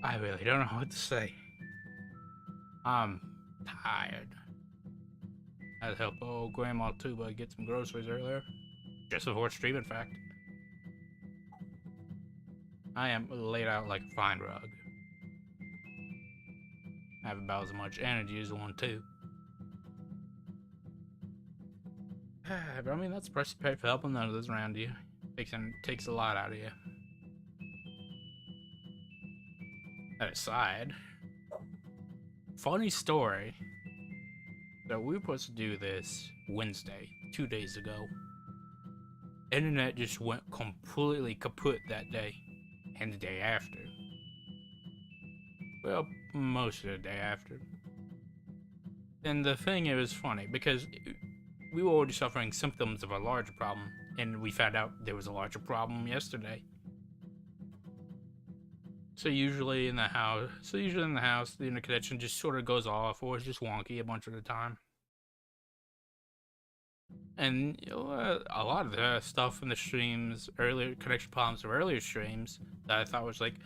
I really don't know what to say. I'm tired. I had to help old Grandma Tuba get some groceries earlier. Just before stream, in fact. I am laid out like a fine rug. I have about as much energy as one, too. But I mean, that's the price you pay for helping others around you. Takes a lot out of you. That aside, funny story. So we were supposed to do this Wednesday, 2 days ago. Internet just went completely kaput that day, and the day after. Well, most of the day after. And the thing, it was funny because we were already suffering symptoms of a larger problem, and we found out there was a larger problem yesterday. So usually in the house, the internet connection just sort of goes off, or it's just wonky a bunch of the time. And you know, a lot of the stuff in the streams, earlier connection problems of earlier streams, that I thought was like,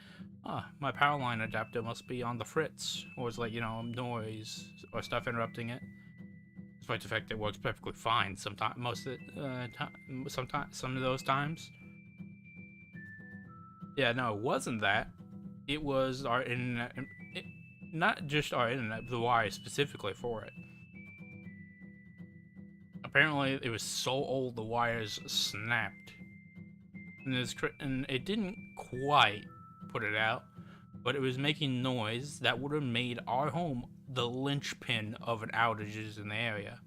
oh, my power line adapter must be on the fritz, or it's like, you know, noise or stuff interrupting it. Despite the fact that it works perfectly fine sometimes, some of those times. Yeah, no, it wasn't that. It was our internet, not just our internet, the wire specifically for it. Apparently, it was so old the wires snapped, and it didn't quite put it out, but it was making noise that would have made our home the linchpin of an outages in the area.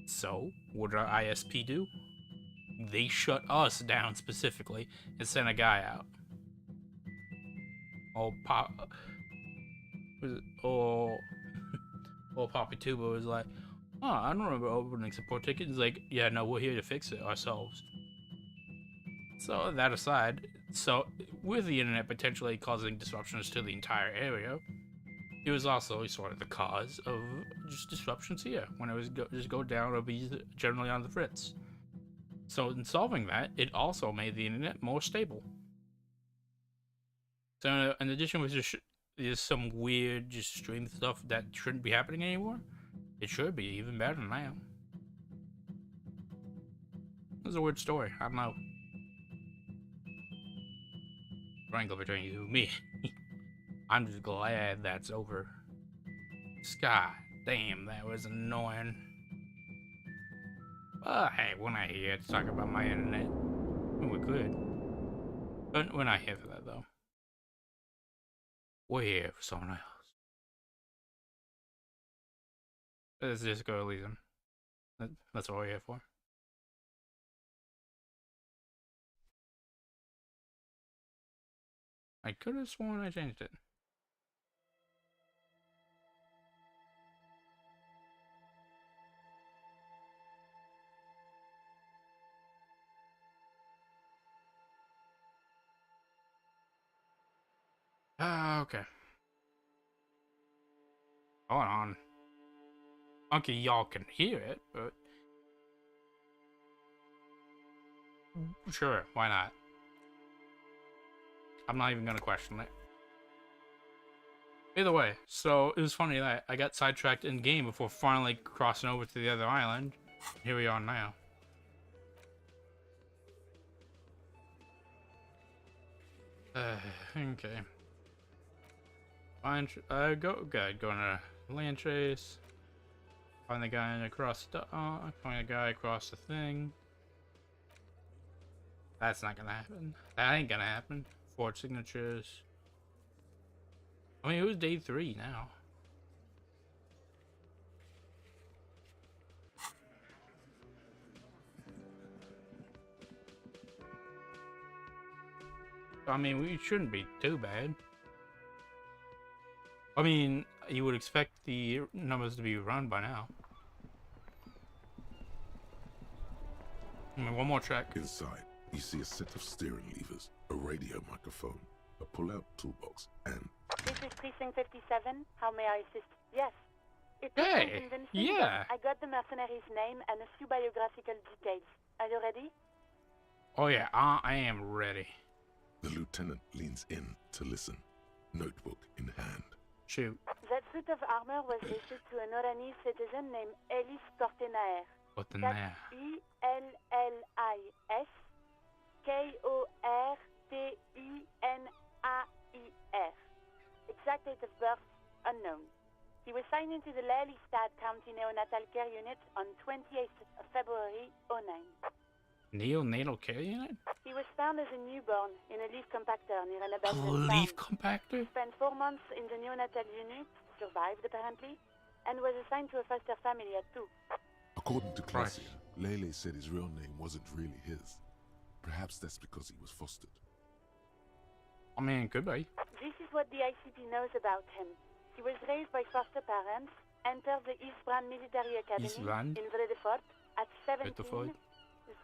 So, what did our ISP do? They shut us down specifically and sent a guy out. Oh, oh, Poppy Tuba was like, oh, I don't remember opening support tickets. He's like, yeah, no, we're here to fix it ourselves. So that aside, so with the internet potentially causing disruptions to the entire area, it was also sort of the cause of just disruptions here when it was just go down or be generally on the fritz. So in solving that, it also made the internet more stable. So in addition with just there's some weird just stream stuff that shouldn't be happening anymore, it should be even better now. It's a weird story. I don't know. Wrangle between you and me. I'm just glad that's over. God damn, that was annoying. Hey, we're not here to talk about my internet. We could. But we're not here for that, though. We're here for someone else. Let's just go Elysium. That's what we're here for. I could have sworn I changed it. Okay. Hold on. Okay, y'all can hear it, but sure, why not? I'm not even gonna question it. Either way, so it was funny that I got sidetracked in game before finally crossing over to the other island. Here we are now. Okay. Find go on a land chase. Find the guy across the find the guy across the thing. That's not gonna happen. That ain't gonna happen. Forge signatures. I mean, it was day 3 now. I mean, we shouldn't be too bad. I mean, you would expect the numbers to be run by now. I mean, one more check. Inside, you see a set of steering levers, a radio microphone, a pull-out toolbox, and... This is Precinct 57. How may I assist? Yes. It Hey, convincing, yeah. I got the mercenary's name and a few biographical details. Are you ready? Oh yeah, I am ready. The lieutenant leans in to listen. notebook in hand. Shoot. That suit of armor was issued to an Oranese citizen named Ellis Cortenaer. What the That's nah? Ellis Kortenaer. Exact date of birth unknown. He was signed into the Lelystad County Neonatal Care Unit on 28th of February 09. Neonatal care unit? He was found as a newborn in a leaf compactor near an A abandoned leaf farm. compactor? Spent 4 months in the neonatal unit, survived apparently, and was assigned to a foster family at 2. According to Christ. Claudia, Lele said his real name wasn't really his. Perhaps that's because he was fostered. I mean, could be. This is what the ICP knows about him. He was raised by foster parents, entered the Eastbrand Military Academy Eastbrand? in Vredefort at 17, Vredefort.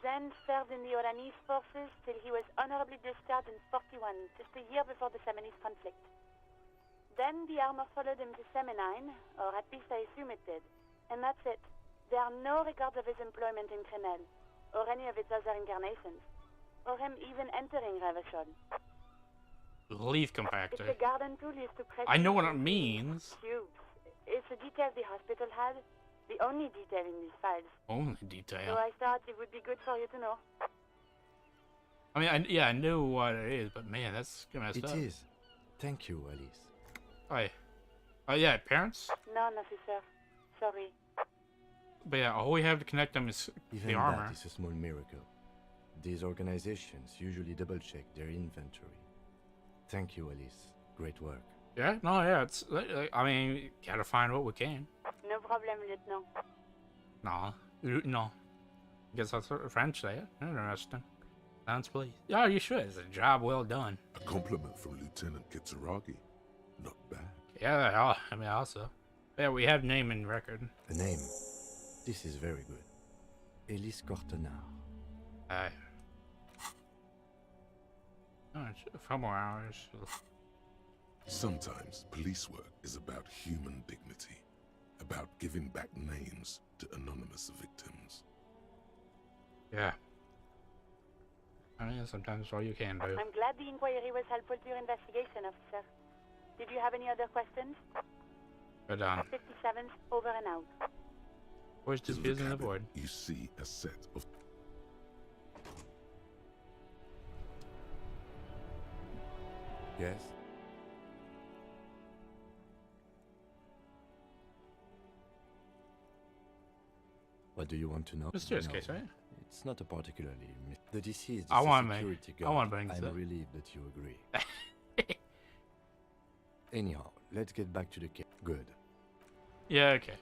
then served in the Oranese forces till he was honorably discharged in 41, just a year before the Seminese conflict. Then the armor followed him to Seminine, or at least I assume it did. And that's it. There are no records of his employment in Crenel, or any of its other incarnations, or him even entering Revachol. Leaf It's a compactor. garden tool used to press... I know what it means. Tubes. It's a detail the hospital had, the only detail in these files. Only So detail. I thought it would be good for you to know. I mean, yeah, I knew what it is, but man, that's messed It up. is. Thank you, Alice. Hi. Oh yeah, parents. None, officer. Sorry. But yeah, all we have to connect them is Even the armor. that is a small miracle. These organizations usually double-check their inventory. Thank you, Alice. Great work. Yeah, no, yeah, it's. I mean, gotta find what we can. No problem, Lieutenant. No, no. Guess that's what French say. Interesting. Sounds pleased. Yeah, you should. It's a job well done. A compliment from Lieutenant Kitsuragi. Not bad. Yeah, I mean, also. Yeah, we have name and record. A name. This is very good. Elise Cortenard. Oh, it's a few more hours. Sometimes police work is about human dignity, about giving back names to anonymous victims. Yeah. I mean, sometimes it's all you can do. I'm glad the inquiry was helpful to your investigation, officer. Did you have any other questions? But 57th, over and out. where's this In the business cabin, avoid? you see a set of Yes? What do you want to know? Mysterious No, case, right? It's not a particularly... The deceased is I a want me. security I guard. want bangs, I'm though. relieved that you agree. Anyhow, let's get back to the case. Good. Yeah, okay.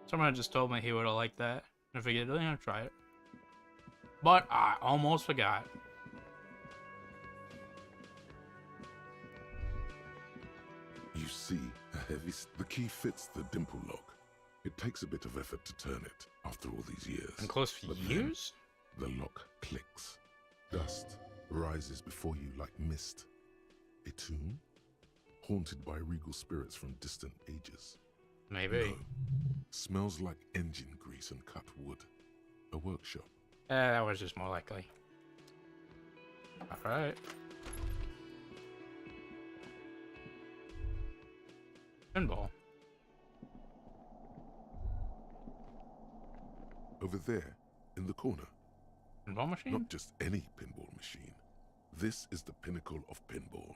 Someone just told me he would have liked that. And I figured, yeah, try it. But I almost forgot. You see a heavy... The key fits the dimple lock. It takes a bit of effort to turn it after all these years. And close for But then years? the lock clicks. Dust rises before you like mist. A tomb? Haunted by regal spirits from distant ages. Maybe. No. Smells like engine grease and cut wood. A workshop. That was just more likely. Alright. Pinball. Over there, in the corner. Pinball machine? Not just any pinball machine. This is the pinnacle of pinball.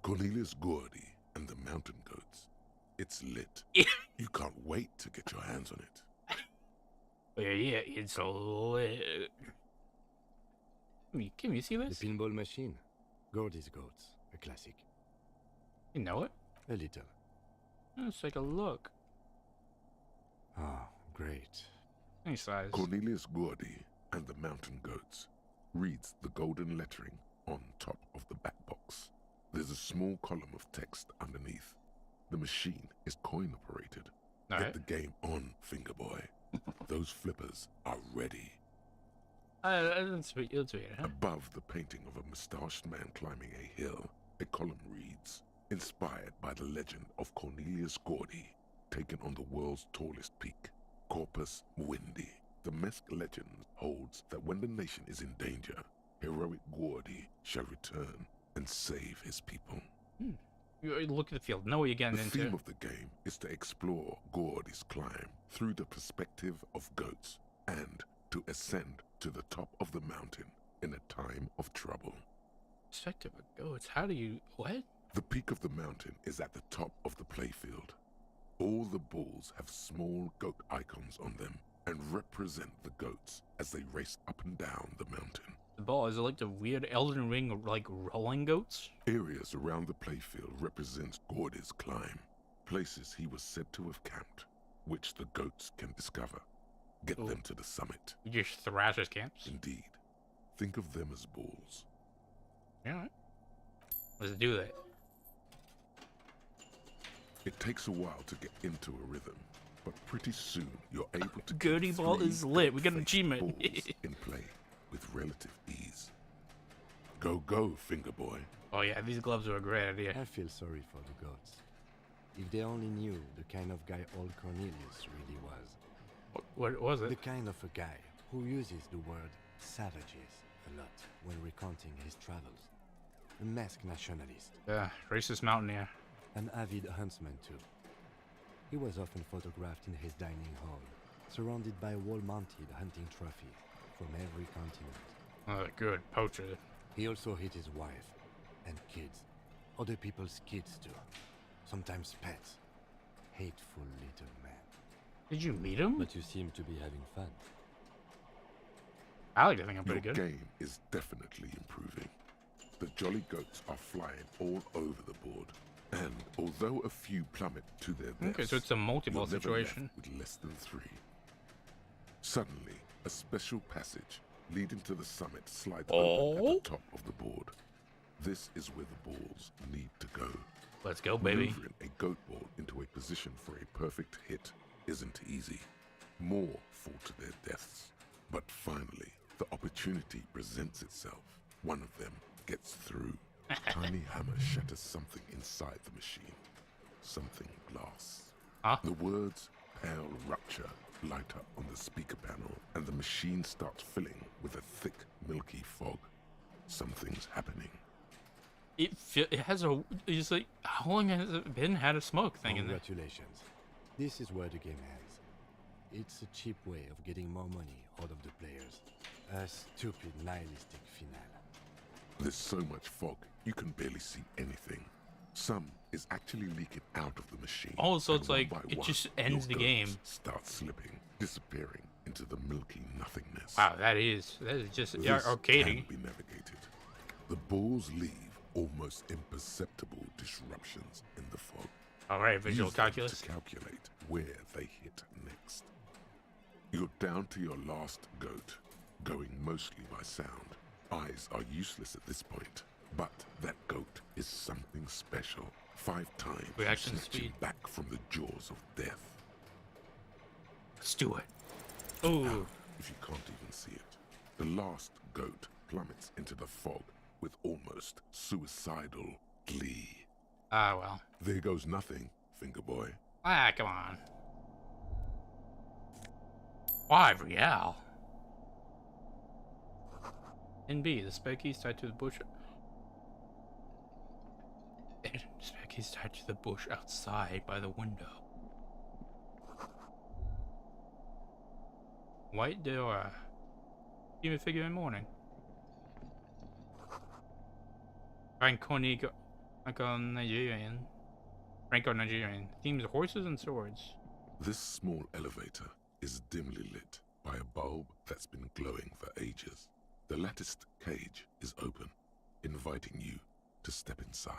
Cornelius Gordy and the Mountain Goats. It's lit. You can't wait to get your hands on it. Yeah, it's lit. Can you see The this? pinball machine. Gordy's Goats. A classic. You know it? A little. Let's take a look. Ah, great. Any size. Cornelius Gordy and the Mountain Goats reads the golden lettering on top of the back box. There's a small column of text underneath. The machine is coin operated. Alright. Get the game on, finger boy. Those flippers are ready. Let's read it, huh? Above the painting of a mustached man climbing a hill, a column reads, inspired by the legend of Cornelius Gordy, taken on the world's tallest peak, Corpus Windy. The Mesk legend holds that when the nation is in danger, heroic Gordy shall return and save his people. You look at the field. Know what you're getting The into. theme of the game is to explore Gordy's climb through the perspective of goats and to ascend to the top of the mountain in a time of trouble. Perspective of goats. How do you... What? The peak of the mountain is at the top of the playfield. All the balls have small goat icons on them and represent the goats as they race up and down the mountain. The ball, is it like the weird Elden Ring, like, rolling goats? Areas around the playfield represent Gordy's climb, places he was said to have camped, which the goats can discover. Get them to the summit. You just thrash his camps? Indeed. Think of them as balls. Yeah. Let's do that. It takes a while to get into a rhythm, but pretty soon you're able to Gertie get ball 3 is lit. We got an goat-faced achievement. balls in play with relative ease. Go, go, finger boy. Oh yeah, these gloves are a great idea. I feel sorry for the gods. If they only knew the kind of guy old Cornelius really was. What was The it? kind of a guy who uses the word savages a lot when recounting his travels. A masked nationalist. Yeah, racist mountaineer. An avid huntsman too. He was often photographed in his dining hall, surrounded by wall-mounted hunting trophies from every continent. Oh, good poacher. He also hit his wife and kids. Other people's kids too. Sometimes pets. Hateful little man. Did you meet him? But you seem to be having fun. I like to think I'm Your pretty good. game is definitely improving. The jolly goats are flying all over the board, and although a few plummet to their deaths, Okay, so it's a multi-ball you're never left situation. with less than 3. Suddenly, a special passage leading to the summit slides open at the top of the board. This is where the balls need to go. Let's go, baby. Maneuvering a goat ball into a position for a perfect hit isn't easy. More fall to their deaths. But finally, the opportunity presents itself. One of them gets through. Tiny hammer shatters something inside the machine. Something glass. Huh? The words "pale rupture" light up on the speaker panel, and the machine starts filling with a thick, milky fog. Something's happening. It has a... It's like, how long has it been? Had a smoke thing in there. Congratulations. This is where the game ends. It's a cheap way of getting more money out of the players. A stupid nihilistic finale. There's so much fog, you can barely see anything. Some is actually leaking out of the machine. Oh, so and it's one like, by it one, just ends your the game. goats start slipping, disappearing into the milky nothingness. Wow, that is just This arcadey. can be navigated. The balls leave almost imperceptible disruptions in the fog. All right, visual Use them calculus. to calculate where they hit next. You're down to your last goat, going mostly by sound. Eyes are useless at this point, but that goat is something special. 5 times you Reaction snatch him speed. back from the jaws of death. Let's do it. Ooh. Now, if you can't even see it, the last goat plummets into the fog with almost suicidal glee. Ah, well. There goes nothing, finger boy. Ah, come on. 5 real. NB, the spare key's tied to the bush. Spare key's tied to the bush outside by the window. White door. Human figure in morning. Franco Nigerian. Franco Nigerian. Themes horses and swords. This small elevator is dimly lit by a bulb that's been glowing for ages. The latticed cage is open, inviting you to step inside.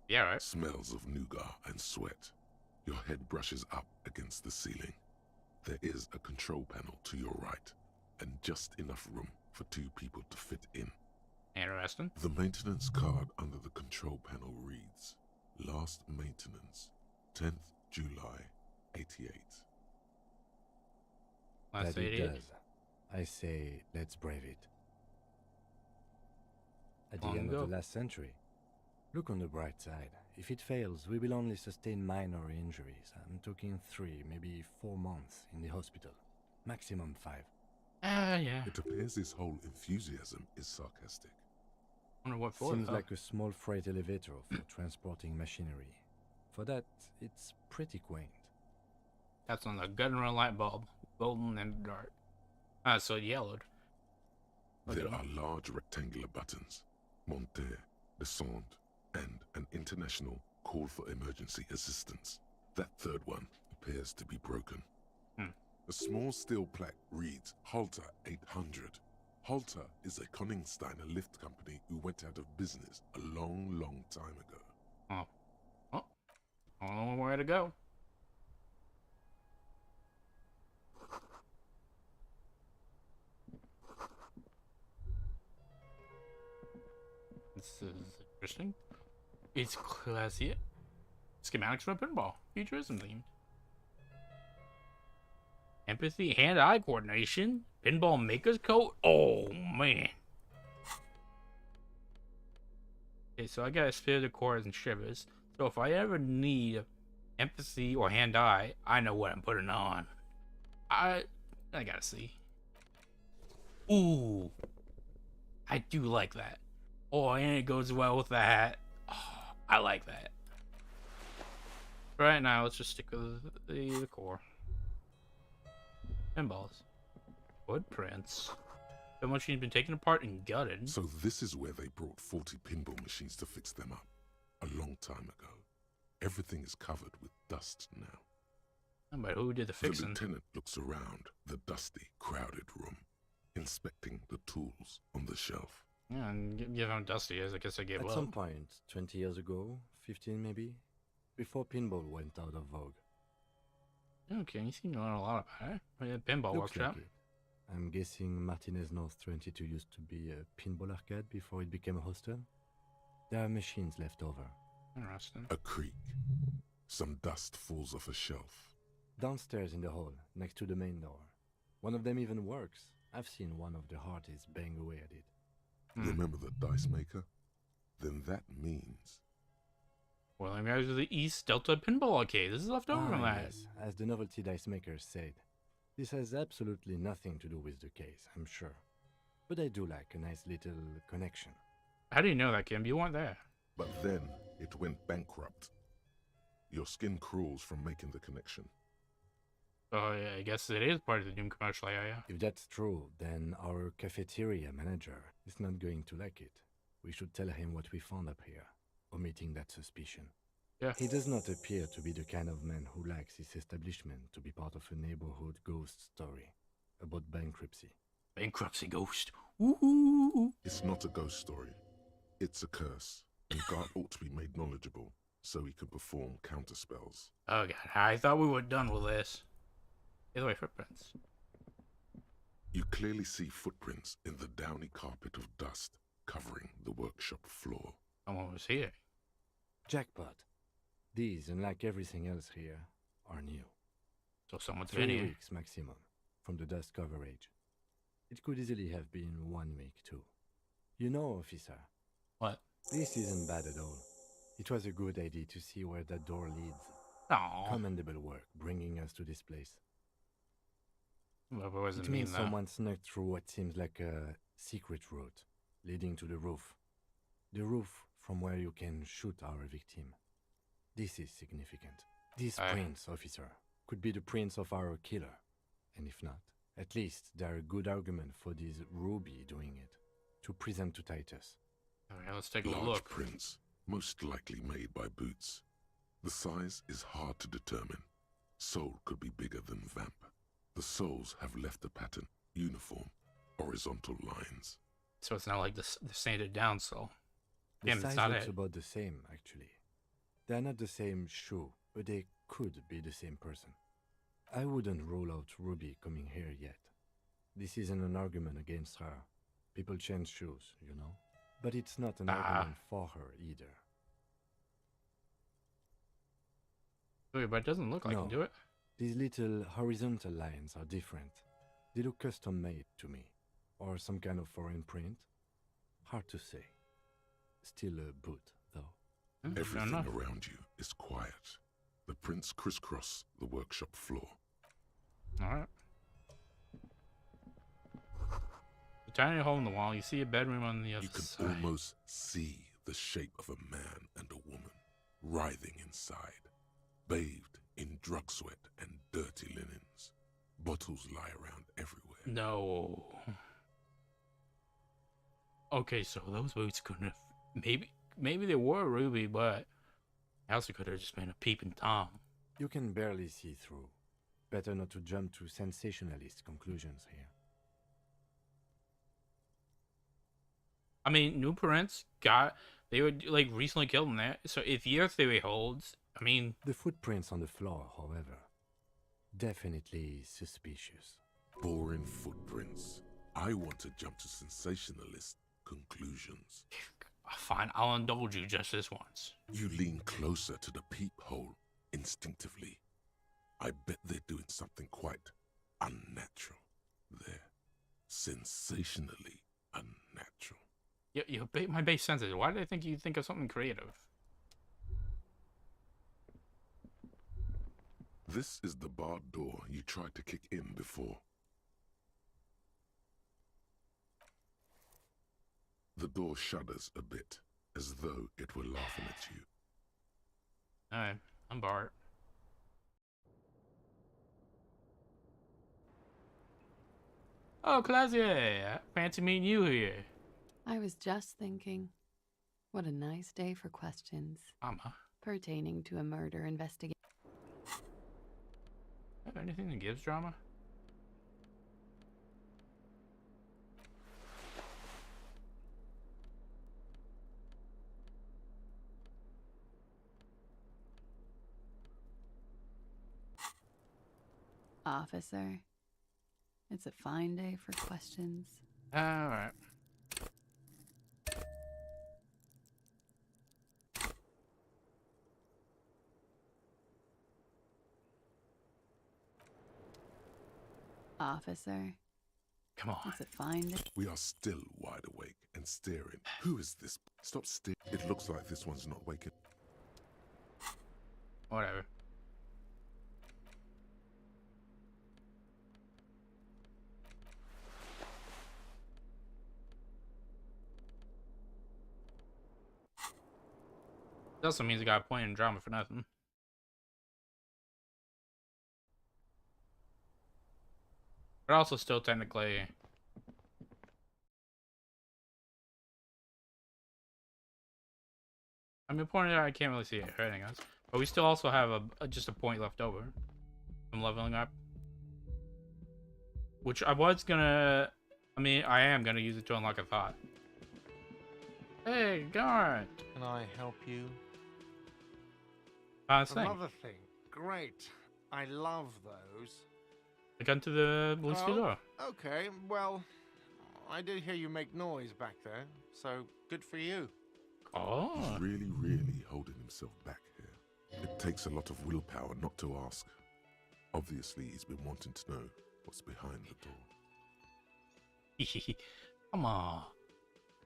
Yeah, right. Smells of nougat and sweat. Your head brushes up against the ceiling. There is a control panel to your right, and just enough room for 2 people to fit in. Interesting. The maintenance card under the control panel reads, Last maintenance, 10th July, 88. Last That it 88. does. I say, let's brave it. At the On end go. of the last century. Look on the bright side. If it fails, we will only sustain minor injuries. I'm talking 3, maybe 4 months in the hospital. Maximum 5. Yeah. It appears his whole enthusiasm is sarcastic. Wonder what for. Seems though. like a small freight elevator for transporting machinery. For that, it's pretty quaint. That's on the gun run light bulb, golden and dark. So it yellowed. There Okay. are large rectangular buttons, monter, descend, and an international call for emergency assistance. That third one appears to be broken. A small steel plaque reads Halter 800. Halter is a Koningsteiner lift company who went out of business a long time ago. Oh, I don't know where to go. This is interesting. It's classy. Schematics for a pinball. Futurism themed. Empathy, hand-eye coordination. Pinball maker's coat. Oh, man. Okay, so I got sphere the chords and shivers. So if I ever need empathy or hand-eye, I know what I'm putting on. I gotta see. Ooh. I do like that. Oh, and it goes well with the hat. Oh, I like that. Right now, let's just stick with the core. Pinballs. Footprints. The machine's been taken apart and gutted. So this is where they brought 40 pinball machines to fix them up, a long time ago. Everything is covered with dust now. But who did the The fixing? lieutenant looks around the dusty, crowded room, inspecting the tools on the shelf. Yeah, and give how dusty is. I guess I gave At up. some point, 20 years ago, 15 maybe, before pinball went out of vogue. Okay, you seem to learn a lot about it. Oh, yeah, pinball Looks workshop. like it. I'm guessing Martinez North 22 used to be a pinball arcade before it became a hostel. There are machines left over. Interesting. A creak. Some dust falls off a shelf. Downstairs in the hall, next to the main door. One of them even works. I've seen one of the artists bang away at it. Remember the dice maker? Then that means Whirling-In-Rags of the East Delta Pinball Arcade. This is left over from that. Yes, as the novelty dice makers said. This has absolutely nothing to do with the case, I'm sure. But I do like a nice little connection. How do you know that, Kim? You weren't there. But then it went bankrupt. Your skin crawls from making the connection. Oh, yeah, I guess it is part of the Doom commercial area. If that's true, then our cafeteria manager is not going to like it. We should tell him what we found up here, omitting that suspicion. Yeah. He does not appear to be the kind of man who likes his establishment to be part of a neighborhood ghost story about bankruptcy. Bankruptcy ghost. Ooh. It's not a ghost story. It's a curse, and God ought to be made knowledgeable so he can perform counterspells. Oh, God. I thought we were done with this. Either way, footprints. You clearly see footprints in the downy carpet of dust covering the workshop floor. Someone was here. Jackpot. These, unlike everything else here, are new. So someone's 3 been here. weeks maximum from the dust coverage. It could easily have been 1 week too. You know, officer, What? this isn't bad at all. It was a good idea to see where that door leads. Aww. Commendable work bringing us to this place. Well, it wasn't It means mean, though. someone snuck through what seems like a secret route leading to the roof. The roof from where you can shoot our victim. This is significant. This Aye. prince, officer, could be the prince of our killer. And if not, at least there are good argument for this Ruby doing it, to present to Titus. Okay, let's take a Large look. prints, most likely made by Boots. The size is hard to determine. Sole could be bigger than Vamp. The soles have left a pattern, uniform, horizontal lines. So it's not like the sanded down soul. The Damn, it's size not looks it. about the same, actually. They're not the same shoe, but they could be the same person. I wouldn't rule out Ruby coming here yet. This isn't an argument against her. People change shoes, you know? But it's not an argument for her either. Wait, but it doesn't look like No. you do it. These little horizontal lines are different. They look custom made to me. Or some kind of foreign print. Hard to say. Still a boot, though. Fair Everything enough. around you is quiet. The prints crisscross the workshop floor. Alright. tiny hole in the wall. You see a bedroom on the other You can side. almost see the shape of a man and a woman writhing inside, bathed in drug sweat and dirty linens. Bottles lie around everywhere. No. Okay, so those boots couldn't have. Maybe they were Ruby, but they also could have just been a peeping Tom. You can barely see through. Better not to jump to sensationalist conclusions here. I mean, new parents they were like recently killed in there. So if your theory holds, I mean, The footprints on the floor, however, definitely suspicious. Boring footprints. I want to jump to sensationalist conclusions. fine, I'll indulge you just this once. You lean closer to the peephole instinctively. I bet they're doing something quite unnatural there. Sensationally unnatural. My base senses. Why did I think you'd think of something creative? This is the barred door you tried to kick in before. The door shudders a bit, as though it were laughing at you. Alright, I'm Bart. Oh, Claudia! Fancy meeting you here. I was just thinking, what a nice day for questions Mama. pertaining to a murder investigation. Have anything that gives drama? Officer, it's a fine day for questions. Alright. Officer, Come on. it's a fine day. We are still wide awake and staring. Who is this? Stop staring. It looks like this one's not waking. Whatever. It also means I got a point in drama for nothing. But also still technically... I mean, pointing out I can't really see it hurting us. But we still also have just a point left over from leveling up. Which I was gonna... I mean, I am gonna use it to unlock a thought. Hey, Garrett! Can I help you? Thing. Another thing. Great. I love those. I got into the blue steel door. Okay, well, I did hear you make noise back there, so good for you. Oh. He's really, really holding himself back here. It takes a lot of willpower not to ask. Obviously, he's been wanting to know what's behind the door. Come on.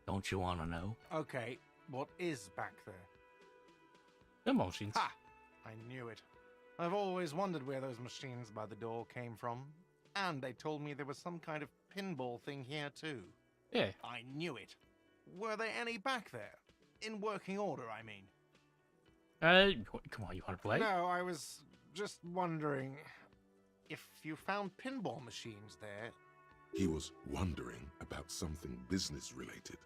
Don't you want to know? Okay, what is back there? Emotions. Ha! I knew it. I've always wondered where those machines by the door came from. And they told me there was some kind of pinball thing here too. Yeah. I knew it. Were there any back there? In working order, I mean. Come on, you want to play? No, I was just wondering if you found pinball machines there. He was wondering about something business-related,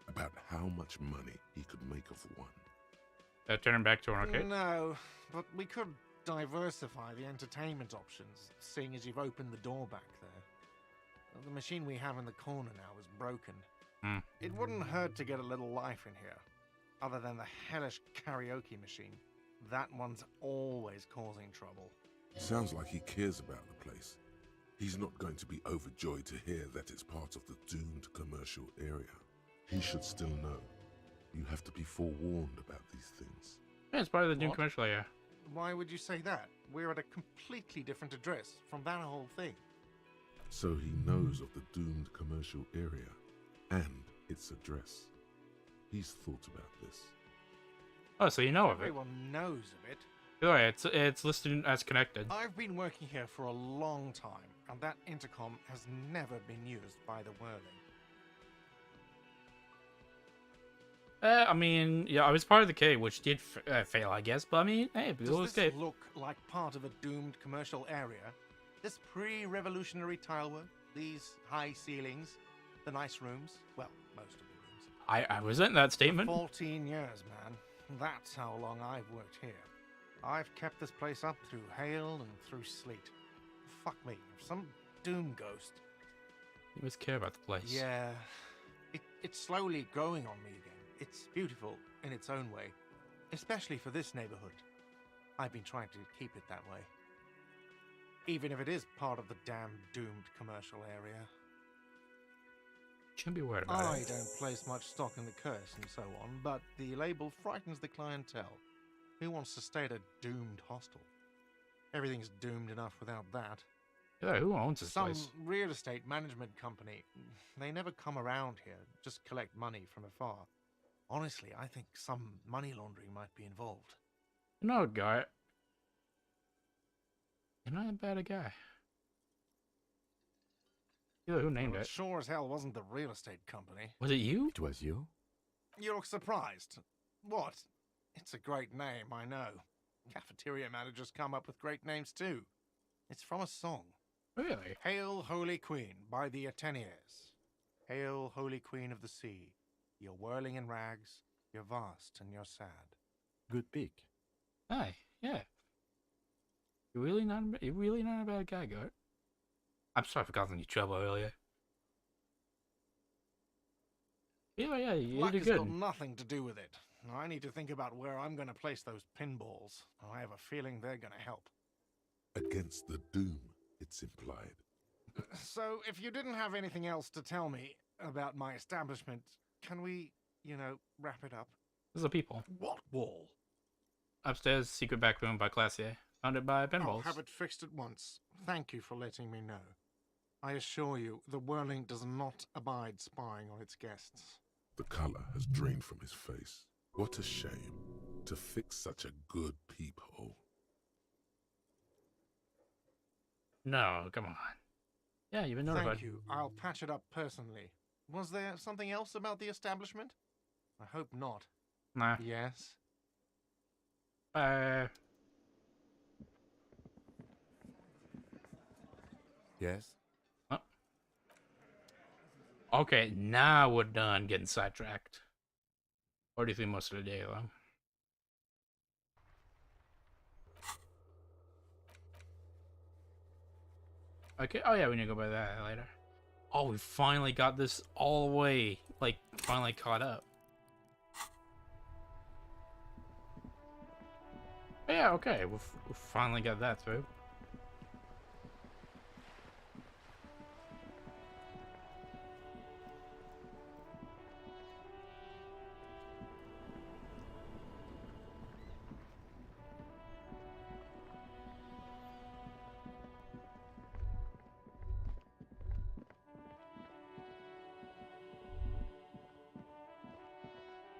about how much money he could make of one. Turn him back to an arcade? No, but we could diversify the entertainment options, seeing as you've opened the door back there. The machine we have in the corner now is broken. It wouldn't hurt to get a little life in here, other than the hellish karaoke machine. That one's always causing trouble. Sounds like he cares about the place. He's not going to be overjoyed to hear that it's part of the doomed commercial area. He should still know. You have to be forewarned about these things. Yeah, it's part of the new What? commercial area. Why would you say that? We're at a completely different address from that whole thing. So he knows of the doomed commercial area and its address. He's thought about this. Oh, so you know of it. Everyone knows of it. Oh, yeah, it's listed as connected. I've been working here for a long time, and that intercom has never been used by the Whirling. I mean, yeah, I was part of the K, which did fail, I guess. But I mean, hey, Does people this escape. look like part of a doomed commercial area? This pre-revolutionary tilework, these high ceilings, the nice rooms, well, most of the rooms. I resent that For statement. 14 years, man. That's how long I've worked here. I've kept this place up through hail and through sleet. Fuck me, some doom ghost. You must care about the place. Yeah, it's slowly growing on me again. It's beautiful in its own way, especially for this neighborhood. I've been trying to keep it that way. Even if it is part of the damn doomed commercial area. Shouldn't be worried about I it. don't place much stock in the curse and so on, but the label frightens the clientele. Who wants to stay at a doomed hostel? Everything's doomed enough without that. Yeah, who owns this Some place? real estate management company. They never come around here, just collect money from afar. Honestly, I think some money laundering might be involved. No, guy. You're not that bad a guy. Yeah, who named Well, it? it sure as hell wasn't the real estate company. Was it you? It was you? You look surprised. What? It's a great name, I know. Cafeteria managers come up with great names too. It's from a song. Really? Hail, Holy Queen, by the Ateneers. Hail, Holy Queen of the Sea. You're whirling in rags, you're vast and you're sad. Good pick. Hi. Yeah. You're really not a bad guy, Goat. I'm sorry for causing you trouble earlier. Yeah, you Luck did has good. got nothing to do with it. I need to think about where I'm going to place those pinballs. I have a feeling they're going to help. Against the doom, it's implied. So, if you didn't have anything else to tell me about my establishment, can we, wrap it up? There's the people. What wall? Upstairs, secret back room by Classier. Founded by I'll pinballs. have it fixed at once. Thank you for letting me know. I assure you, the Whirling does not abide spying on its guests. The colour has drained from his face. What a shame to fix such a good peephole. No, come on. Yeah, you've been notified. Thank you. I'll patch it up personally. Was there something else about the establishment? I hope not. Nah. Yes? Yes? Okay, now we're done getting sidetracked. Or do you think most of the day, though? Okay, oh yeah, we need to go by that later. Oh, we finally got this all the way, like, finally caught up. Yeah, okay, we finally got that through.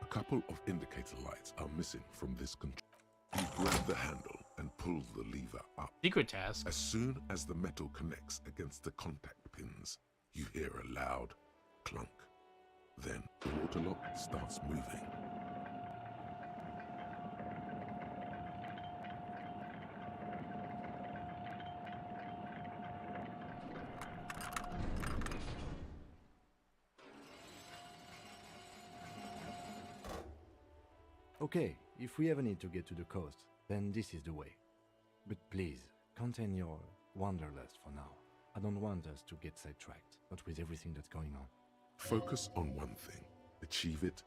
A couple of indicator lights are missing from this control. You grab the handle and pull the lever up. Secret task. As soon as the metal connects against the contact pins, you hear a loud clunk. Then the water lock starts moving. Okay, if we ever need to get to the coast, then this is the way. But please, contain your wanderlust for now. I don't want us to get sidetracked, not with everything that's going on. Focus on one thing. Achieve it,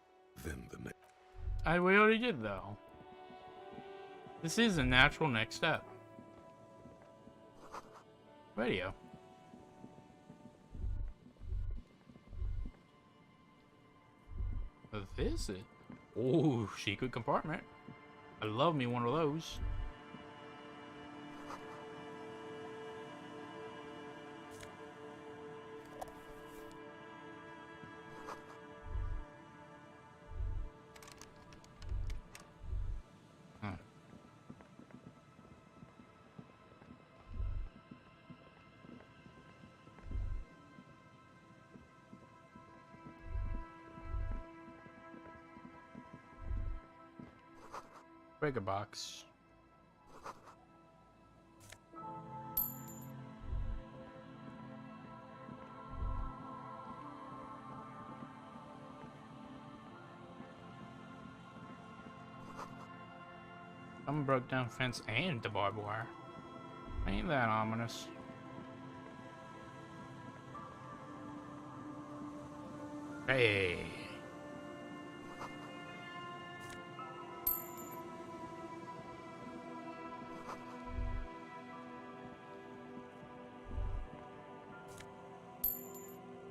then the next. We already did, though. This is a natural next step. Radio. This is... Oh, secret compartment. I love me one of those. Huh. Breaker box. Someone broke down fence and the barbed wire. Ain't that ominous? Hey.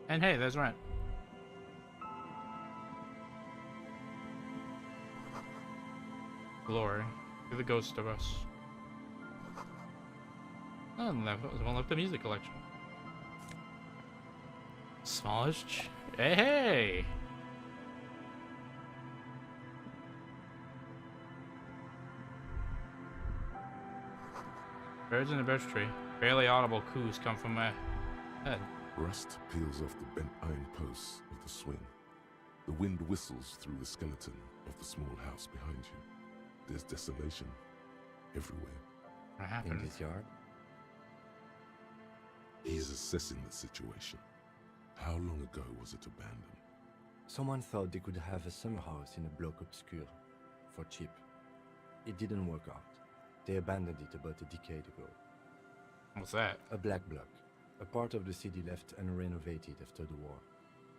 And hey, there's rent. Glory to the ghost of us. And that was one left the music collection. Smallest. Hey, hey! Birds in the birch tree. Barely audible coos come from my head. Rust peels off the bent iron posts of the swing. The wind whistles through the skeleton of the small house behind you. There's desolation everywhere. What happened? In this yard? He's assessing the situation. How long ago was it abandoned? Someone thought they could have a summer house in a bloc obscure for cheap. It didn't work out. They abandoned it about a decade ago. What's that? A black bloc. A part of the city left unrenovated after the war.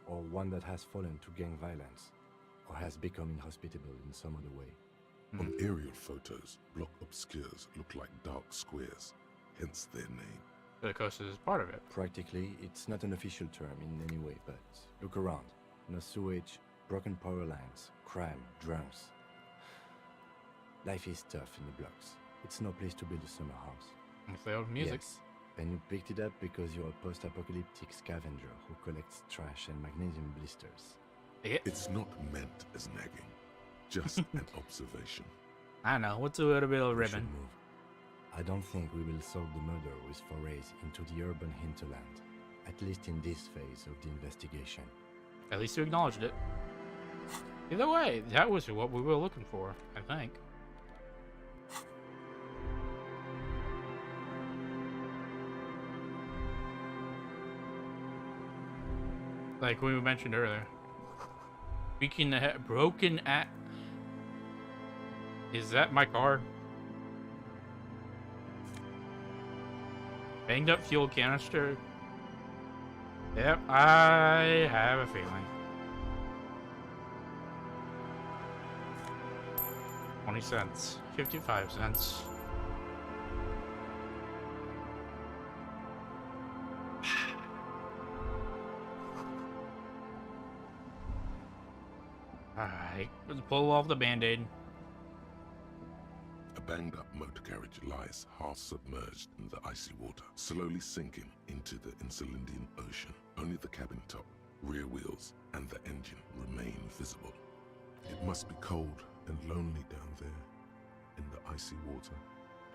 Or one that has fallen to gang violence. Or has become inhospitable in some other way. On aerial photos, block obscures look like dark squares, hence their name. The coast is part of it. Practically, it's not an official term in any way, but look around. No sewage, broken power lines, crime, drunks. Life is tough in the blocks. It's no place to build a summer house. With the old music. Yes, and you picked it up because you're a post-apocalyptic scavenger who collects trash and magnesium blisters. It's not meant as nagging, just an observation. I know. What's a little bit of We should ribbon? move. I don't think we will solve the murder with forays into the urban hinterland, at least in this phase of the investigation. At least you acknowledged it. Either way, that was what we were looking for, I think. Like we mentioned earlier. Speaking of broken at. Is that my car? Banged up fuel canister. Yep, I have a feeling. 20 cents. 55 cents. Alright, let's pull off the band-aid. A banged-up motor carriage lies half submerged in the icy water, slowly sinking into the Insulindian Ocean. Only the cabin top, rear wheels, and the engine remain visible. It must be cold and lonely down there in the icy water.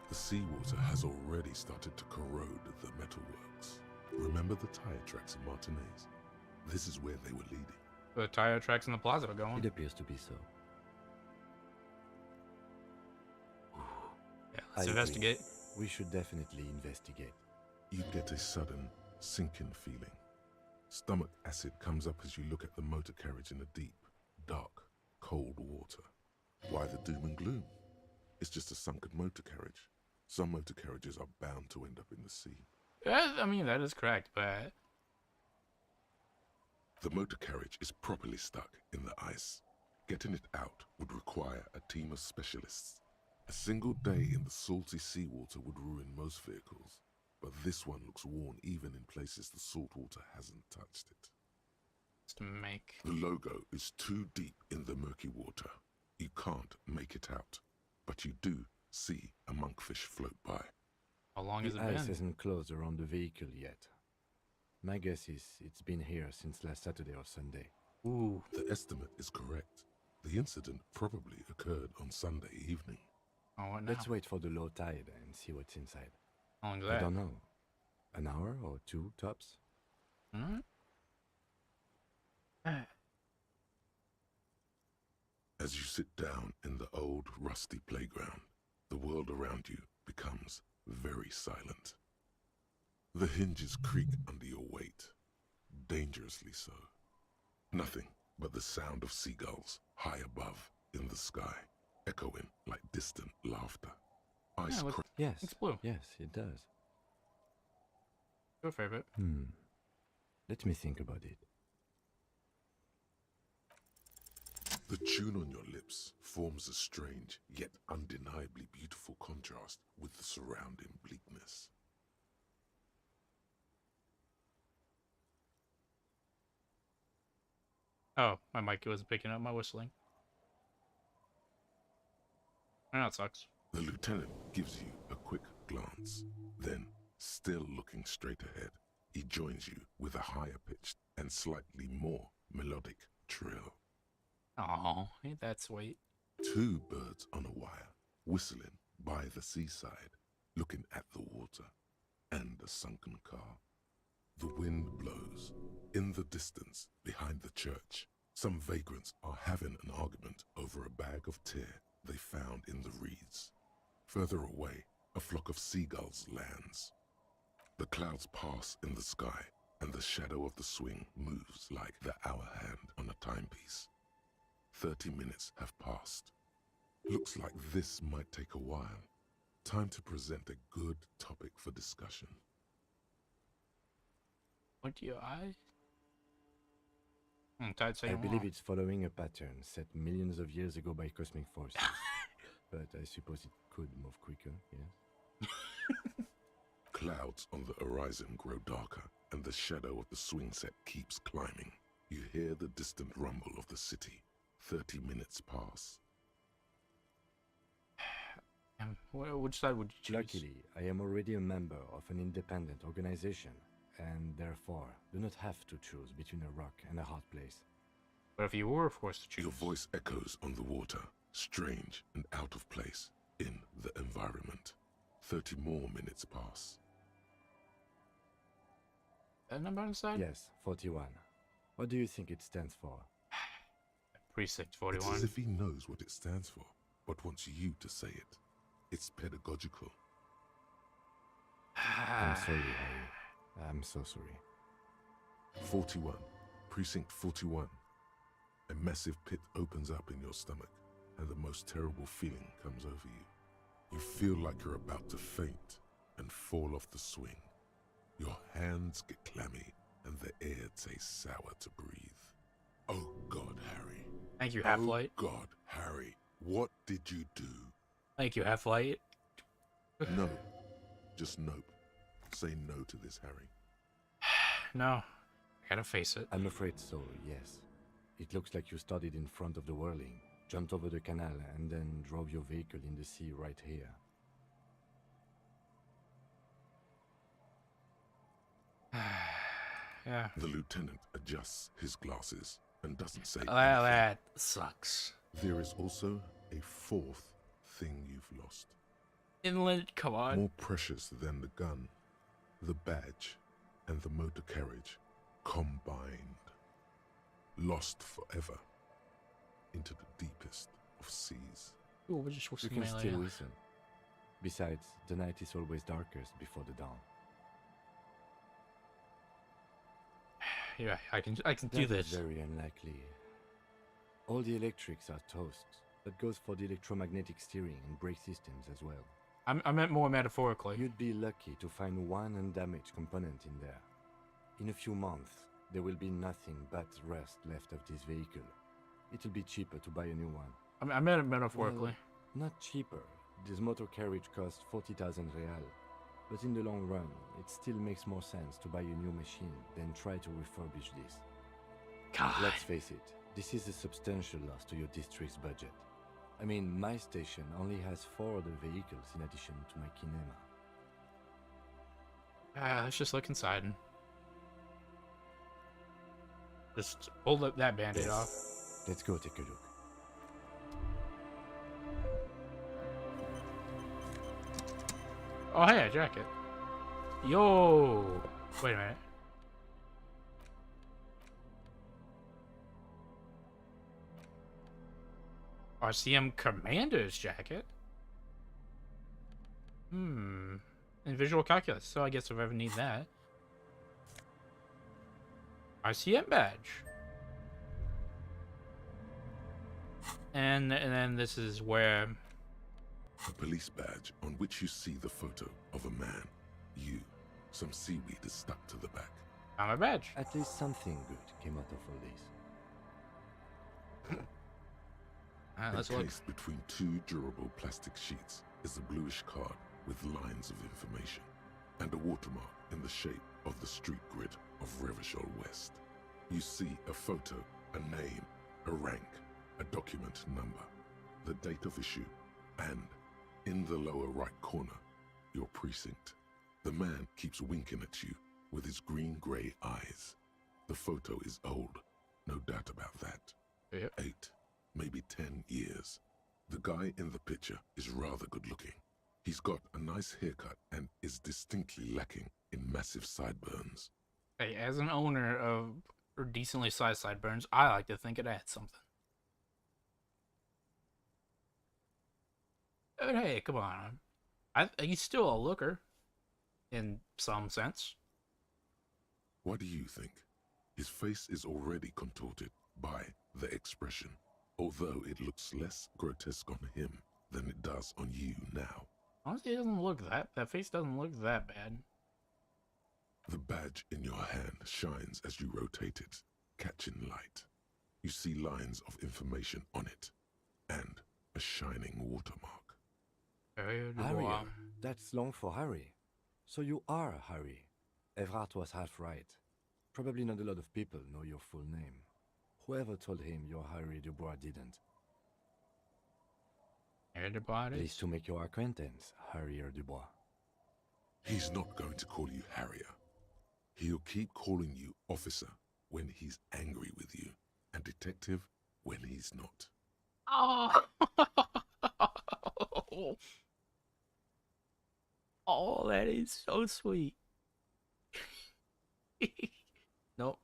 The seawater has already started to corrode the metalworks. Remember the tire tracks in Martinez? This is where they were leading. The tire tracks in the plaza are going. It appears to be so. Yeah, let's I investigate. agree. We should definitely investigate. You get a sudden sinking feeling. Stomach acid comes up as you look at the motor carriage in the deep, dark, cold water. Why the doom and gloom? It's just a sunken motor carriage. Some motor carriages are bound to end up in the sea. Yeah, I mean, that is correct, but... The motor carriage is properly stuck in the ice. Getting it out would require a team of specialists. A single day in the salty seawater would ruin most vehicles, but this one looks worn even in places the salt water hasn't touched it. to make... The logo is too deep in the murky water. You can't make it out, but you do see a monkfish float by. How long has The it ice been? hasn't closed around the vehicle yet. My guess is it's been here since last Saturday or Sunday. Ooh. The estimate is correct. The incident probably occurred on Sunday evening. Oh, what now? Let's wait for the low tide and see what's inside. How long is I that? don't know. An hour or two, tops? Alright. As you sit down in the old rusty playground, the world around you becomes very silent. The hinges creak under your weight, dangerously so. Nothing but the sound of seagulls high above in the sky, echoing like distant laughter. Ice look, Yes. it's blue. Yes, it does. Your favorite. Let me think about it. The tune on your lips forms a strange yet undeniably beautiful contrast with the surrounding bleakness. Oh, my mic wasn't picking up my whistling. I know it sucks. The lieutenant gives you a quick glance. Then, still looking straight ahead, he joins you with a higher pitched and slightly more melodic trill. Oh, ain't that sweet? Two birds on a wire, whistling by the seaside, looking at the water and the sunken car. The wind blows. In the distance, behind the church, some vagrants are having an argument over a bag of tear they found in the reeds. Further away, a flock of seagulls lands. The clouds pass in the sky, and the shadow of the swing moves like the hour hand on a timepiece. 30 minutes have passed. Looks like this might take a while. Time to present a good topic for discussion. What do your eyes? Tight I believe it's following a pattern set millions of years ago by cosmic forces. But I suppose it could move quicker, yes? Clouds on the horizon grow darker, and the shadow of the swing set keeps climbing. You hear the distant rumble of the city. 30 minutes pass. Which side would you choose? Luckily, I am already a member of an independent organization, and therefore do not have to choose between a rock and a hard place. But if you were forced to choose, Your voice echoes on the water, strange and out of place in the environment. 30 more minutes pass. that number on the side? Yes, 41. What do you think it stands for? Precinct It's 41. as if he knows what it stands for, but wants you to say it. It's pedagogical. I'm sorry, Harry. I'm so sorry. 41. Precinct 41. A massive pit opens up in your stomach, and the most terrible feeling comes over you. You feel like you're about to faint and fall off the swing. Your hands get clammy, and the air tastes sour to breathe. Oh God, Harry. Thank you, Half-Light. Oh God, Harry. What did you do? Thank you, Half-Light. No. Just nope. Say no to this, Harry. No. I gotta face it. I'm afraid so, yes. It looks like you started in front of the whirling, jumped over the canal, and then drove your vehicle in the sea right here. Yeah. The lieutenant adjusts his glasses and doesn't say Well, anything. that sucks. There is also a fourth thing you've lost. Inland, come on. More precious than the gun, the badge, and the motor carriage combined. Lost forever into the deepest of seas. Ooh, we're just You can still listen. Besides, the night is always darkest before the dawn. Yeah, I can do That this. is very unlikely. All the electrics are toast. That goes for the electromagnetic steering and brake systems as well. I meant more metaphorically. You'd be lucky to find one undamaged component in there. In a few months, there will be nothing but rust left of this vehicle. It'll be cheaper to buy a new one. I meant it metaphorically. Well, not cheaper. This motor carriage costs 40,000 real. But in the long run, it still makes more sense to buy a new machine than try to refurbish this. God. Let's face it, this is a substantial loss to your district's budget. I mean, my station only has 4 other vehicles in addition to my kinema. Let's just look inside and just pull that band-aid off. Let's go take a look. Oh, hey, a jacket. Yo! Wait a minute. Oh, RCM commander's jacket. And visual calculus. So I guess if I ever need that. RCM badge. And then this is where A police badge on which you see the photo of a man. You. Some seaweed is stuck to the back. I'm a badge. At least something good came out of all this. Alright, let's look. Encased between two durable plastic sheets is a bluish card with lines of information and a watermark in the shape of the street grid of Revachol West. You see a photo, a name, a rank, a document number, the date of issue, and, in the lower right corner, your precinct. The man keeps winking at you with his green-grey eyes. The photo is old, no doubt about that. Yep. 8, maybe 10 years. The guy in the picture is rather good-looking. He's got a nice haircut and is distinctly lacking in massive sideburns. Hey, as an owner of decently sized sideburns, I like to think it adds something. But hey, come on. He's still a looker. In some sense. What do you think? His face is already contorted by the expression, although it looks less grotesque on him than it does on you now. Honestly, it doesn't look that face doesn't look that bad. The badge in your hand shines as you rotate it, catching light. You see lines of information on it, and a shining watermark. Harry, That's long for Harry. So you are Harry. Evrard was half right. Probably not a lot of people know your full name. Whoever told him you're Harry Dubois didn't. Harry Dubois. Pleased to make your acquaintance, Harry Dubois. He's not going to call you Harrier. He'll keep calling you officer when he's angry with you, and detective when he's not. Oh. Oh, that is so sweet. Nope.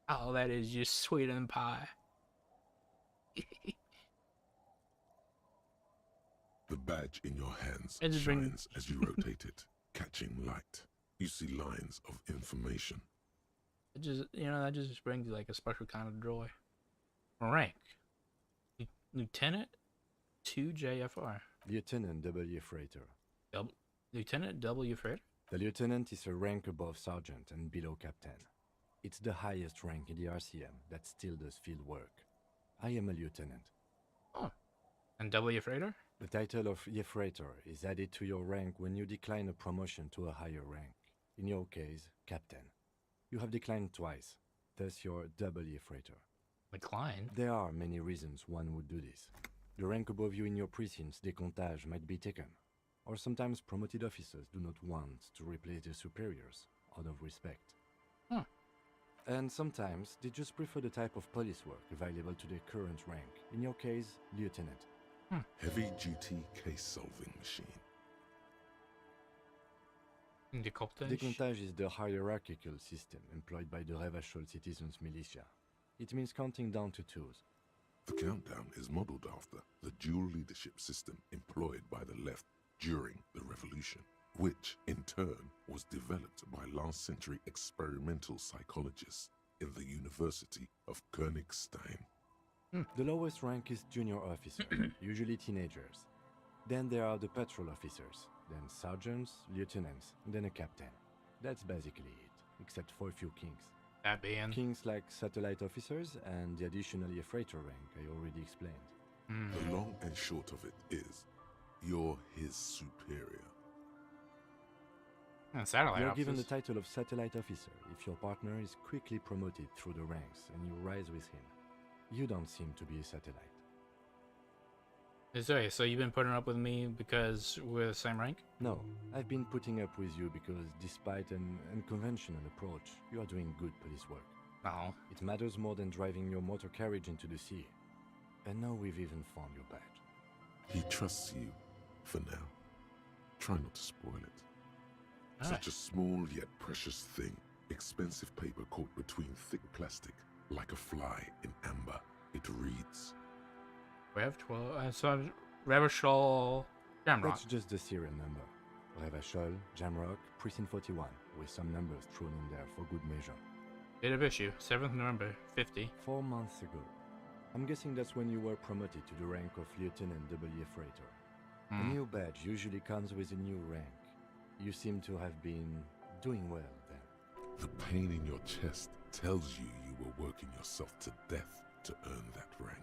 Oh, that is just sweet and pie. The badge in your hands It just brings- shines as you rotate it, catching light. You see lines of information. It just, that just brings like a special kind of joy. Rank. Lieutenant 2 JFR. Lieutenant W. Freighter. Lieutenant W. Freighter? The lieutenant is a rank above sergeant and below captain. It's the highest rank in the RCM that still does field work. I am a lieutenant. Oh. And W. Freighter? The title of Freighter is added to your rank when you decline a promotion to a higher rank. In your case, captain. You have declined twice, thus you're W. Freighter. Decline? There are many reasons one would do this. The rank above you in your precinct's decomptage might be taken, or sometimes promoted officers do not want to replace their superiors out of respect. Huh. And sometimes they just prefer the type of police work available to their current rank, in your case, lieutenant. Heavy-duty case-solving machine. Decomptage? Decomptage is the hierarchical system employed by the Revachol citizens militia. It means counting down to twos. The countdown is modeled after the dual leadership system employed by the left during the revolution, which in turn was developed by last-century experimental psychologists in the University of Königstein. The lowest rank is junior officer, usually teenagers. Then there are the patrol officers, then sergeants, lieutenants, then a captain. That's basically it, except for a few kings. That being? Kings like satellite officers and the additionally a freighter rank I already explained. The long and short of it is, you're his superior. And satellite You're officers. given the title of satellite officer if your partner is quickly promoted through the ranks and you rise with him. You don't seem to be a satellite. Sorry, so you've been putting up with me because we're the same rank? No, I've been putting up with you because despite an unconventional approach, you are doing good police work. No. It matters more than driving your motor carriage into the sea. And now we've even found your badge. He trusts you, for now. Try not to spoil it. Such a small yet precious thing, expensive paper caught between thick plastic, Like a fly in amber, it reads. We have 12. So Revachol Jamrock. That's just the serial number. Revachol, Jamrock, Precinct 41, with some numbers thrown in there for good measure. Date of issue 7th November 50. 4 months ago. I'm guessing that's when you were promoted to the rank of Lieutenant W. Freighter. A new badge usually comes with a new rank. You seem to have been doing well then. The pain in your chest tells you you were working yourself to death to earn that rank.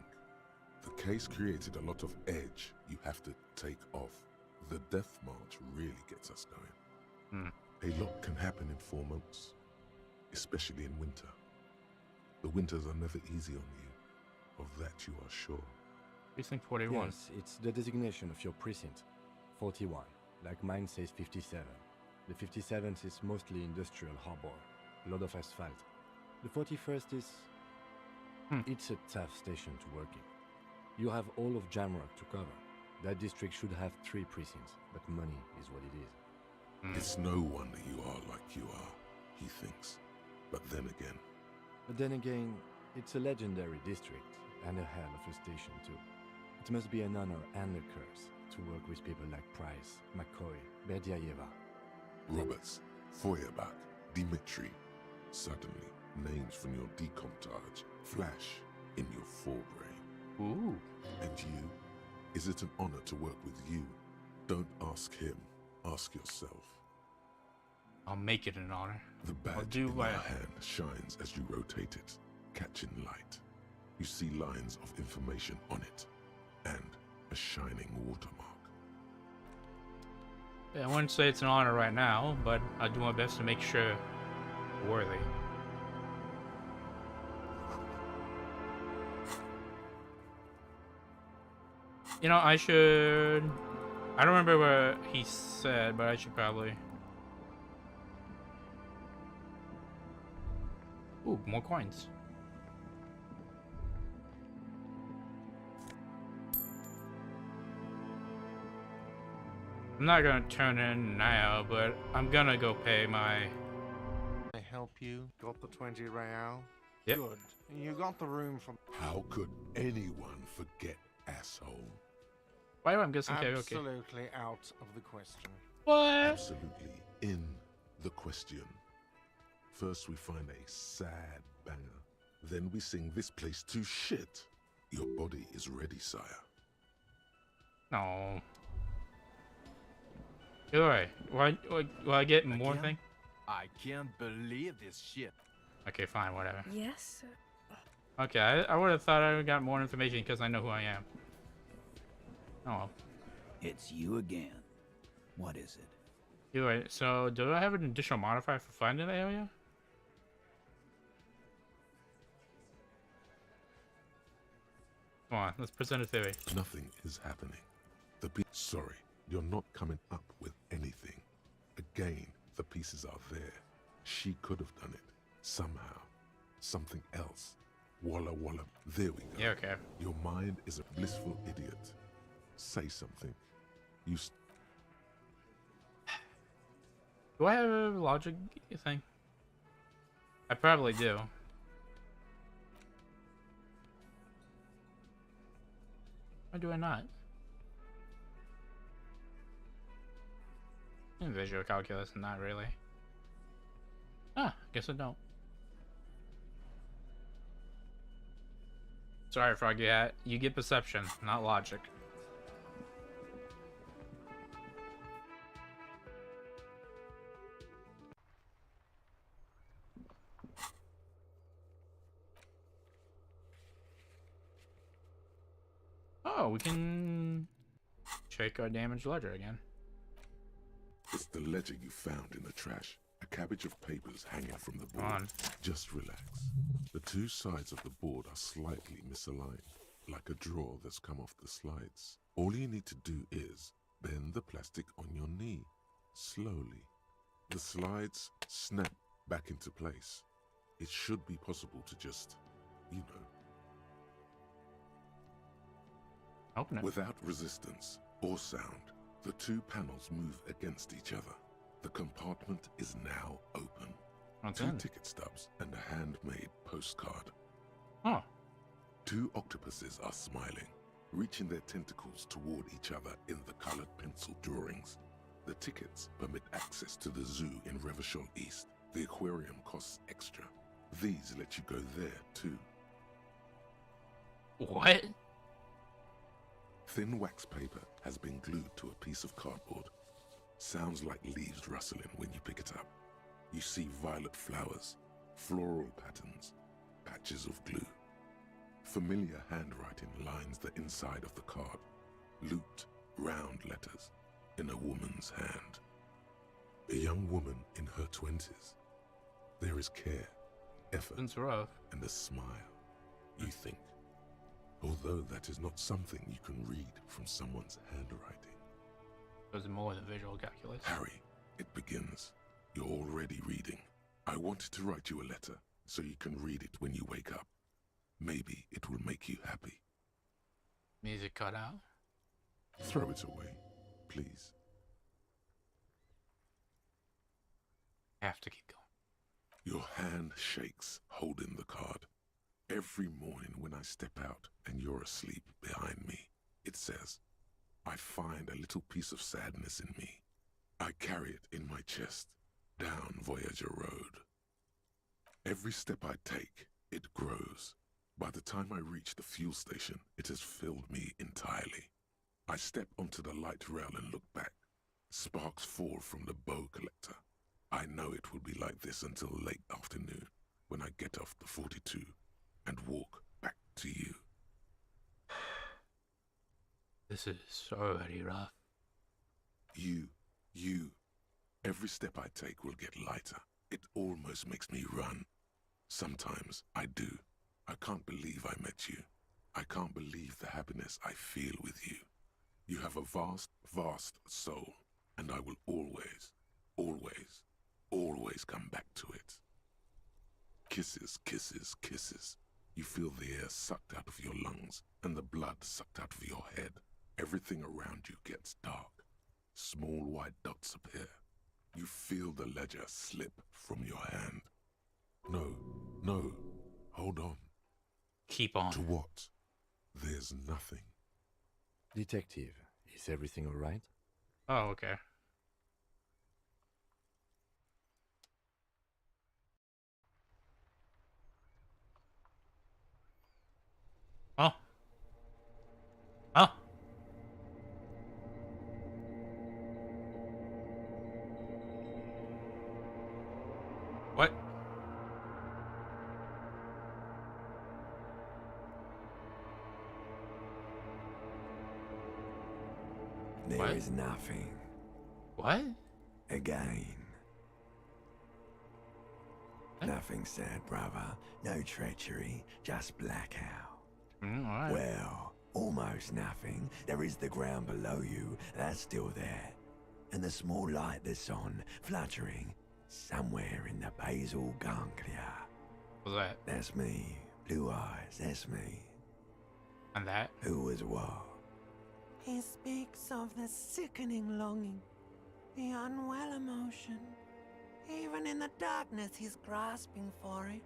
The case created a lot of edge you have to take off. The death march really gets us going. A lot can happen in 4 months, especially in winter. The winters are never easy on you, of that you are sure. Precinct 41. Yes, it's the designation of your precinct. 41. Like mine says 57. The 57th is mostly industrial harbor. A lot of asphalt. The 41st is... It's a tough station to work in. You have all of Jamrock to cover. That district should have 3 precincts, but money is what it is. It's no wonder you are like you are, he thinks. But then again, it's a legendary district, and a hell of a station too. It must be an honor and a curse to work with people like Price, McCoy, Berdiaeva. Roberts, Feuerbach, Dimitri. Suddenly, names from your decomptage flash in your forebrain. Ooh. And you? Is it an honor to work with you? Don't ask him. Ask yourself. I'll make it an honor. The badge in your hand shines as you rotate it, catching light. You see lines of information on it, and a shining watermark. Yeah, I wouldn't say it's an honor right now, but I'll do my best to make sure worthy. You know, I don't remember what he said, but I should probably... Ooh, more coins. I'm not gonna turn in now, but I'm gonna go pay my... I help you? Got the 20 real? Yep. Good. You got the room from... How could anyone forget, asshole? Why am I guessing karaoke? Absolutely out of the question. What? Absolutely in the question. First we find a sad banger. Then we sing this place to shit. Your body is ready, sire. No. Alright, will I get more thing? I can't believe this shit. Okay, fine, whatever. Yes? Okay, I would have thought I would got more information because I know who I am. Oh well. It's you again. What is it? Alright, so do I have an additional modifier for finding the area? Come on, let's present a theory. Nothing is happening. Sorry, you're not coming up with anything. Again, the pieces are there. She could have done it. Somehow. Something else. Walla walla. There we go. Yeah, okay. Your mind is a blissful idiot. Say something. Do I have a logic thing? I probably do. Or do I not? In visual calculus, not really. Ah, guess I don't. Sorry, Froggy Hat. You get perception, not logic. Oh, we can check our damage ledger again. It's the ledger you found in the trash. A cabbage of papers hanging from the board. Just relax. The two sides of the board are slightly misaligned, like a drawer that's come off the slides. All you need to do is bend the plastic on your knee, slowly. The slides snap back into place. It should be possible to just, you know, open it. without resistance or sound. The two panels move against each other. The compartment is now open. What's Two in? ticket stubs and a handmade postcard. Oh. Two octopuses are smiling, reaching their tentacles toward each other in the colored pencil drawings. The tickets permit access to the zoo in Revachol East. The aquarium costs extra. These let you go there too. What? Thin wax paper has been glued to a piece of cardboard. Sounds like leaves rustling when you pick it up. You see violet flowers, floral patterns, patches of glue. Familiar handwriting lines the inside of the card. Looped, round letters in a woman's hand. A young woman in her 20s. There is care, effort, It's rough. and a smile. You think. Although that is not something you can read from someone's handwriting. There's more than visual calculus. Harry, it begins. You're already reading. I wanted to write you a letter so you can read it when you wake up. Maybe it will make you happy. Music cut out. Throw it away, please. Have to keep going. Your hand shakes holding the card. Every morning when I step out and you're asleep behind me, it says, I find a little piece of sadness in me. I carry it in my chest, down Voyager Road. Every step I take, it grows. By the time I reach the fuel station, it has filled me entirely. I step onto the light rail and look back. Sparks fall from the bow collector. I know it will be like this until late afternoon, when I get off the 42 and walk back to you. This is already rough. You. Every step I take will get lighter. It almost makes me run. Sometimes I do. I can't believe I met you. I can't believe the happiness I feel with you. You have a vast, vast soul, and I will always, always, always come back to it. Kisses, kisses, kisses. You feel the air sucked out of your lungs and the blood sucked out of your head. Everything around you gets dark. Small white dots appear. You feel the ledger slip from your hand. No, hold on. Keep on. To what? There's nothing. Detective, is everything all right? Oh, okay. Oh. Oh. What? There What? is nothing. What? Again. What? Nothing sad, brother. No treachery, just blackout. Alright. Well, almost nothing. There is the ground below you. That's still there. And the small light that's on, fluttering, somewhere in the basal ganglia. What's that? That's me. Blue eyes, that's me. And that? Who was what? He speaks of the sickening longing, the unwell emotion. Even in the darkness, he's grasping for it.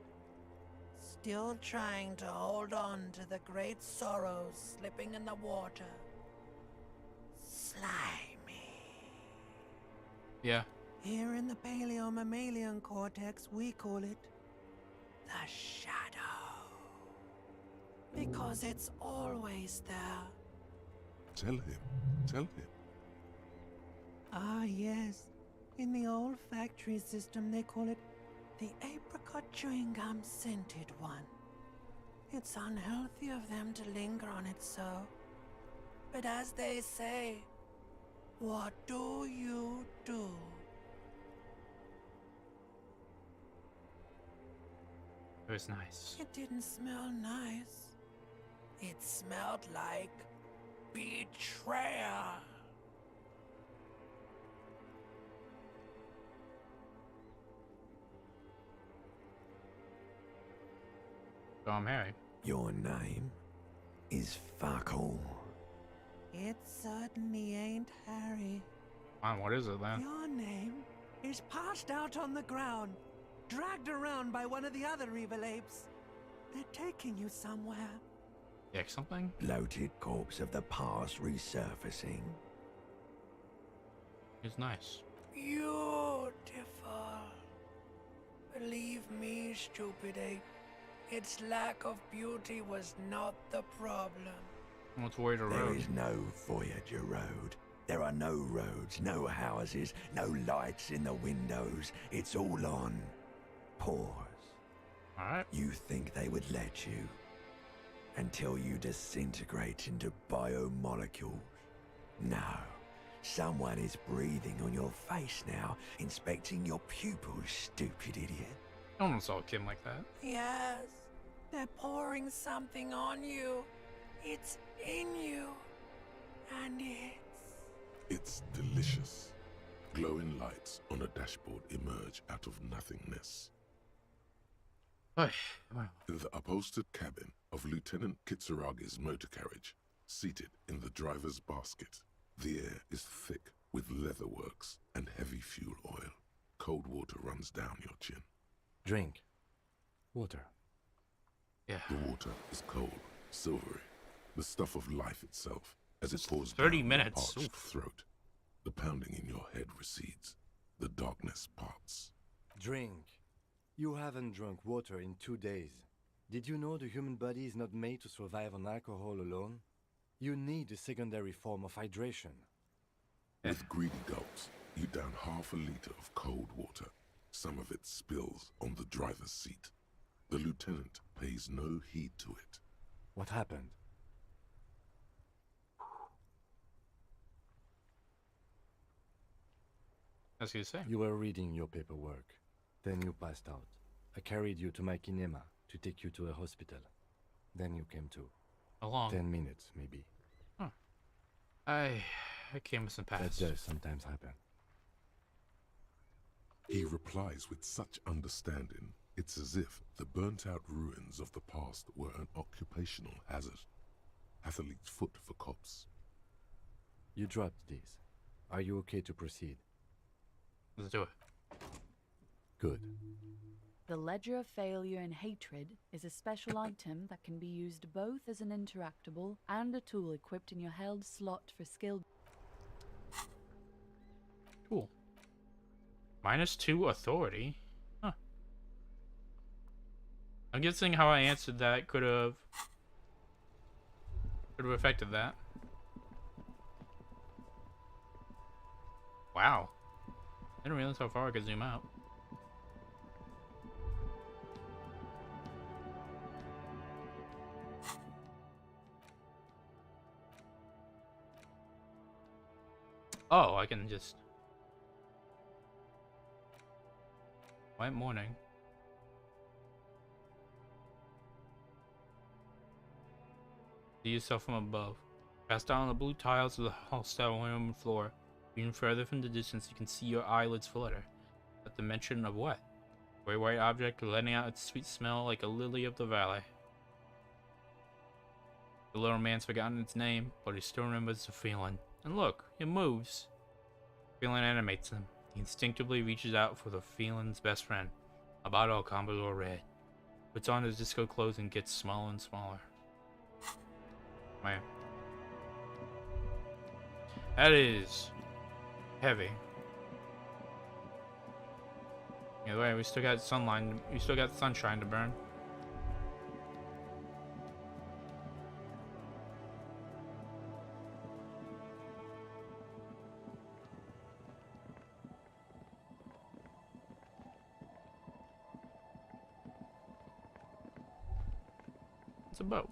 Still trying to hold on to the great sorrows slipping in the water. Slimy. Yeah. Here in the paleo-mammalian cortex, we call it the shadow. Because it's always there. Tell him. Ah, yes. In the olfactory system, they call it the apricot chewing gum scented one. It's unhealthy of them to linger on it so. But as they say, what do you do? It was nice. It didn't smell nice. It smelled like betrayal. So I'm Harry. Your name is fuck all. It certainly ain't Harry. Fine, what is it then? Your name is passed out on the ground, dragged around by one of the other evil apes. They're taking you somewhere. Yeah, something? Bloated corpse of the past resurfacing. It's nice. Beautiful. Believe me, stupid ape, its lack of beauty was not the problem. What's Voyager There Road? is no Voyager Road. There are no roads, no houses, no lights in the windows. It's all on pause. Alright. You think they would let you until you disintegrate into biomolecules? No. Someone is breathing on your face now, inspecting your pupils, stupid idiot. I almost saw a kid like that. Yes, they're pouring something on you. It's in you. And It's delicious. Glowing lights on a dashboard emerge out of nothingness. Wow. In the upholstered cabin of Lieutenant Kitsuragi's motor carriage, seated in the driver's basket, the air is thick with leatherworks and heavy fuel oil. Cold water runs down your chin. Drink. Water. Yeah. The water is cold, silvery, the stuff of life itself, as it pours 30 down minutes. your parched throat. The pounding in your head recedes. The darkness parts. Drink. You haven't drunk water in 2 days. Did you know the human body is not made to survive on alcohol alone? You need a secondary form of hydration. With greedy gulps, you down half a liter of cold water. Some of it spills on the driver's seat. The lieutenant pays no heed to it. What happened? That's what you say. You were reading your paperwork. Then you passed out. I carried you to my kinema to take you to a hospital. Then you came to. How long? 10 minutes, maybe. Huh. I came with some That past. does sometimes happen. He replies with such understanding, it's as if the burnt-out ruins of the past were an occupational hazard. Athlete's foot for cops. You dropped these. Are you okay to proceed? Let's do it. Good. The Ledger of Failure and Hatred is a special item that can be used both as an interactable and a tool equipped in your held slot for skill. Cool. -2 authority? Huh. I'm guessing how I answered that could have affected that. Wow. I didn't realize how far I could zoom out. Oh, I can just... White morning. See yourself from above. Pass down the blue tiles of the hostile room floor. Even further from the distance, you can see your eyelids flutter. At the mention of what? A gray white object letting out its sweet smell like a lily of the valley. The little man's forgotten its name, but he still remembers the feeling. And look, it moves. The feeling animates him. He instinctively reaches out for the feeling's best friend, a bottle of Commodore Red. Puts on his disco clothes and gets smaller and smaller. Man. That is heavy. Either way, we still got sunlight. We still got sunshine to burn. It's a boat.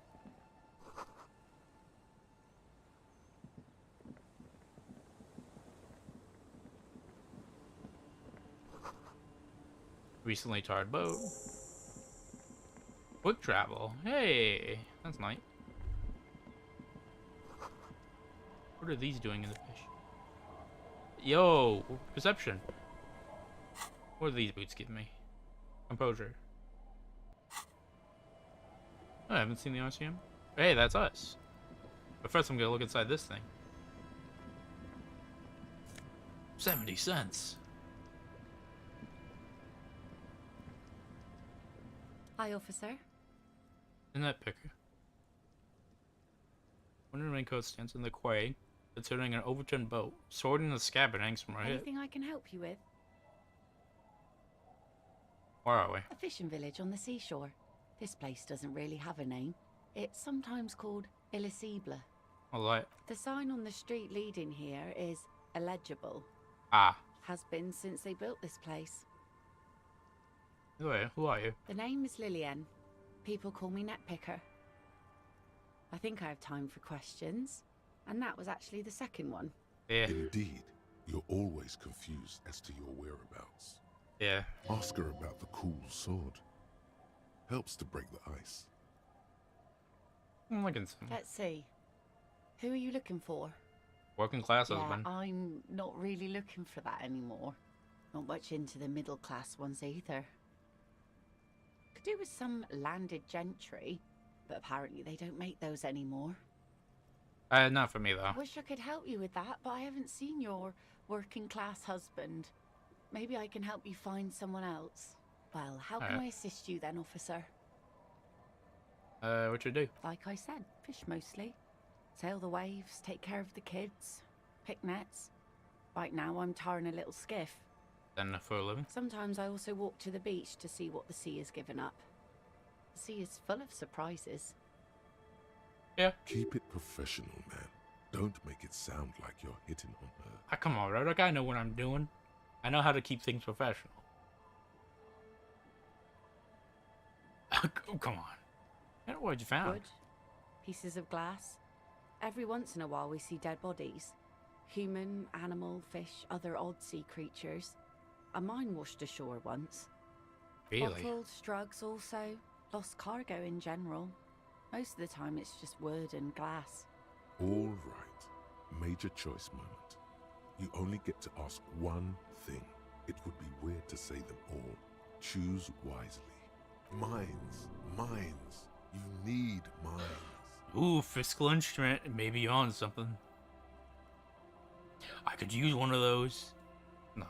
Recently tarred boat. Quick travel. Hey, that's nice. What are these doing in the fish? Yo, perception. What do these boots give me? Composure. Oh, I haven't seen the Elysium. Hey, that's us. But first I'm gonna look inside this thing. 70 cents. Hi, officer. Isn't that picker? One raincoat stands in the quay, considering an overturned boat. Sword in the scabbard hangs from her hip. Anything I can help you with? Where are we? A fishing village on the seashore. This place doesn't really have a name. It's sometimes called Elysium. Alright. The sign on the street leading here is illegible. Ah. Has been since they built this place. Anyway, who are you? The name is Lillian. People call me Netpicker. I think I have time for questions. And that was actually the second one. Yeah. Indeed, you're always confused as to your whereabouts. Yeah. Ask her about the cool sword. Helps to break the ice. I'm looking some Let's see. Who are you looking for? working class Yeah, husband. I'm not really looking for that anymore. Not much into the middle class ones either. Could do with some landed gentry, but apparently they don't make those anymore. Not for me though. Wish I could help you with that, but I haven't seen your working class husband. Maybe I can help you find someone else. Well, how can I assist you then, officer? What you do? Like I said, fish mostly. Sail the waves, take care of the kids, pick nets. Right now I'm tarring a little skiff. Then for a living. Sometimes I also walk to the beach to see what the sea has given up. The sea is full of surprises. Yeah. Keep it professional, man. Don't make it sound like you're hitting on her. Ah, come on, Roderick. I know what I'm doing. I know how to keep things professional. Oh, come on. I don't know what you found. Wood, pieces of glass. Every once in a while we see dead bodies. Human, animal, fish, other odd sea creatures. A mine washed ashore once. Really? Bottles, drugs also. Lost cargo in general. Most of the time it's just wood and glass. All right. Major choice moment. You only get to ask one thing. It would be weird to say them all. Choose wisely. Mines. Mines. You need mines. Ooh, fiscal instrument. Maybe on something. I could use one of those. No.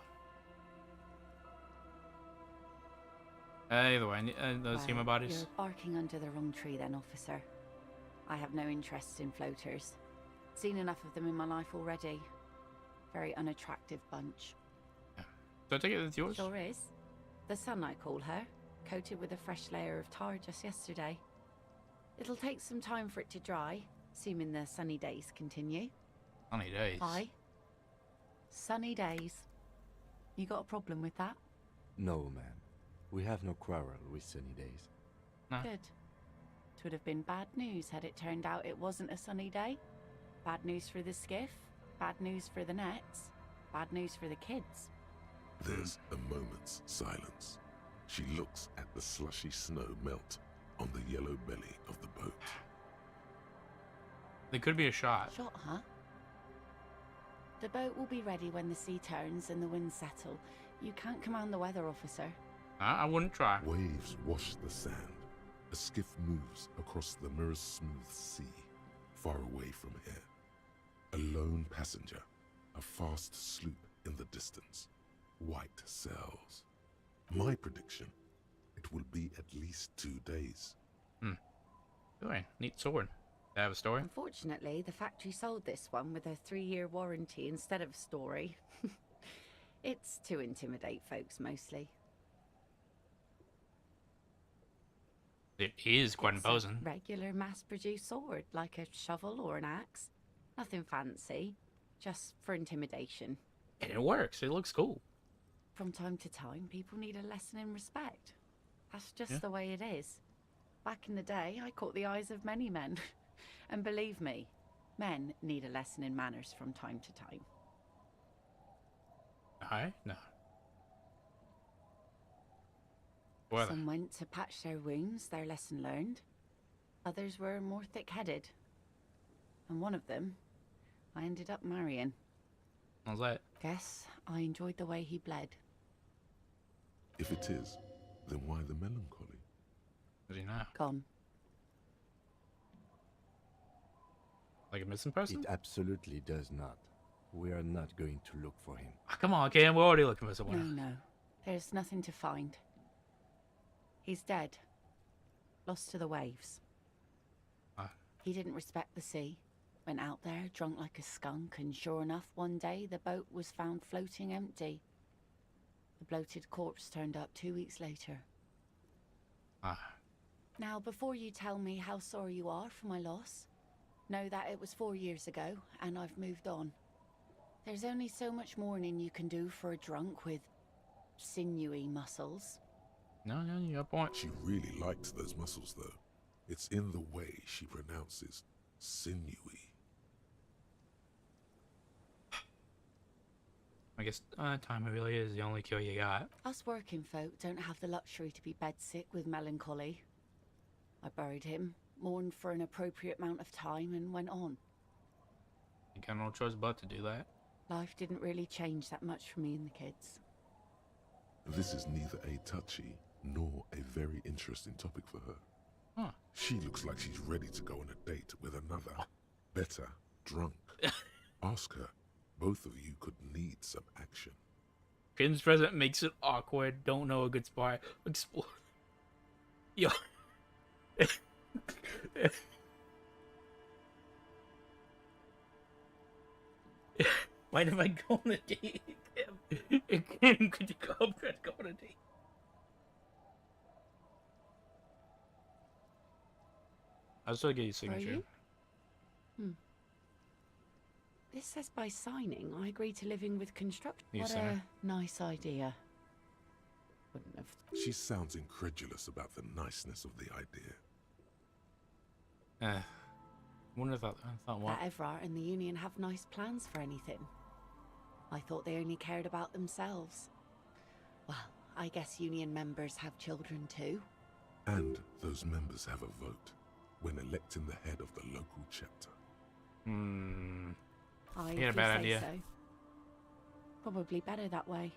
Either way, those human bodies. You're barking under the wrong tree then, officer. I have no interest in floaters. Seen enough of them in my life already. Very unattractive bunch. Yeah. So I take it it's yours? Sure is. The sun, I call her. Coated with a fresh layer of tar just yesterday. It'll take some time for it to dry, assuming the sunny days continue. Sunny days. Aye. Sunny days. You got a problem with that? No, ma'am. We have no quarrel with sunny days. No. Good. It would have been bad news had it turned out it wasn't a sunny day. Bad news for the skiff, bad news for the nets, bad news for the kids. There's a moment's silence. She looks at the slushy snow melt on the yellow belly of the boat. There could be a shot. Shot, huh? The boat will be ready when the sea turns and the winds settle. You can't command the weather, officer. I wouldn't try. Waves wash the sand. A skiff moves across the mirror-smooth sea, far away from here. A lone passenger, a fast sloop in the distance. White sails. My prediction, it will be at least 2 days. Anyway, neat sword. I have a story? Unfortunately, the factory sold this one with a 3-year warranty instead of a story. It's to intimidate folks, mostly. It is quite It's a imposing. regular mass-produced sword, like a shovel or an axe. Nothing fancy, just for intimidation. And it works. It looks cool. From time to time, people need a lesson in respect. That's just the way it is. Back in the day, I caught the eyes of many men. And believe me, men need a lesson in manners from time to time. Alright? No. Well, Some went to patch their wounds, their lesson learned. Others were more thick-headed. And one of them, I ended up marrying. how's that? Guess I enjoyed the way he bled. If it is, then why the melancholy? Does he now? Gone. Like a missing person? It absolutely does not. We are not going to look for him. Oh, come on, Cam. We're already looking for No, someone. no. There's nothing to find. He's dead. Lost to the waves. He didn't respect the sea. Went out there, drunk like a skunk, and sure enough, one day the boat was found floating empty. The bloated corpse turned up 2 weeks later. Ah. Now, before you tell me how sorry you are for my loss, know that it was 4 years ago, and I've moved on. There's only so much mourning you can do for a drunk with sinewy muscles. No, you got a point. She really liked those muscles, though. It's in the way she pronounces sinewy. I guess time really is the only cure you got. Us working folk don't have the luxury to be bedsick with melancholy. I buried him, mourned for an appropriate amount of time, and went on. You got no choice but to do that. Life didn't really change that much for me and the kids. This is neither a touchy nor a very interesting topic for her. Huh. She looks like she's ready to go on a date with another, better, drunk. Ask her. Both of you could need some action. Kim's present makes it awkward. Don't know a good spot. Explore. Yo. Mind if I go on a date? Kim, could you go up and go on a date? I'll still get your signature. You? This says by signing, I agree to living with construction. You What sinner. a nice idea. Wouldn't have. She sounds incredulous about the niceness of the idea. Wonder if I thought what? That Everard and the Union have nice plans for anything. I thought they only cared about themselves. Well, I guess Union members have children too. And those members have a vote when electing the head of the local chapter. I Yeah, bad idea. So. Probably better that way.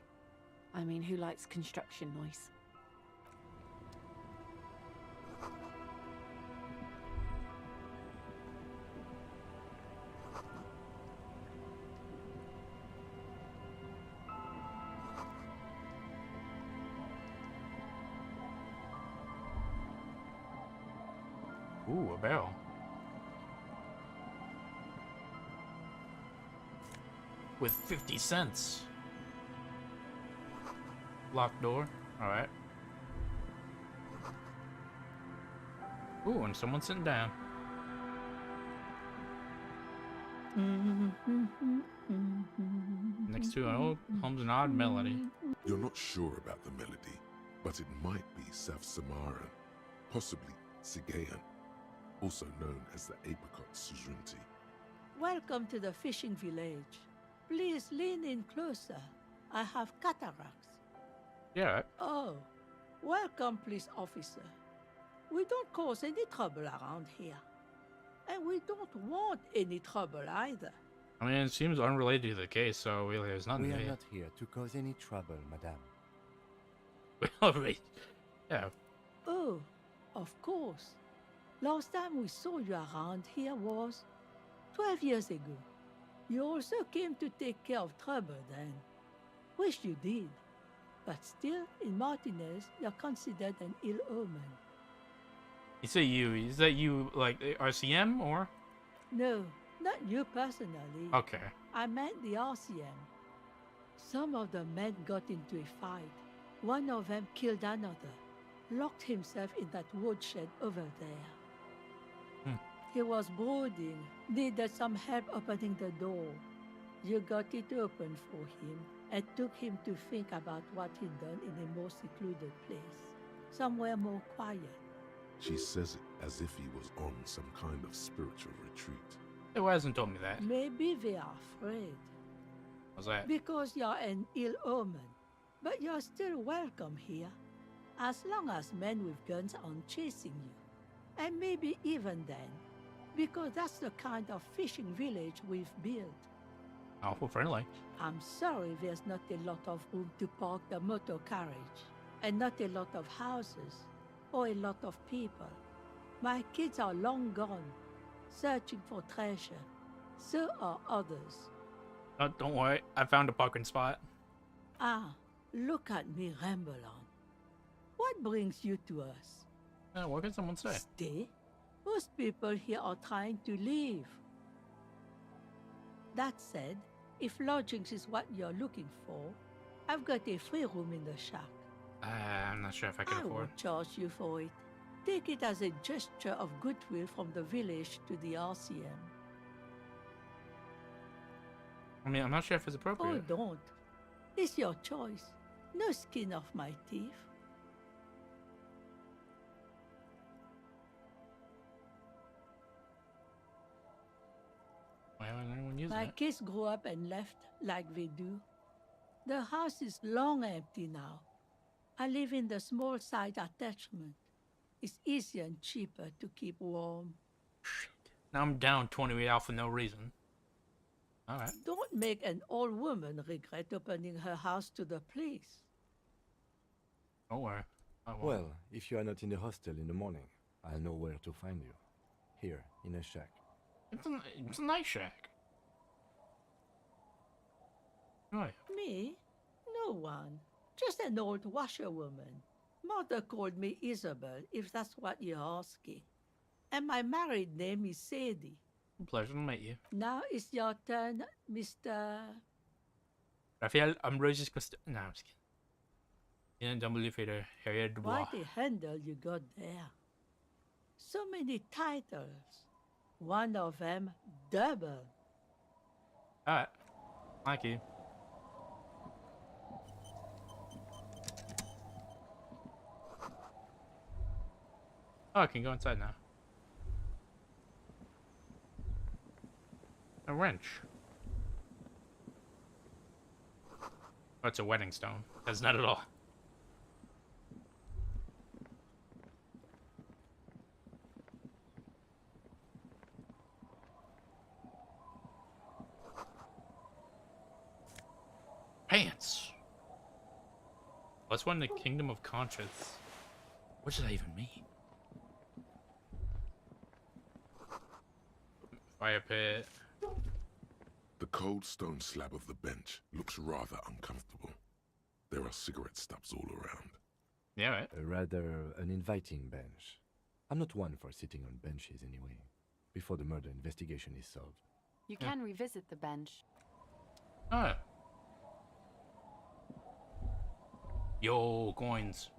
I mean, who likes construction noise? Ooh, a barrel. With 50 cents. Locked door. Alright. Ooh, and someone's sitting down. Next to an old comes an odd melody. You're not sure about the melody, but it might be South Samaran, possibly Sigayan, also known as the apricot suzerainty. Welcome to the fishing village. Please lean in closer. I have cataracts. Yeah, right. Oh, welcome, police officer. We don't cause any trouble around here. And we don't want any trouble either. I mean, it seems unrelated to the case, so really there's nothing We are there. not here to cause any trouble, madame. Alright. Yeah. Oh, of course. Last time we saw you around here was 12 years ago. You also came to take care of trouble then. Wish you did. But still, in Martinez, you're considered an ill omen. You say you. Is that you, like, RCM, or? No, not you personally. Okay. I meant the RCM. Some of the men got into a fight. One of them killed another, locked himself in that woodshed over there. He was brooding, needed some help opening the door. You got it open for him and took him to think about what he'd done in a more secluded place, somewhere more quiet. She says it as if he was on some kind of spiritual retreat. It hasn't told me that. Maybe they are afraid. What's that? Because you're an ill omen. But you're still welcome here, as long as men with guns aren't chasing you. And maybe even then, because that's the kind of fishing village we've built. Awful friendly. I'm sorry there's not a lot of room to park the motor carriage, and not a lot of houses, or a lot of people. My kids are long gone, searching for treasure. So are others. Oh, don't worry. I found a parking spot. Ah, look at me ramble on. What brings you to us? What can someone say? Stay? Most people here are trying to leave. That said, if lodgings is what you're looking for, I've got a free room in the shack. I'm not sure if I can I afford. won't charge you for it. Take it as a gesture of goodwill from the village to the RCM. I mean, I'm not sure if it's Oh, appropriate. don't. It's your choice. No skin off my teeth. Why hasn't anyone using My it? kids grew up and left like they do. The house is long empty now. I live in the small side attachment. It's easier and cheaper to keep warm. Now I'm down 28 out for no reason. Alright. Don't make an old woman regret opening her house to the police. Don't worry. I won't. Well, if you are not in the hostel in the morning, I'll know where to find you. Here, in a shack. It's a nice shack. Right. Me? No one. Just an old washerwoman. Mother called me Isabel, if that's what you're asking. And my married name is Sadie. Pleasure to meet you. Now it's your turn, Mr. Raphael Ambrosius Costa. No, I'm just kidding. In W. Fader, Harriet Dubois. Quite a handle you got there. So many titles. One of them double. Alright. Thank you. Oh, I can go inside now. A wrench. Oh, it's a wedding stone. That's not at all. Pants. What's one in the Kingdom of Conscience? What does that even mean? Fire pit. The cold stone slab of the bench looks rather uncomfortable. There are cigarette stubs all around. Yeah, right. Rather an inviting bench. I'm not one for sitting on benches anyway, before the murder investigation is solved. You can revisit the bench. Oh. Yo, coins.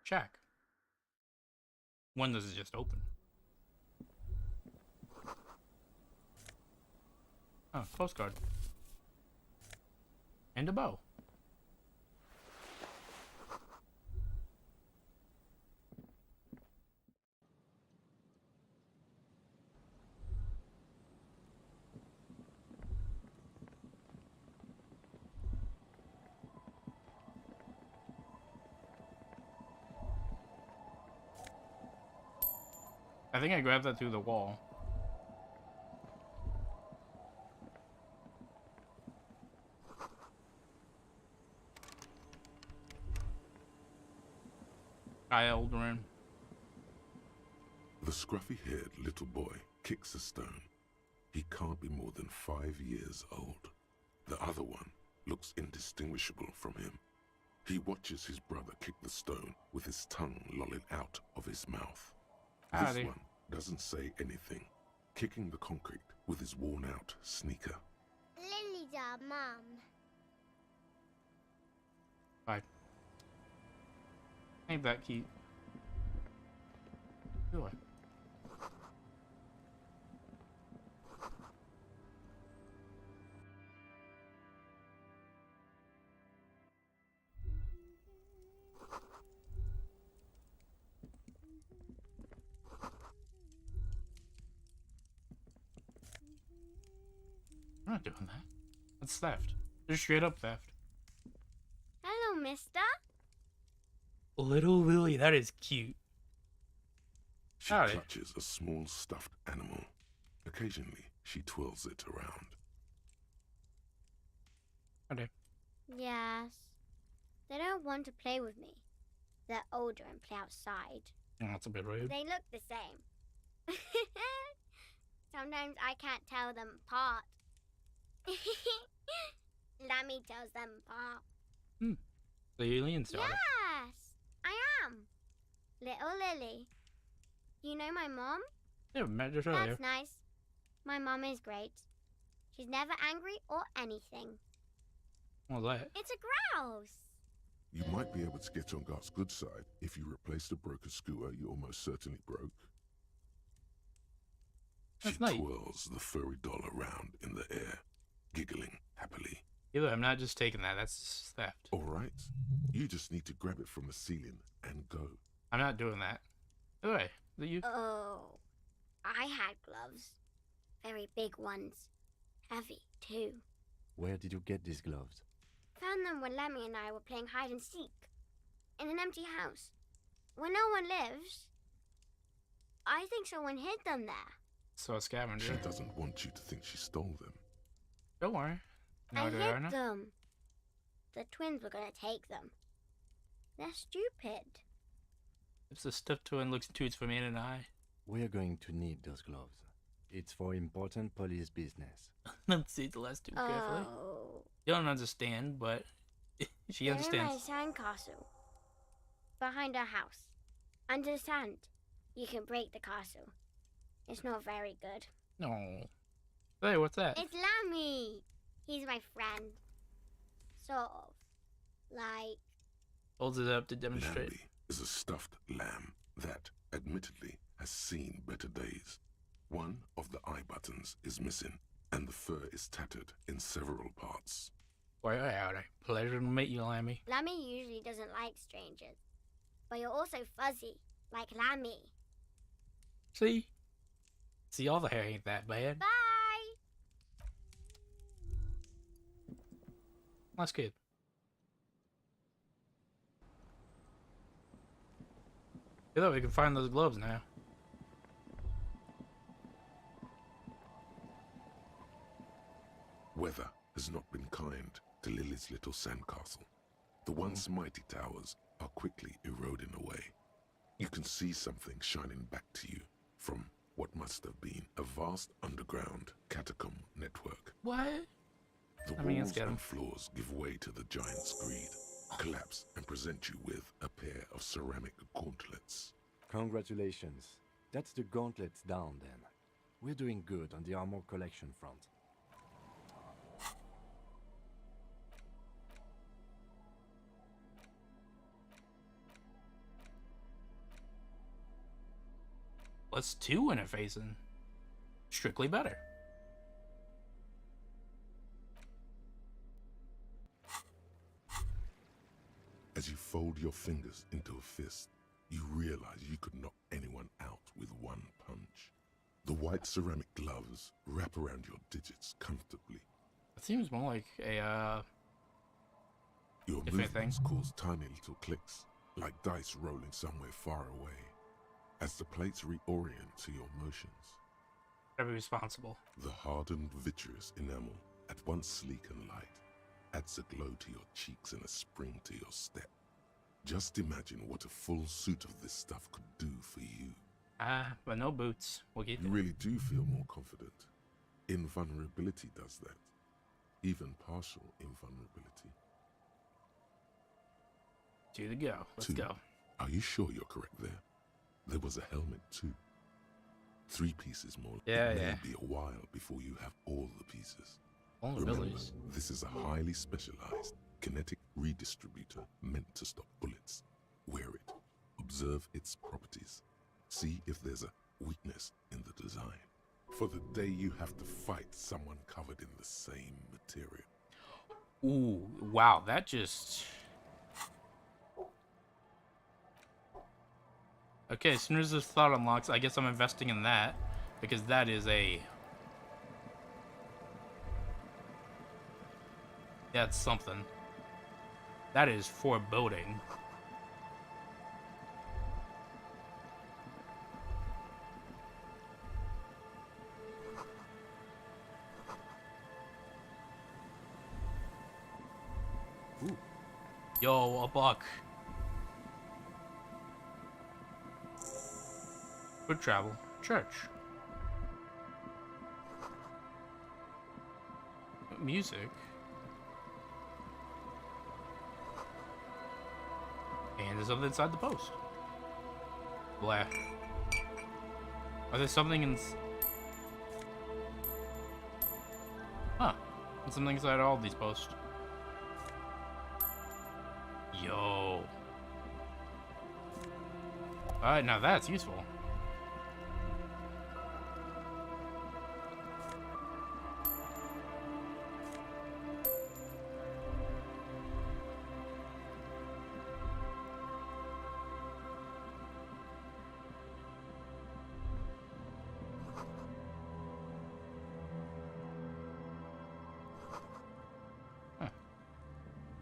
Shack. When does it just open? Oh, postcard. And a bow. I think I grabbed that through the wall. Eldrin. The scruffy-haired little boy kicks a stone. He can't be more than 5 years old. The other one looks indistinguishable from him. He watches his brother kick the stone with his tongue lolling out of his mouth. Howdy. This one doesn't say anything, kicking the concrete with his worn-out sneaker. Lily's our mum. Bye. Ain't that cute? Do I? I'm not doing that. That's theft. Just straight up theft. Hello, mister. Little Lily, that is cute. She Howdy. clutches a small stuffed animal. Occasionally, she twirls it around. Howdy. Yes. They don't want to play with me. They're older and play outside. Oh, that's a bit rude. They look the same. Sometimes I can't tell them apart. Lammy tells them apart. The alien's daughter. Yes, I am. Little Lily. You know my mom? Yeah, we met just earlier. That's nice. My mom is great. She's never angry or anything. What was that? It's a grouse. You might be able to get on Gart's good side if you replace the broken scooter you almost certainly broke. She That's nice. twirls the furry doll around in the air, giggling happily. Yeah, look, I'm not just taking that. That's theft. All right, you just need to grab it from the ceiling and go. I'm not doing that. Anyway, is it you? Oh, I had gloves. Very big ones. Heavy, too. Where did you get these gloves? Found them when Lemmy and I were playing hide and seek. In an empty house. Where no one lives. I think someone hid them there. So a scavenger. She doesn't want you to think she stole them. Don't worry. No, I where they are now? hid them. The twins were gonna take them. They're stupid. If the stuffed twin looks toots for me and an eye. We are going to need those gloves. It's for important police business. Let's see the last two carefully. Oh. You don't understand, but she They're understands. in my sandcastle. Behind our house. Under the sand. You can break the castle. It's not very good. No. Hey, what's that? It's Lammy. He's my friend. Sort of. Like... Holds it up to demonstrate. Lamby is a stuffed lamb that, admittedly, has seen better days. One of the eye buttons is missing, and the fur is tattered in several parts. Why, howdy. Pleasure to meet you, Lammy. Lammy usually doesn't like strangers. But you're also fuzzy, like Lammy. See? See, all the hair ain't that bad. Bye! That's good. Yeah, look, we can find those gloves now. Weather has not been kind to Lily's little sandcastle. The once mighty towers are quickly eroding away. You can see something shining back to you from what must have been a vast underground catacomb network. What? The walls and floors give way to the giant's greed, collapse and present you with a pair of ceramic gauntlets. Congratulations. That's the gauntlets down then. We're doing good on the armor collection front. What's two interfacing? Strictly better. As you fold your fingers into a fist, you realize you could knock anyone out with one punch. The white ceramic gloves wrap around your digits comfortably. It seems more like a, Your if movements cause tiny little clicks, like dice rolling somewhere far away, as the plates reorient to your motions. Gotta be responsible. The hardened vitreous enamel, at once sleek and light, adds a glow to your cheeks and a spring to your step. Just imagine what a full suit of this stuff could do for you. But no boots. We'll keep You it. really do feel more confident. Invulnerability does that. Even partial invulnerability. To the go. Let's 2. go. Are you sure you're correct there? There was a helmet too. 3 pieces more. Yeah, it may yeah. be a while before you have all the pieces. Vulnerabilities. Remember, this is a highly specialized kinetic redistributor meant to stop bullets. Wear it. Observe its properties. See if there's a weakness in the design. For the day you have to fight someone covered in the same material. Ooh, wow, that just... Okay, as soon as this thought unlocks, I guess I'm investing in that. Because that is a... Yeah, it's something. That is foreboding. Ooh. Yo, a buck. Foot travel. Church. Music. And there's something inside the post. Blah. Are there something in... Huh. There's something inside all these posts. Yo. Alright, now that's useful.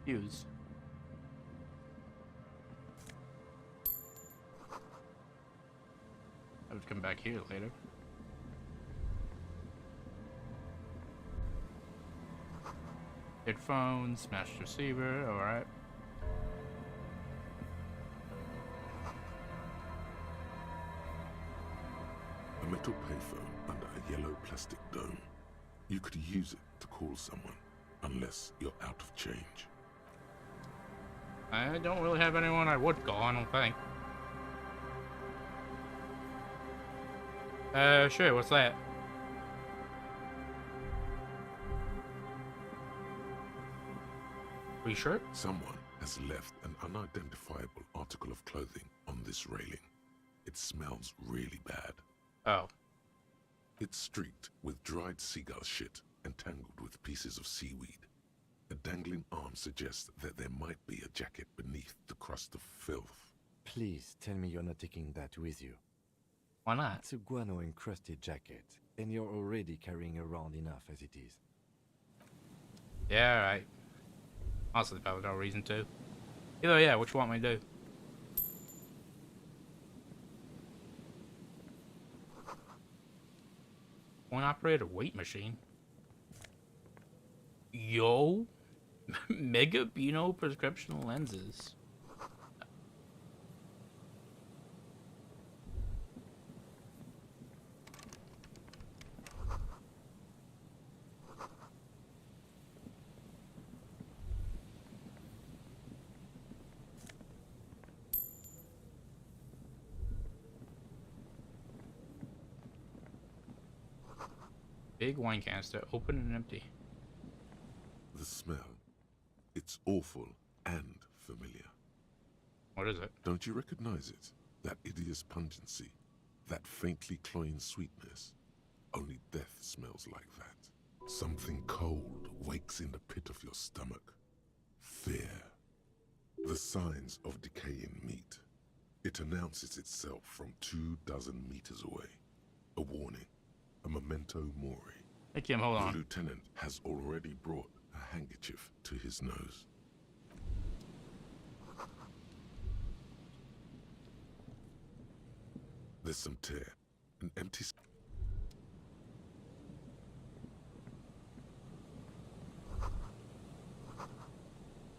Use. I would come back here later. Headphones, smashed receiver, alright. A metal payphone under a yellow plastic dome. You could use it to call someone, unless you're out of change. I don't really have anyone I would call, I don't think. Sure, what's that? Are you sure? Someone has left an unidentifiable article of clothing on this railing. It smells really bad. Oh. It's streaked with dried seagull shit and tangled with pieces of seaweed. A dangling arm suggests that there might be a jacket beneath the crust of filth. Please tell me you're not taking that with you. Why not? It's a guano-encrusted jacket, and you're already carrying around enough as it is. Yeah, right. Honestly, probably no reason to. Either, yeah, what you want me to do? Coin-operated weight machine? Yo! Mega Beano prescription lenses. Big wine canister, open and empty. The smell. It's awful and familiar. What is it? Don't you recognize it? That hideous pungency. That faintly cloying sweetness. Only death smells like that. Something cold wakes in the pit of your stomach. Fear. The signs of decaying meat. It announces itself from 24 meters away. A warning. A memento mori. Hey Kim, hold on. The lieutenant has already brought a handkerchief to his nose. There's some tear. An empty...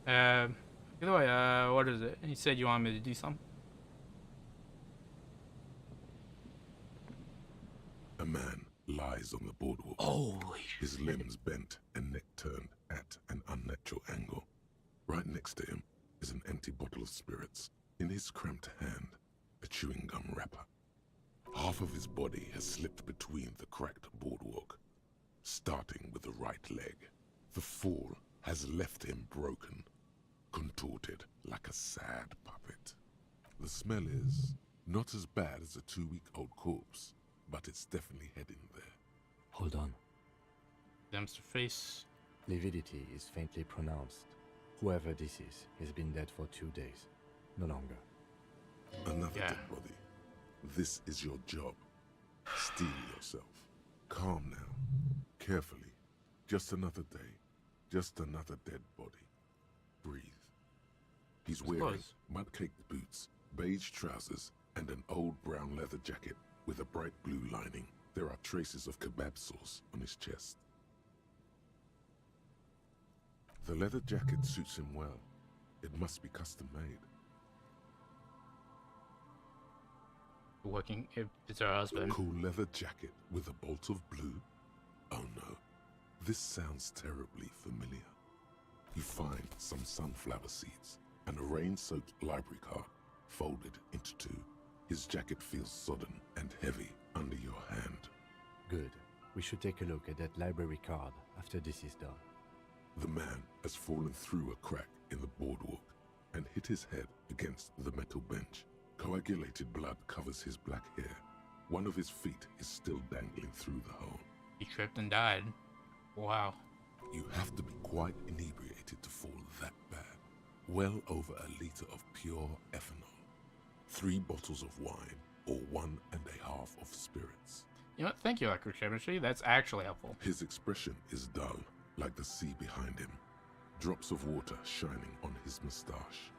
Either way, what is it? You said you wanted me to do something? A man lies on the boardwalk. Holy His limbs bent and neck turned at an unnatural angle. Right next to him is an empty bottle of spirits. In his cramped hand, a chewing gum wrapper. Half of his body has slipped between the cracked boardwalk, starting with the right leg. The fall has left him broken, contorted like a sad puppet. The smell is not as bad as a 2-week-old corpse, but it's definitely heading there. Hold on. Dumpster face. Lividity is faintly pronounced. Whoever this is has been dead for 2 days. No longer. Another Yeah. dead body. This is your job. Steel yourself. Calm now. Carefully. Just another day. Just another dead body. Breathe. He's wearing mud-caked boots, beige trousers, and an old brown leather jacket with a bright blue lining. There are traces of kebab sauce on his chest. The leather jacket suits him well. It must be custom made. Working if it's her A husband. cool leather jacket with a bolt of blue? Oh no, this sounds terribly familiar. You find some sunflower seeds and a rain-soaked library card folded into two. His jacket feels sodden and heavy under your hand. Good. We should take a look at that library card after this is done. The man has fallen through a crack in the boardwalk and hit his head against the metal bench. Coagulated blood covers his black hair. One of his feet is still dangling through the hole. He tripped and died. Wow. You have to be quite inebriated to fall that bad. Well over a liter of pure ethanol. 3 bottles of wine or 1.5 of spirits. You know what? Thank you, electrochemistry. That's actually helpful. His expression is dull, like the sea behind him. Drops of water shining on his mustache.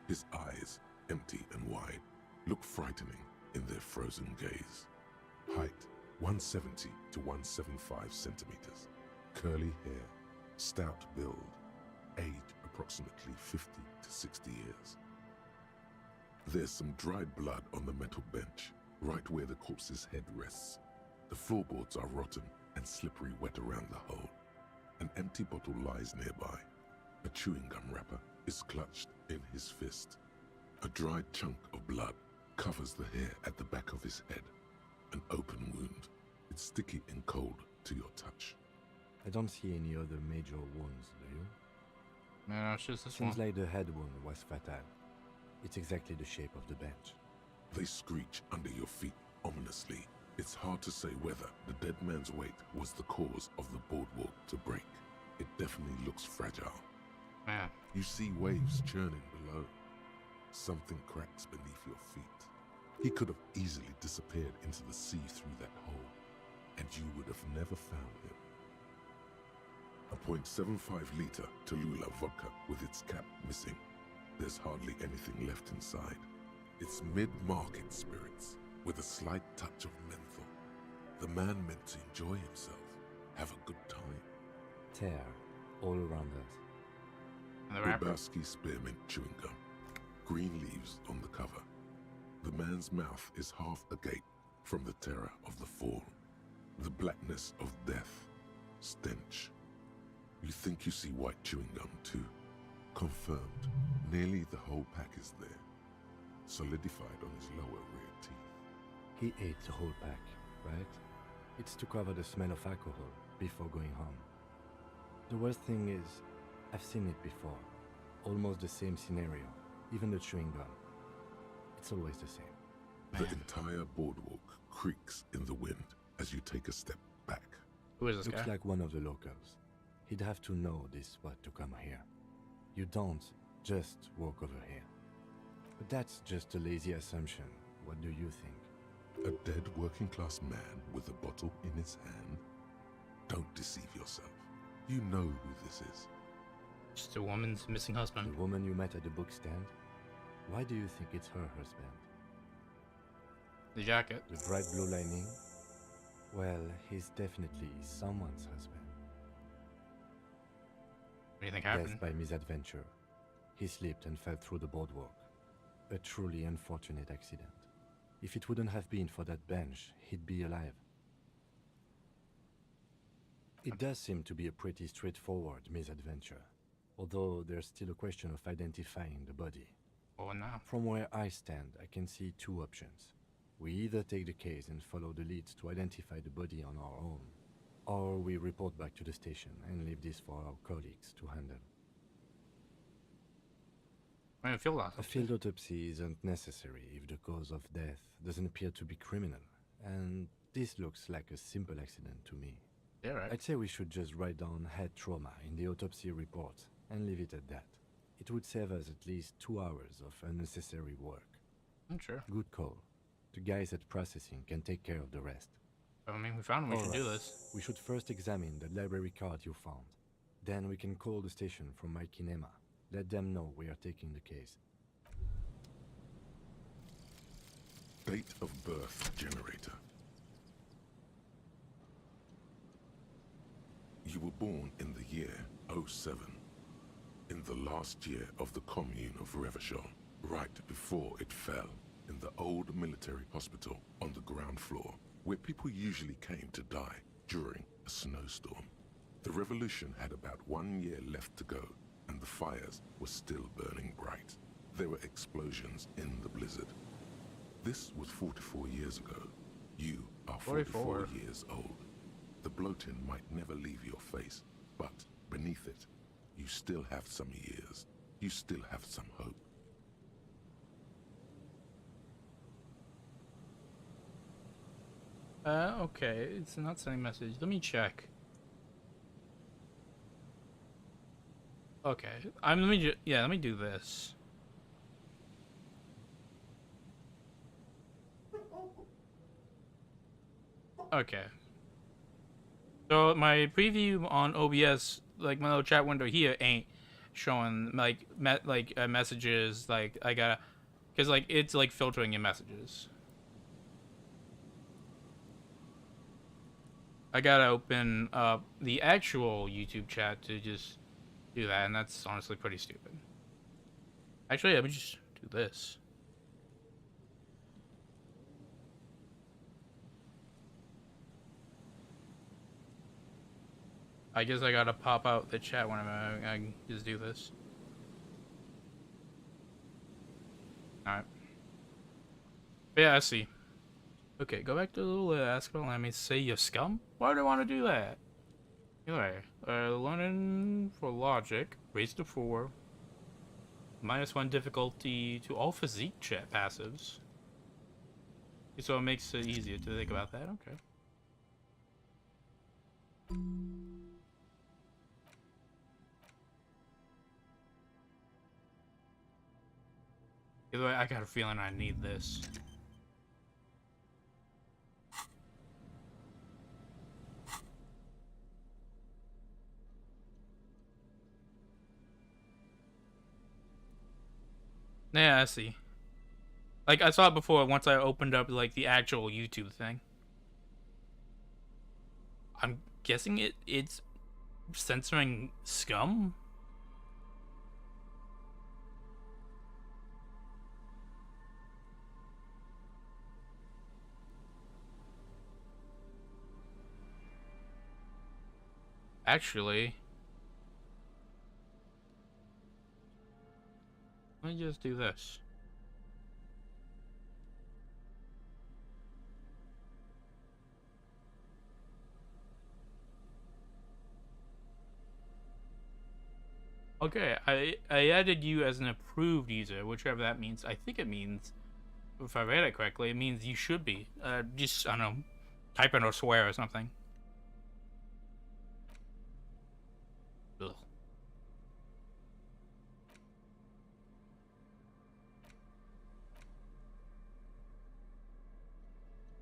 His eyes, empty and wide, look frightening in their frozen gaze. Height, 170 to 175 centimeters. Curly hair, stout build. Age, approximately 50 to 60 years. There's some dried blood on the metal bench, right where the corpse's head rests. The floorboards are rotten and slippery wet around the hole. An empty bottle lies nearby. A chewing gum wrapper is clutched in his fist. A dried chunk of blood covers the hair at the back of his head. An open wound. It's sticky and cold to your touch. I don't see any other major wounds, do you? No, it's just this one. Seems like the head wound was fatal. It's exactly the shape of the bench. They screech under your feet ominously. It's hard to say whether the dead man's weight was the cause of the boardwalk to break. It definitely looks fragile. Man. You see waves churning below. Something cracks beneath your feet. He could have easily disappeared into the sea through that hole, and you would have never found him. A .75 liter Tallulah vodka with its cap missing. There's hardly anything left inside. It's mid-market spirits with a slight touch of menthol. The man meant to enjoy himself, have a good time. Tear all around us. And the wrapper. Lebowski spearmint chewing gum. Green leaves on the cover. The man's mouth is half agape from the terror of the fall. The blackness of death. Stench. You think you see white chewing gum too. Confirmed. Nearly the whole pack is there. Solidified on his lower rear teeth. He ate the whole pack, right? It's to cover the smell of alcohol before going home. The worst thing is, I've seen it before. Almost the same scenario. Even the chewing gum. It's always the same. The entire boardwalk creaks in the wind as you take a step back. Who is this Looks guy? like one of the locals. He'd have to know this spot to come here. You don't just walk over here. But that's just a lazy assumption. What do you think? A dead working-class man with a bottle in his hand? Don't deceive yourself. You know who this is. Just a woman's missing husband. The woman you met at the book stand? Why do you think it's her husband? The jacket. The bright blue lining? Well, he's definitely someone's husband. What do you think happened? Death by misadventure. He slipped and fell through the boardwalk. A truly unfortunate accident. If it wouldn't have been for that bench, he'd be alive. It does seem to be a pretty straightforward misadventure, although there's still a question of identifying the body. Oh, no. From where I stand, I can see 2 options. We either take the case and follow the leads to identify the body on our own, or we report back to the station and leave this for our colleagues to handle. I mean, field A autopsy. field autopsy isn't necessary if the cause of death doesn't appear to be criminal, and this looks like a simple accident to me. Yeah, right. I'd say we should just write down head trauma in the autopsy report and leave it at that. It would save us at least 2 hours of unnecessary work. I'm sure. Good call. The guys at processing can take care of the rest. I mean, we found him. We should do Alright. this. We should first examine the library card you found. Then we can call the station from my kinema. Let them know we are taking the case. Date of birth generator. You were born in the year 07, in the last year of the commune of Revachol, right before it fell in the old military hospital on the ground floor, where people usually came to die during a snowstorm. The revolution had about 1 year left to go, and the fires were still burning bright. There were explosions in the blizzard. This was 44 years ago. You are 44 years old. The bloating might never leave your face, but beneath it, you still have some years. You still have some hope. Okay, it's not sending message. Let me check. Okay, let me do this. Okay. So my preview on OBS, like my little chat window here, ain't showing like messages. Like I gotta, cause like it's like filtering your messages. I gotta open up the actual YouTube chat to just do that, and that's honestly pretty stupid. Actually, let me just do this. I guess I gotta pop out the chat when I just do this. Alright. Yeah, I see. Okay, go back to the little ask. Let me say you scum. Why do I want to do that? Anyway, learning for logic, raised to 4. -1 difficulty to all physique chat passives. So it makes it easier to think about that. Okay. Either way, I got a feeling I need this. Yeah, I see. Like, I saw it before once I opened up, like, the actual YouTube thing. I'm guessing it's censoring scum? Actually, let me just do this. Okay, I added you as an approved user, whichever that means. I think it means, if I read it correctly, it means you should be. Just, I don't know, type in or swear or something. Ugh.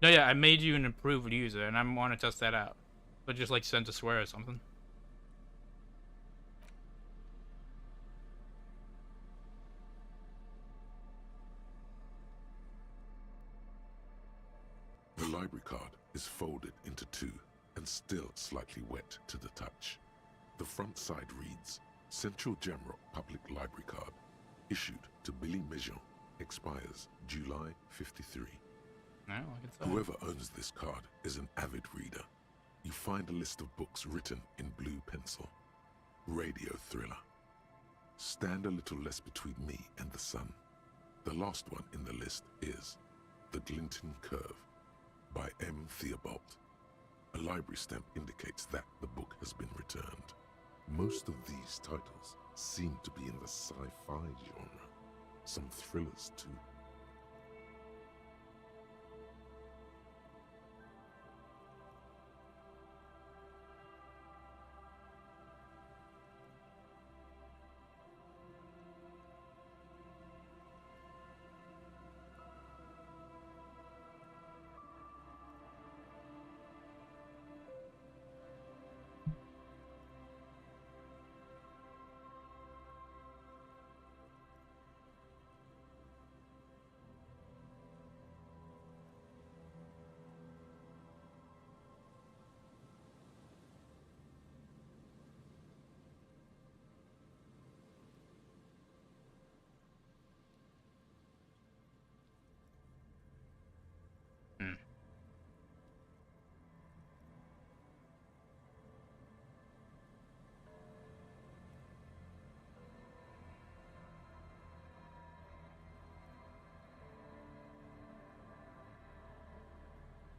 No, yeah, I made you an approved user, and I want to test that out. But just like send a swear or something. The library card is folded into 2 and still slightly wet to the touch. The front side reads, Central Jamrock Public Library Card, issued to Billy Mejean, expires July 53. No, I can say. Whoever owns this card is an avid reader. You find a list of books written in blue pencil. Radio thriller. Stand a little less between me and the sun. The last one in the list is The Glinton Curve by M. Theobald. A library stamp indicates that the book has been returned. Most of these titles seem to be in the sci-fi genre. Some thrillers too.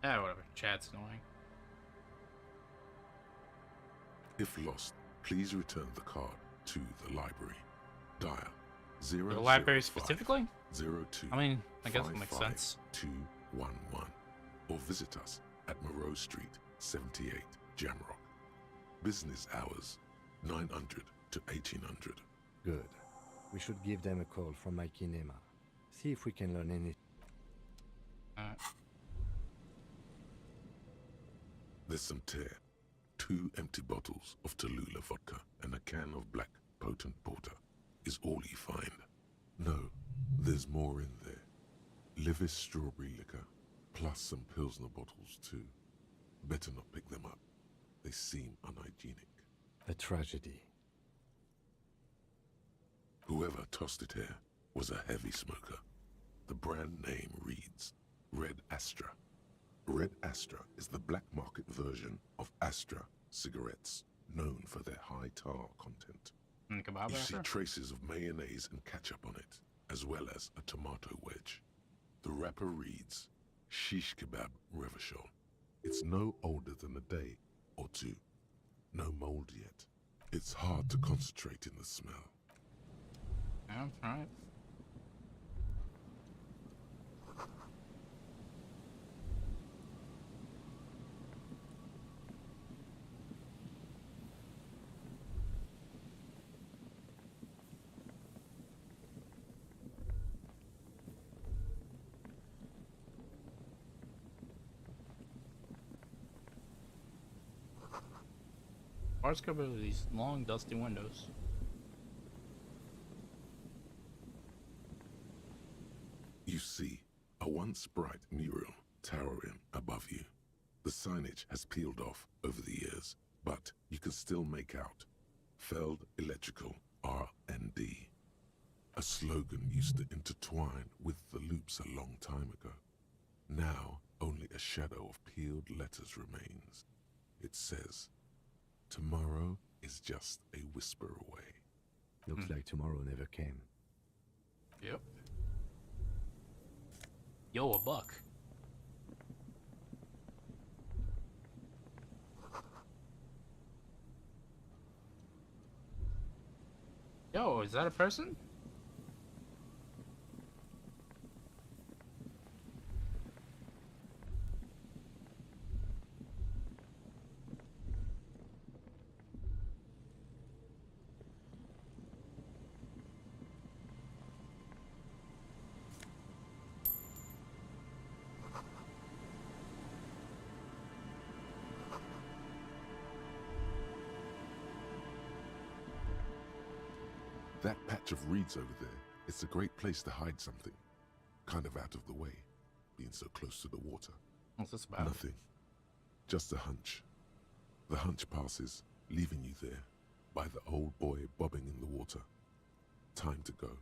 Whatever. Chat's annoying. If lost, please return the card to the library. Dial 0. The library specifically? 02. I mean, I guess it makes sense. 211, or visit us at Moreau Street, 78, Jamrock. Business hours, 900 to 1800. Good. We should give them a call from my kinema. See if we can learn anything. There's some tear. 2 empty bottles of Tallulah vodka and a can of black potent porter is all you find. No, there's more in there. Livis strawberry liquor, plus some Pilsner bottles too. Better not pick them up. They seem unhygienic. A tragedy. Whoever tossed it here was a heavy smoker. The brand name reads Red Astra. Red Astra is the black market version of Astra cigarettes, known for their high tar content. You see traces of mayonnaise and ketchup on it, as well as a tomato wedge. The wrapper reads Shish Kebab Revachol. It's no older than a day or two. No mold yet. It's hard to concentrate in the smell. Yeah, right. Cars cover these long, dusty windows. You see a once bright mural towering above you. The signage has peeled off over the years, but you can still make out Feld Electrical R&D. A slogan used to intertwine with the loops a long time ago. Now, only a shadow of peeled letters remains. It says, "Tomorrow is just a whisper away." Looks like tomorrow never came. Yep. Yo, a buck. Yo, is that a person? That patch of reeds over there, it's a great place to hide something. Kind of out of the way, being so close to the water. What's this about? Nothing. Just a hunch. The hunch passes, leaving you there, by the old boy bobbing in the water. Time to go.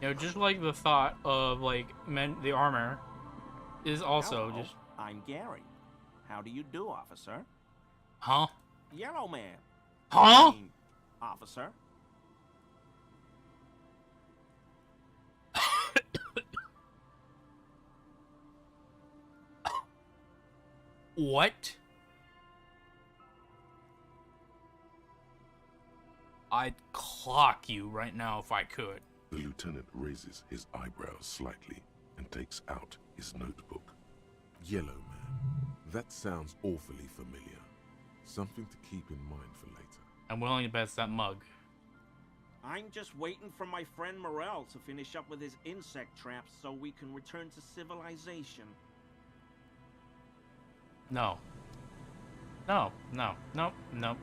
You know, just like the thought of like the armor is also Hello, just. I'm Gary. How do you do, officer? Huh? Yellow man. Huh? I mean, officer. What? I'd clock you right now if I could. The lieutenant raises his eyebrows slightly and takes out his notebook. Yellow man. That sounds awfully familiar. Something to keep in mind for later. I'm willing to bet it's that mug. I'm just waiting for my friend Morel to finish up with his insect traps so we can return to civilization. No. No, no, no, no,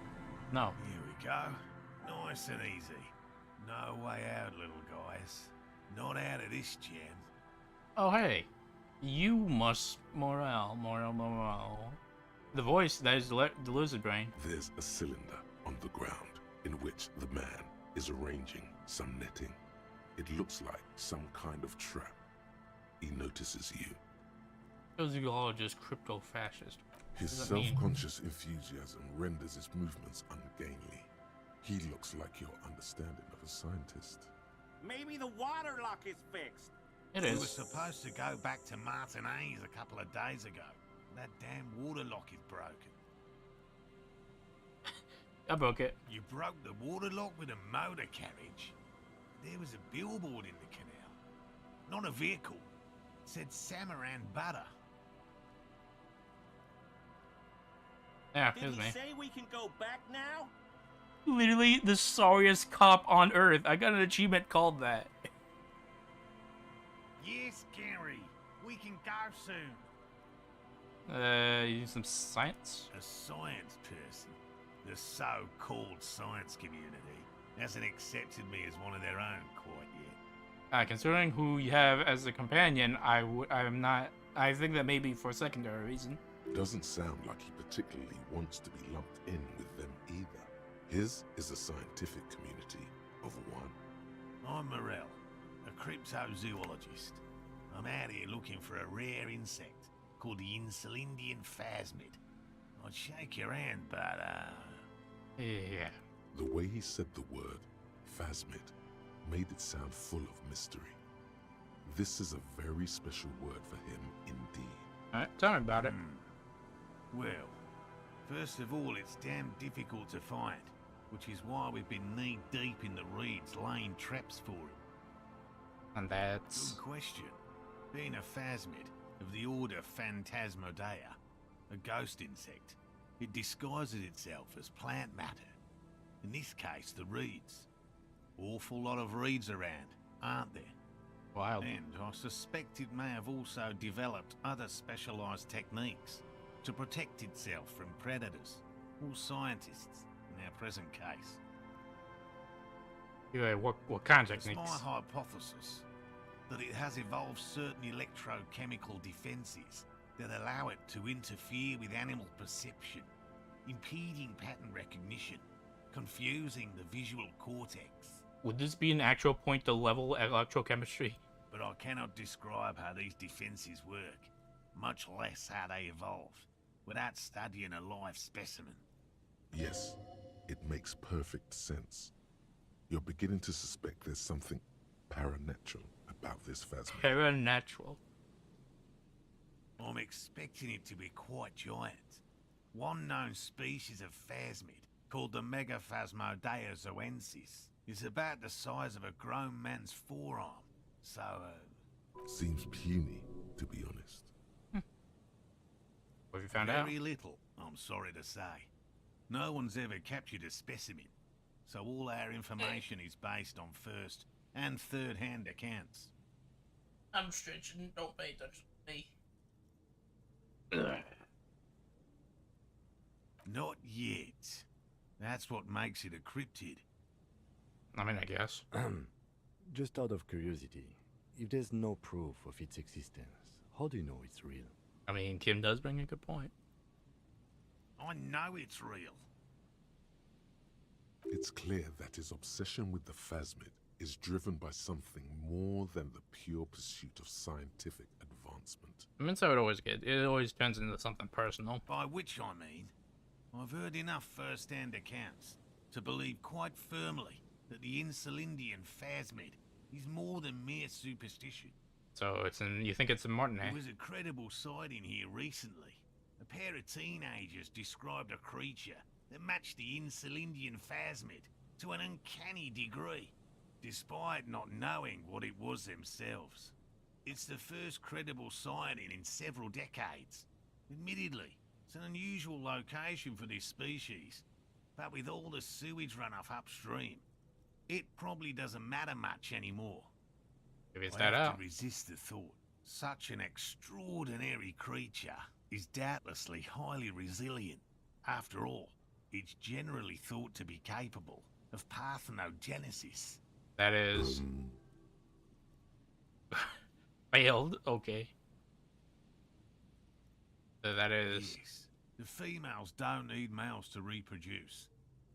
no. Here we go. Nice and easy. No way out, little guys. Not out of this jam. Oh, hey. You must morale. The voice, that is the lizard brain. There's a cylinder on the ground in which the man is arranging some netting. It looks like some kind of trap. He notices you. Those are all just crypto-fascist. His What does that mean? self-conscious enthusiasm renders his movements ungainly. He looks like your understanding of a scientist. Maybe the water lock is fixed. It We is. were supposed to go back to Martinez a couple of days ago. That damn water lock is broken. I broke it. You broke the water lock with a motor carriage. There was a billboard in the canal. Not a vehicle. It said Samaran Butter. Yeah, Did here's he me. say we can go back now? Literally the sorriest cop on earth. I got an achievement called that. Yes, Gary. We can go soon. You need some science? A science person, the so-called science community, hasn't accepted me as one of their own quite yet. Considering who you have as a companion, I'm not. I think that may be for a secondary reason. Doesn't sound like he particularly wants to be lumped in with them either. His is a scientific community of one. I'm Morel, a cryptozoologist. I'm out here looking for a rare insect called the Insulindian phasmid. I'd shake your hand, but, Yeah. The way he said the word, phasmid, made it sound full of mystery. This is a very special word for him indeed. Alright, tell me about it. Well, first of all, it's damn difficult to find, which is why we've been knee-deep in the reeds laying traps for it. And that's... Good question. Being a phasmid of the order Phantasmodea, a ghost insect, it disguises itself as plant matter. In this case, the reeds. Awful lot of reeds around, aren't there? Wild. And I suspect it may have also developed other specialized techniques to protect itself from predators or scientists in our present case. Yeah, what kind of It's techniques? my hypothesis that it has evolved certain electrochemical defenses that allow it to interfere with animal perception, impeding pattern recognition, confusing the visual cortex. Would this be an actual point to level electrochemistry? But I cannot describe how these defenses work, much less how they evolved, without studying a live specimen. Yes, it makes perfect sense. You're beginning to suspect there's something paranatural about this phasmid. Paranatural. I'm expecting it to be quite giant. One known species of phasmid, called the Megaphasmodea zoensis, is about the size of a grown man's forearm. So, Seems puny, to be honest. What have you found out? very little, I'm sorry to say. No one's ever captured a specimen, so all our information is based on first and third-hand accounts. I'm stretching. Don't pay attention to me. Not yet. That's what makes it a cryptid. I mean, I guess. Just out of curiosity, if there's no proof of its existence, how do you know it's real? I mean, Kim does bring a good point. I know it's real. It's clear that his obsession with the phasmid is driven by something more than the pure pursuit of scientific advancement. I mean, that's how it always gets. It always turns into something personal. By which I mean, I've heard enough first-hand accounts to believe quite firmly that the Insulindian phasmid is more than mere superstition. So it's in. You think it's in Martin, eh? There was a credible sighting here recently. A pair of teenagers described a creature that matched the Insulindian phasmid to an uncanny degree, despite not knowing what it was themselves. It's the first credible sighting in several decades. Admittedly, it's an unusual location for this species, but with all the sewage runoff upstream, it probably doesn't matter much anymore. If it's I that have out. to resist the thought. Such an extraordinary creature is doubtlessly highly resilient. After all, it's generally thought to be capable of parthenogenesis. That is failed. Okay. So that is. Yes, the females don't need males to reproduce.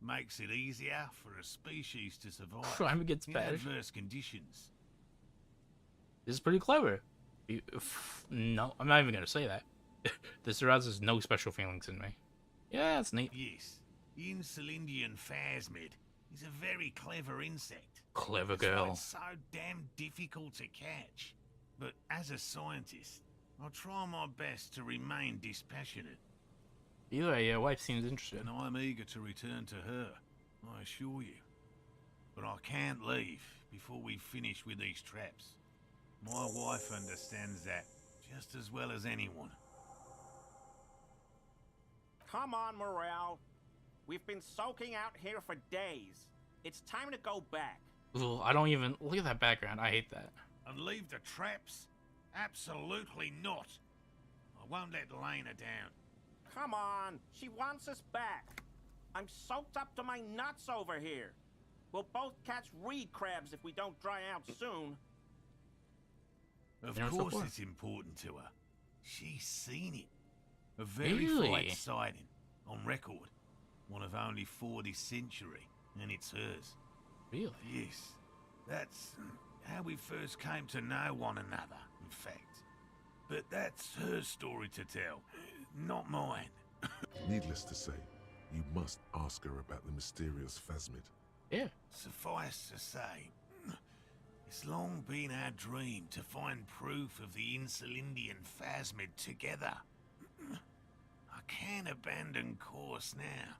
Makes it easier for a species to survive Crime against in Spanish. adverse conditions. This is pretty clever. No, I'm not even gonna say that. This arouses no special feelings in me. Yeah, that's neat. Yes, the Insulindian phasmid is a very clever insect. Clever That's why girl. it's so damn difficult to catch. But as a scientist, I'll try my best to remain dispassionate. Either way, your wife seems interested. And I'm eager to return to her, I assure you. But I can't leave before we finish with these traps. My wife understands that just as well as anyone. Come on, Morel. We've been soaking out here for days. It's time to go back. Ugh, I don't even... Look at that background. I hate that. And leave the traps? Absolutely not. I won't let Lena down. Come on. She wants us back. I'm soaked up to my nuts over here. We'll both catch reed crabs if we don't dry out soon. Of course it's important to her. She's seen it. A very Really? fine sighting. On record. One of only 4 this century. And it's hers. Really? Yes. That's how we first came to know one another, in fact. But that's her story to tell, not mine. Needless to say, you must ask her about the mysterious phasmid. Yeah. Suffice to say, it's long been our dream to find proof of the Insulindian phasmid together. I can't abandon course now.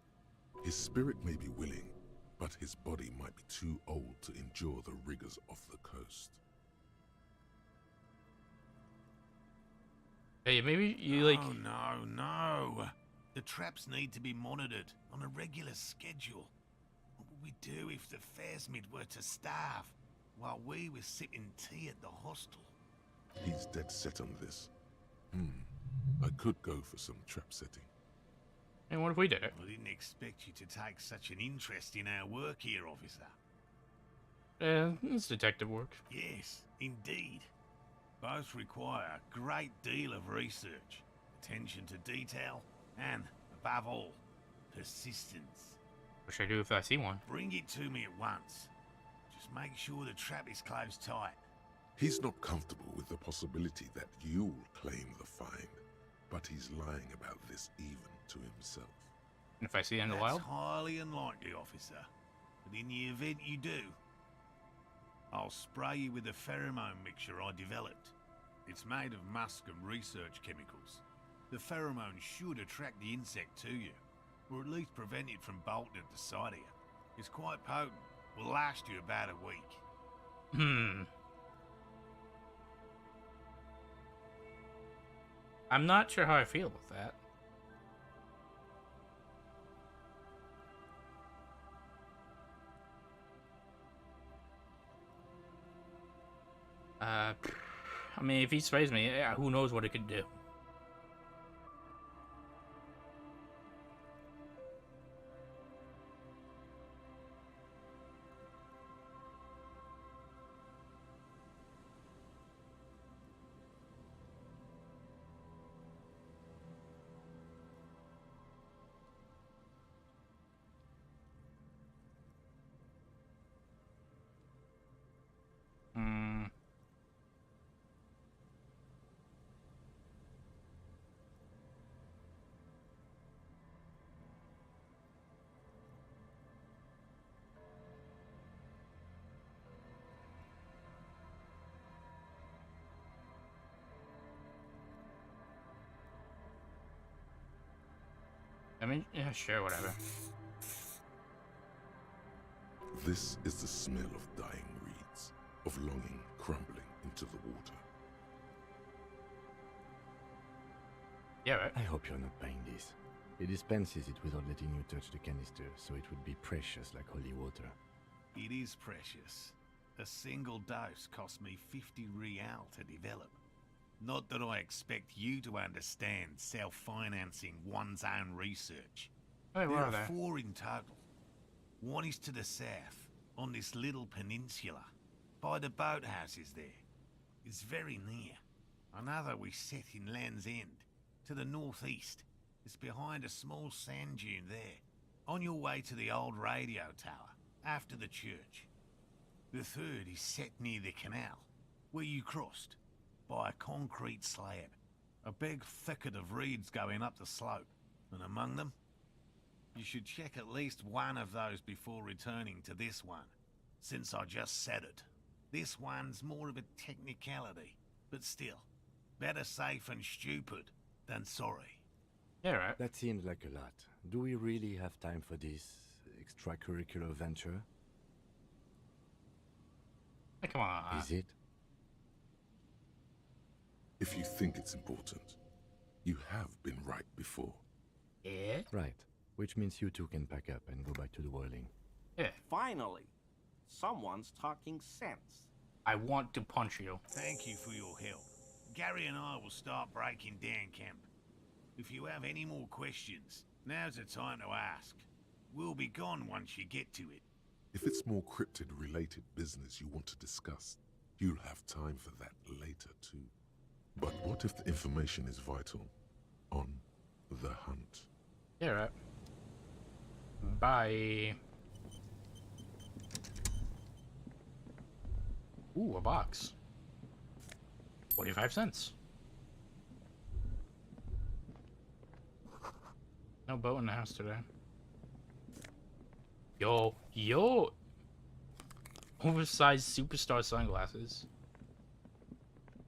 His spirit may be willing, but his body might be too old to endure the rigors of the coast. Hey, maybe you like... Oh, no. The traps need to be monitored on a regular schedule. What would we do if the phasmid were to starve while we were sipping tea at the hostel? He's dead set on this. I could go for some trap setting. And what if we did it? I didn't expect you to take such an interest in our work here, officer. It's detective work. Yes, indeed. Both require a great deal of research, attention to detail, and, above all, persistence. What should I do if I see one? Bring it to me at once. Just make sure the trap is closed tight. He's not comfortable with the possibility that you'll claim the find, but he's lying about this even to himself. And if I see it in the wild? That's highly unlikely, officer. But in the event you do, I'll spray you with a pheromone mixture I developed. It's made of musk and research chemicals. The pheromone should attract the insect to you, or at least prevent it from bolting at the sight of you. It's quite potent. Will last you about a week. I'm not sure how I feel with that. I mean, if he sprays me, yeah, who knows what it could do. I mean, yeah, sure, whatever. This is the smell of dying reeds, of longing crumbling into the water. Yeah, right. I hope you're not buying this. He dispenses it without letting you touch the canister, so it would be precious like holy water. It is precious. A single dose cost me 50 real to develop. Not that I expect you to understand self-financing one's own research. Wait, there where are are they? 4 in total. One is to the south, on this little peninsula, by the boathouses there. It's very near. Another we set in Land's End, to the northeast. It's behind a small sand dune there, on your way to the old radio tower, after the church. The third is set near the canal, where you crossed, by a concrete slab. A big thicket of reeds going up the slope, and among them, you should check at least one of those before returning to this one, since I just said it. This one's more of a technicality, but still, better safe and stupid than sorry. Yeah, right. That seems like a lot. Do we really have time for this extracurricular venture? Hey, come on. Is it? If you think it's important, you have been right before. Yeah? Right. Which means you two can pack up and go back to the Whirling. Yeah. Finally, someone's talking sense. I want to punch you. Thank you for your help. Gary and I will start breaking down camp. If you have any more questions, now's the time to ask. We'll be gone once you get to it. If it's more cryptid-related business you want to discuss, you'll have time for that later too. But what if the information is vital? On the hunt. Yeah, right. Bye. Ooh, a box. 45 cents. No boat in the house today. Yo. Oversized superstar sunglasses.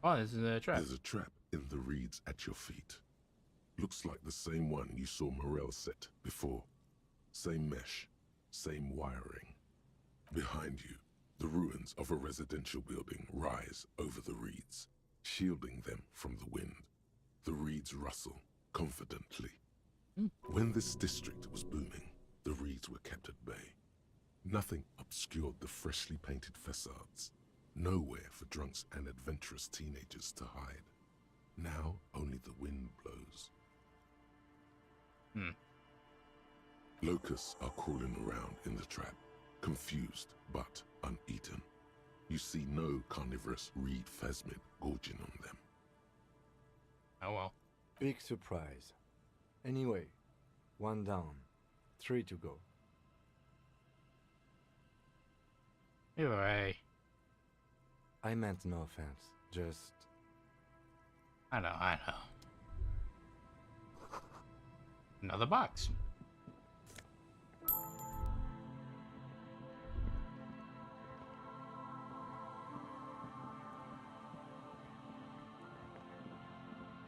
Oh, this is a trap. There's a trap in the reeds at your feet. Looks like the same one you saw Morel set before. Same mesh, same wiring. Behind you, the ruins of a residential building rise over the reeds, shielding them from the wind. The reeds rustle confidently. When this district was booming, the reeds were kept at bay. Nothing obscured the freshly painted facades. Nowhere for drunks and adventurous teenagers to hide. Now only the wind blows. Locusts are crawling around in the trap, confused but uneaten. You see no carnivorous reed phasmid gorging on them. Oh well. Big surprise. Anyway, 1 down, 3 to go. Anyway. I meant no offense, just... I know. Another box.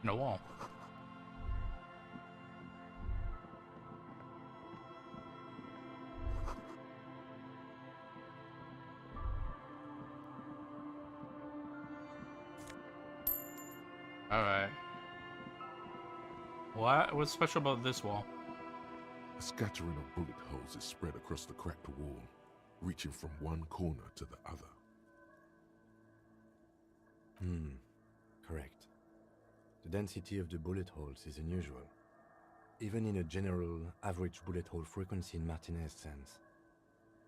No wall. Alright. What's special about this wall? A scattering of bullet holes is spread across the cracked wall, reaching from one corner to the other. Correct. The density of the bullet holes is unusual. Even in a general average bullet hole frequency in Martinez sense.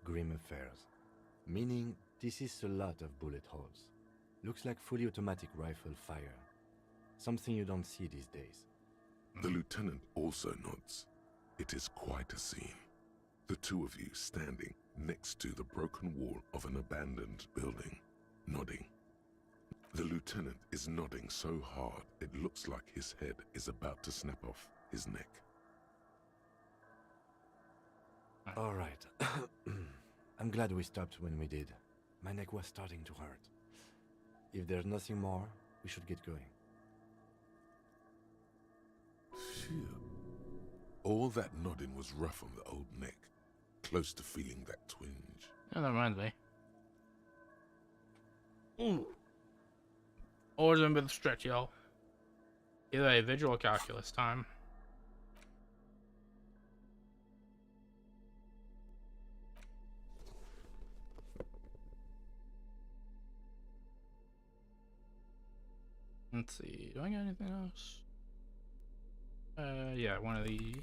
Grim affairs. Meaning, this is a lot of bullet holes. Looks like fully automatic rifle fire. Something you don't see these days. The lieutenant also nods. It is quite a scene. The two of you standing next to the broken wall of an abandoned building, nodding. The lieutenant is nodding so hard it looks like his head is about to snap off his neck. All right. I'm glad we stopped when we did. My neck was starting to hurt. If there's nothing more, we should get going. Phew. All that nodding was rough on the old neck, close to feeling that twinge. Yeah, that reminds me. Ooh. Always been a bit of a stretch, y'all. Either a visual calculus time. Let's see, do I got anything else? Yeah, one of the...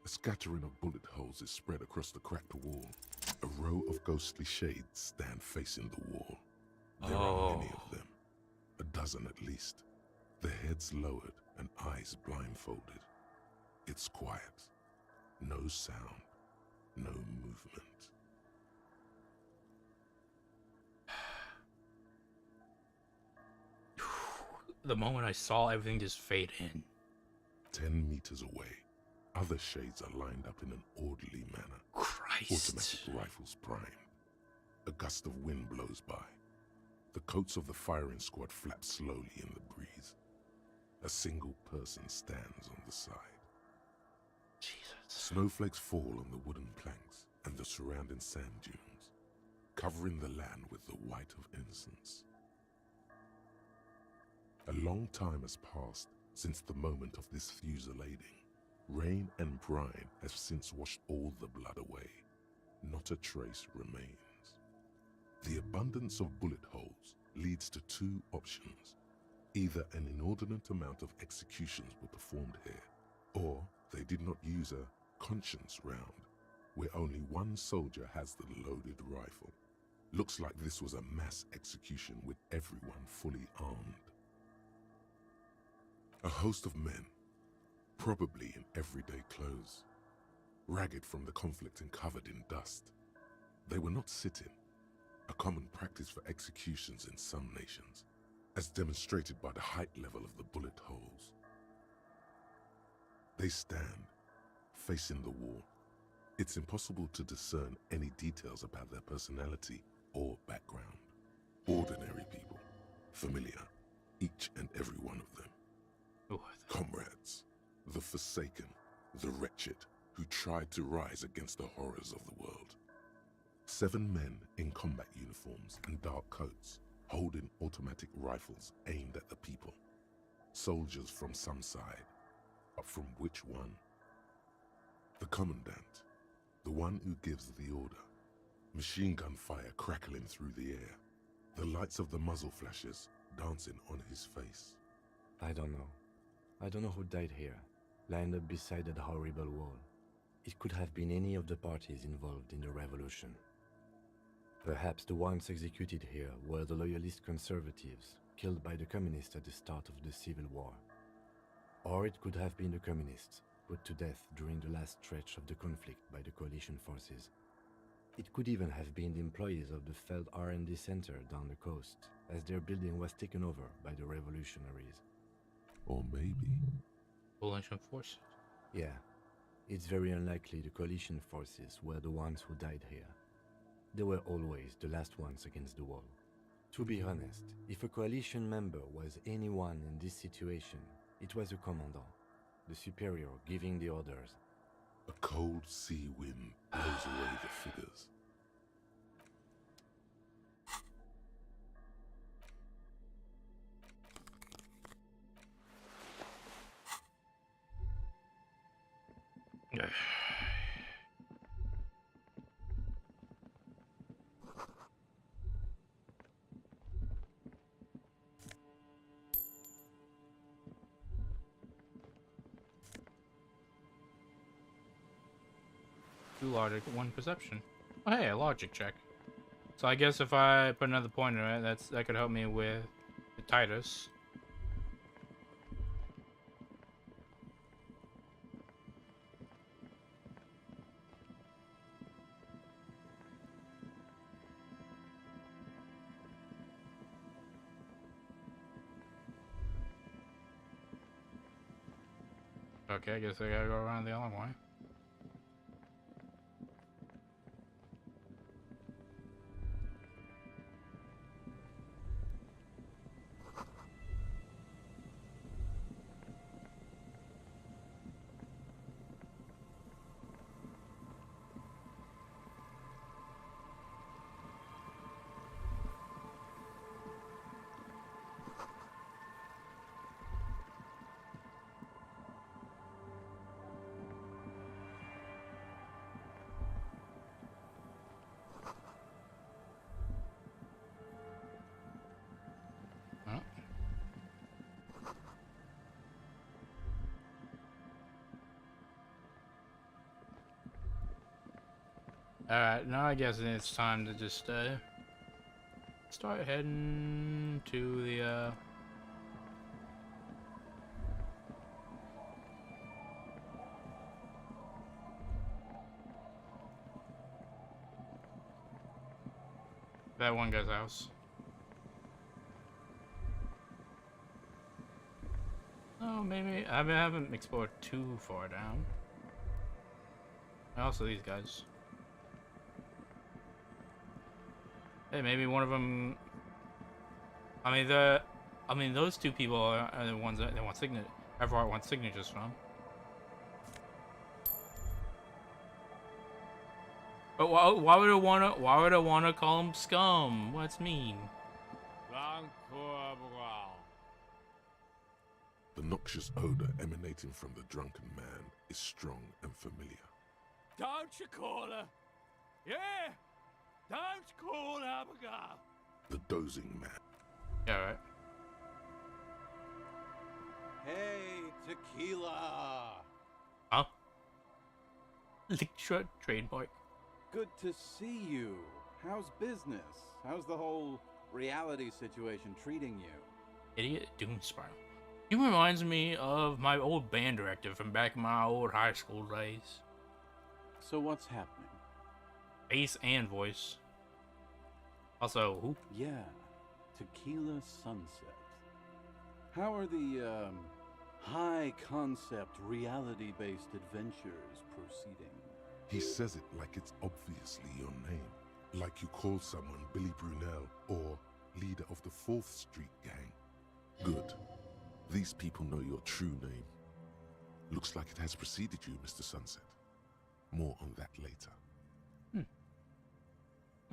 A scattering of bullet holes is spread across the cracked wall. A row of ghostly shades stand facing the wall. There are many of them. A dozen at least. Their heads lowered and eyes blindfolded. It's quiet. No sound. No movement. the moment I saw everything just fade in. 10 meters away, other shades are lined up in an orderly manner. Christ. Automatic rifles primed. A gust of wind blows by. The coats of the firing squad flap slowly in the breeze. A single person stands on the side. Jesus. Snowflakes fall on the wooden planks and the surrounding sand dunes, covering the land with the white of innocence. A long time has passed since the moment of this fusillading. Rain and brine have since washed all the blood away. Not a trace remains. The abundance of bullet holes leads to two options. Either an inordinate amount of executions were performed here, or they did not use a conscience round, where only one soldier has the loaded rifle. Looks like this was a mass execution with everyone fully armed. A host of men, probably in everyday clothes, ragged from the conflict and covered in dust. They were not sitting, a common practice for executions in some nations, as demonstrated by the height level of the bullet holes. They stand, facing the wall. It's impossible to discern any details about their personality or background. Ordinary people, familiar, each and every one of them. Comrades, the forsaken, the wretched, who tried to rise against the horrors of the world. 7 men in combat uniforms and dark coats, holding automatic rifles aimed at the people. Soldiers from some side, but from which one? The commandant, the one who gives the order. Machine gun fire crackling through the air, the lights of the muzzle flashes dancing on his face. I don't know. I don't know who died here, lined up beside that horrible wall. It could have been any of the parties involved in the revolution. Perhaps the ones executed here were the loyalist conservatives, killed by the communists at the start of the Civil War. Or it could have been the communists, put to death during the last stretch of the conflict by the coalition forces. It could even have been the employees of the failed R&D center down the coast, as their building was taken over by the revolutionaries. Or maybe... Coalition forces? Yeah. It's very unlikely the coalition forces were the ones who died here. They were always the last ones against the wall. To be honest, if a coalition member was anyone in this situation, it was a commandant, the superior giving the orders. A cold sea wind blows away the figures. Two logic, 1 perception. Oh, hey, a logic check. So I guess if I put another point in it, that could help me with the Titus. Okay, I guess I gotta go around the other way. Alright, now I guess it's time to just start heading to the that one guy's house. maybe I haven't explored too far down. And also these guys. Hey, maybe one of them. I mean, those two people are the ones that they want Everhart wants signatures from. But why would I wanna call him scum? What's mean? The noxious odor emanating from the drunken man is strong and familiar. Don't you call her? Yeah! Don't call Abigail! The dozing man. Yeah, right. Hey, tequila! Huh? Lecture trademark. Good to see you. How's business? How's the whole reality situation treating you? Idiot Doom Spiral. He reminds me of my old band director from back in my old high school days. So what's happening? Bass and voice. Also, who? Yeah, Tequila Sunset. How are the, high-concept, reality-based adventures proceeding? He says it like it's obviously your name. Like you call someone Billy Brunel or leader of the 4th Street Gang. Good. These people know your true name. Looks like it has preceded you, Mr. Sunset. More on that later.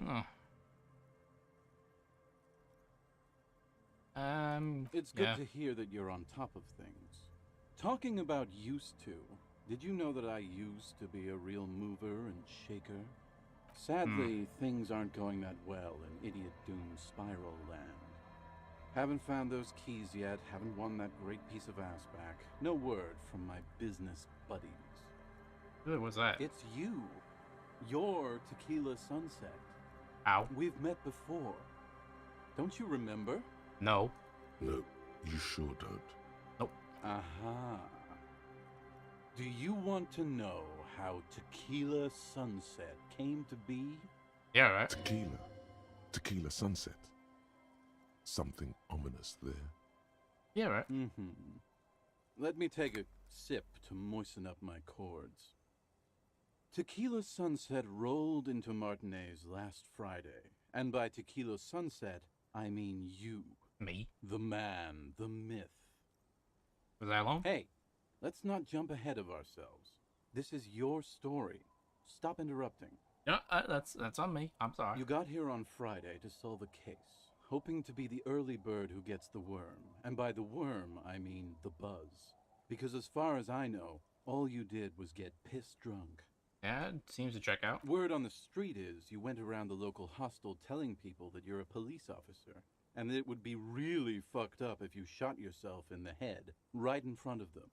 Oh. It's good to hear that you're on top of things. Talking about used to, did you know that I used to be a real mover and shaker? Sadly, things aren't going that well in Idiot Doom Spiral Land. Haven't found those keys yet, haven't won that great piece of ass back. No word from my business buddies. What was that? It's you. You're Tequila Sunset. Ow. We've met before. Don't you remember? No. No, you sure don't. Nope. Aha. Do you want to know how Tequila Sunset came to be? Yeah, right. Tequila Sunset. Something ominous there. Yeah, right. Let me take a sip to moisten up my cords. Tequila Sunset rolled into Martinez last Friday. And by Tequila Sunset, I mean you. Me? The man, the myth. Was I alone? Hey, let's not jump ahead of ourselves. This is your story. Stop interrupting. No, that's on me. I'm sorry. You got here on Friday to solve a case, hoping to be the early bird who gets the worm. And by the worm, I mean the buzz. Because as far as I know, all you did was get piss drunk. Yeah, it seems to check out. Word on the street is you went around the local hostel telling people that you're a police officer, and that it would be really fucked up if you shot yourself in the head right in front of them.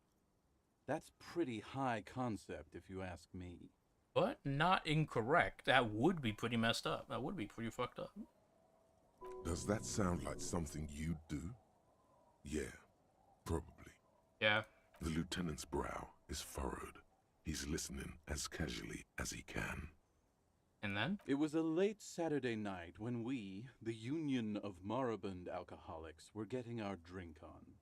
That's pretty high concept, if you ask me. But not incorrect. That would be pretty messed up. That would be pretty fucked up. Does that sound like something you'd do? Yeah, probably. Yeah. The lieutenant's brow is furrowed. He's listening as casually as he can. And then? It was a late Saturday night when we, the Union of Moribund Alcoholics, were getting our drink on.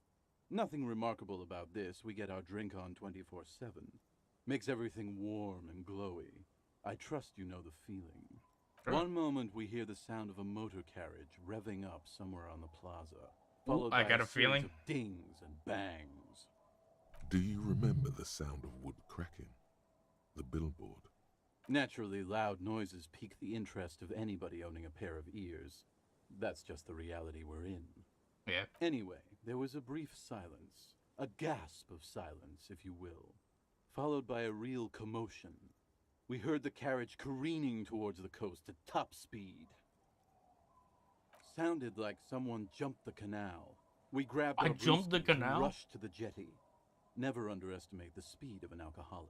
Nothing remarkable about this. We get our drink on 24/7. Makes everything warm and glowy. I trust you know the feeling. Sure. One moment we hear the sound of a motor carriage revving up somewhere on the plaza, followed I by got a a series feeling. of dings and bangs. Do you remember the sound of wood cracking? The billboard? Naturally, loud noises pique the interest of anybody owning a pair of ears. That's just the reality we're in. Yeah. Anyway, there was a brief silence. A gasp of silence, if you will. Followed by a real commotion. We heard the carriage careening towards the coast at top speed. Sounded like someone jumped the canal. We grabbed our jumped the brewskis and canal? rushed to the jetty. Never underestimate the speed of an alcoholic.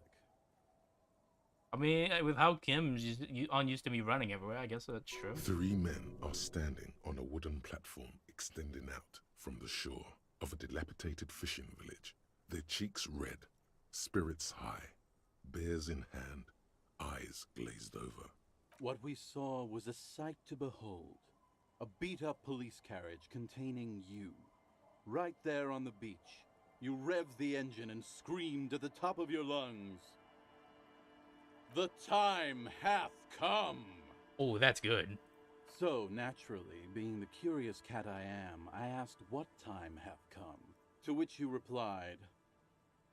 I mean, with how Kim's used to be running everywhere, I guess that's true. 3 men are standing on a wooden platform extending out from the shore of a dilapidated fishing village. Their cheeks red, spirits high, beers in hand, eyes glazed over. What we saw was a sight to behold. A beat-up police carriage containing you. Right there on the beach. You revved the engine and screamed at the top of your lungs. The time hath come! Oh, that's good. So, naturally, being the curious cat I am, I asked what time hath come. To which you replied,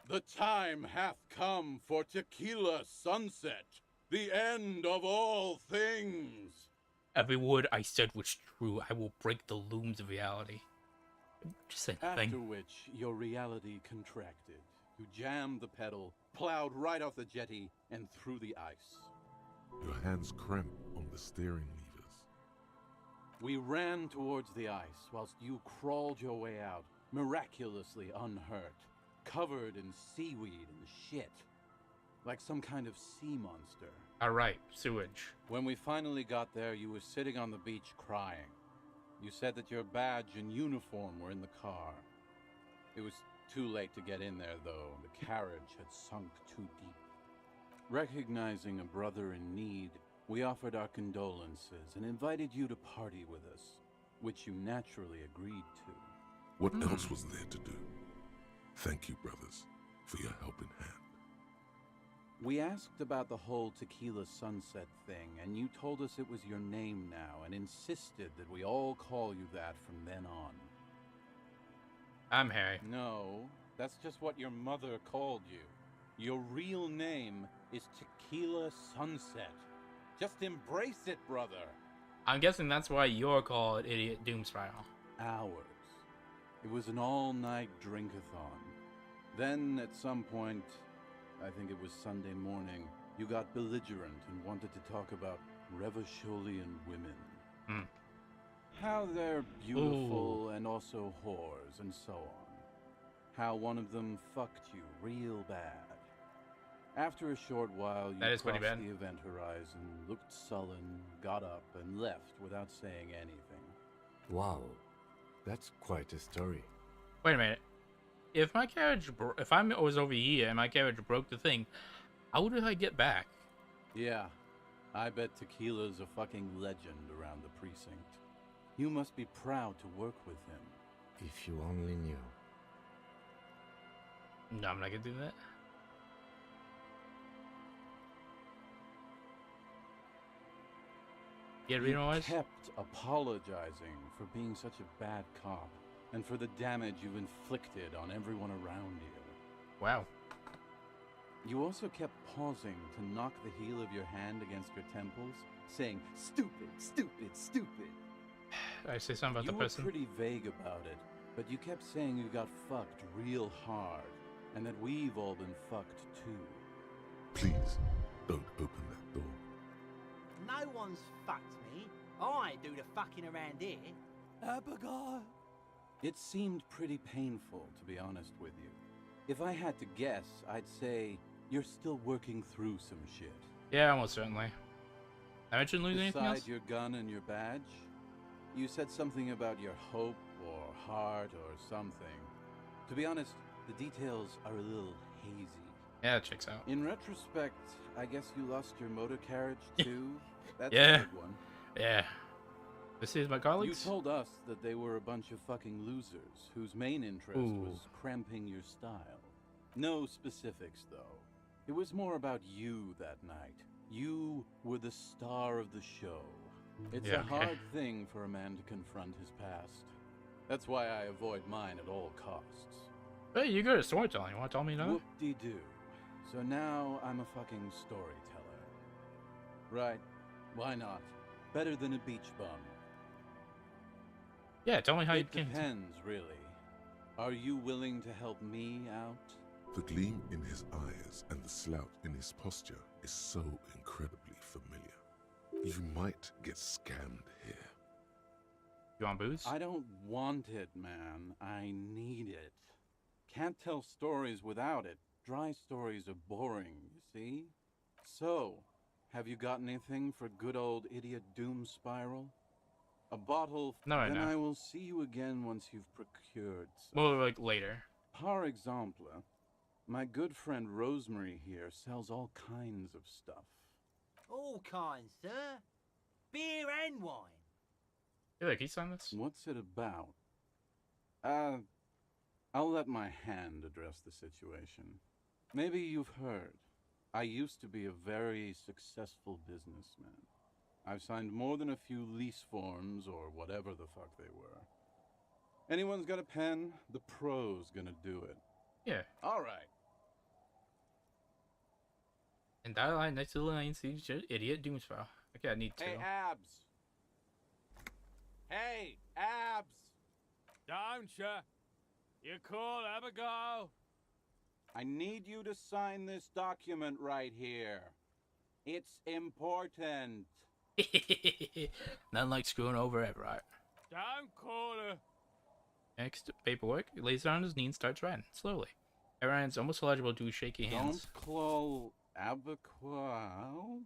the time hath come for Tequila Sunset, the end of all things. Every word I said was true. I will break the looms of reality. Just say nothing. After which, your reality contracted. You jammed the pedal, plowed right off the jetty, and through the ice. Your hands cramp on the steering levers. We ran towards the ice, whilst you crawled your way out, miraculously unhurt, covered in seaweed and shit. Like some kind of sea monster. Alright, sewage. When we finally got there, you were sitting on the beach crying. You said that your badge and uniform were in the car. It was too late to get in there, though. The carriage had sunk too deep. Recognizing a brother in need, we offered our condolences and invited you to party with us, which you naturally agreed to. What else was there to do? Thank you, brothers, for your helping hand. We asked about the whole Tequila Sunset thing, and you told us it was your name now, and insisted that we all call you that from then on. I'm Harry. No, that's just what your mother called you. Your real name is Tequila Sunset. Just embrace it, brother. I'm guessing that's why you're called Idiot Doomspiral. Hours. It was an all-night drink-a-thon. Then, at some point, I think it was Sunday morning, you got belligerent and wanted to talk about Revacholian women. How they're beautiful and also whores and so on. How one of them fucked you real bad. After a short while, you crossed the event horizon, looked sullen, got up, and left without saying anything. Wow, that's quite a story. Wait a minute. If my carriage, if I was over here and my carriage broke the thing, how did I get back? Yeah, I bet Tequila's a fucking legend around the precinct. You must be proud to work with him. If you only knew. No, I'm not gonna do that. You kept apologizing for being such a bad cop, and for the damage you've inflicted on everyone around you. Wow. You also kept pausing to knock the heel of your hand against your temples, saying, stupid, stupid, stupid. I say something about the person. You were pretty vague about it, but you kept saying you got fucked real hard, and that we've all been fucked too. Please, don't open that door. No one's fucked me. I do the fucking around here. Abigail. It seemed pretty painful, to be honest with you. If I had to guess, I'd say you're still working through some shit. Yeah, almost certainly. I mentioned losing anything else? Besides your gun and your badge, you said something about your hope or heart or something. To be honest, the details are a little hazy. Yeah, that checks out. In retrospect, I guess you lost your motor carriage too? That's yeah. a big one. Yeah. This is my colleagues? You told us that they were a bunch of fucking losers whose main interest was cramping your style. No specifics, though. It was more about you that night. You were the star of the show. It's a hard thing for a man to confront his past. That's why I avoid mine at all costs. Hey, you're good at storytelling. You want to tell me another? Whoop-de-doo. So now I'm a fucking storyteller. Right. Why not? Better than a beach bum. Yeah, tell me how you came. It depends, really. Are you willing to help me out? The gleam in his eyes and the slouch in his posture is so incredibly familiar. You might get scammed here. You want booze? I don't want it, man. I need it. Can't tell stories without it. Dry stories are boring, you see? So, have you got anything for good old Idiot Doom Spiral? A bottle, no, then I will see you again once you've procured some. Well, like later. Par exemple, my good friend Rosemary here sells all kinds of stuff. All kinds, sir. Beer and wine. You like he's on this? What's it about? I'll let my hand address the situation. Maybe you've heard. I used to be a very successful businessman. I've signed more than a few lease forms or whatever the fuck they were. Anyone's got a pen? The pro's gonna do it. Yeah. All right. And that line next to the line sees idiot Doomspow. Okay, I need to. Hey, Abs. Hey, Abs. Don't ya? You cool, Abigail? I need you to sign this document right here. It's important. Nothing like screwing over it, right? Don't call her. Next, paperwork. He lays it on his knee and starts writing, slowly. Ryan's almost illegible due to shaky hands. Don't call Abiquao?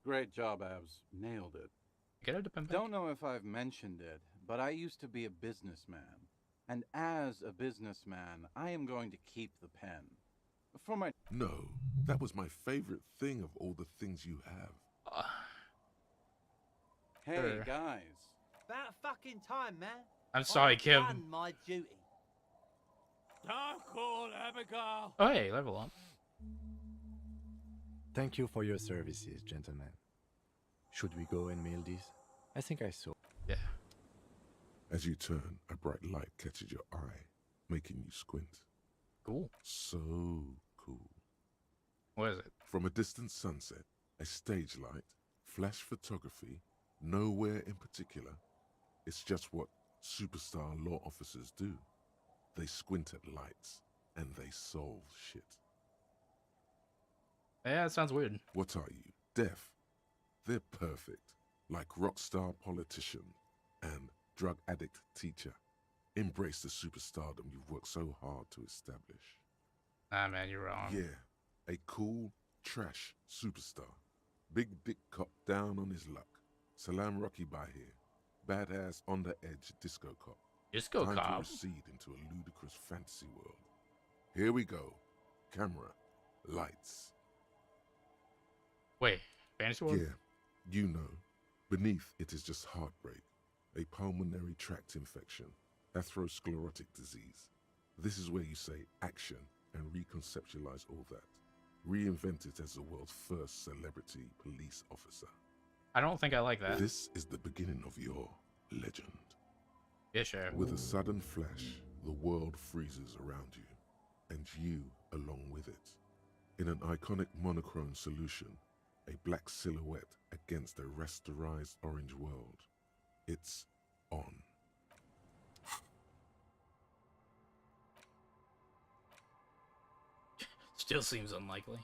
Great job, Abs. Nailed it. Get out the pen back. Don't know if I've mentioned it, but I used to be a businessman. And as a businessman, I am going to keep the pen. For my... No, that was my favorite thing of all the things you have. Hey, guys. About fucking time, man. I'm sorry, I've Kim. done my duty. Don't call Abigail. Oh, hey, level up. Thank you for your services, gentlemen. Should we go and mail these? I think I saw. Yeah. As you turn, a bright light catches your eye, making you squint. Cool. So cool. What is it? From a distant sunset, a stage light, flash photography, nowhere in particular. It's just what superstar law officers do. They squint at lights, and they solve shit. Yeah, it sounds weird. What are you, deaf? They're perfect, like rock star politician and drug addict teacher. Embrace the superstardom you've worked so hard to establish. Nah, man, you're wrong. Yeah, a cool, trash superstar. Big dick cop down on his luck. Salam Rocky by here. Badass on the edge disco cop. Disco Time cop? to recede into a ludicrous fantasy world. Here we go. Camera. Lights. Wait, fantasy world? Yeah, you know. Beneath it is just heartbreak. A pulmonary tract infection. Atherosclerotic disease. This is where you say action and reconceptualize all that. Reinvent it as the world's first celebrity police officer. I don't think I like that. This is the beginning of your legend. Yeah, sure. With a sudden flash, the world freezes around you, and you along with it. In an iconic monochrome solution, a black silhouette against a rasterized orange world. It's on. Still seems unlikely.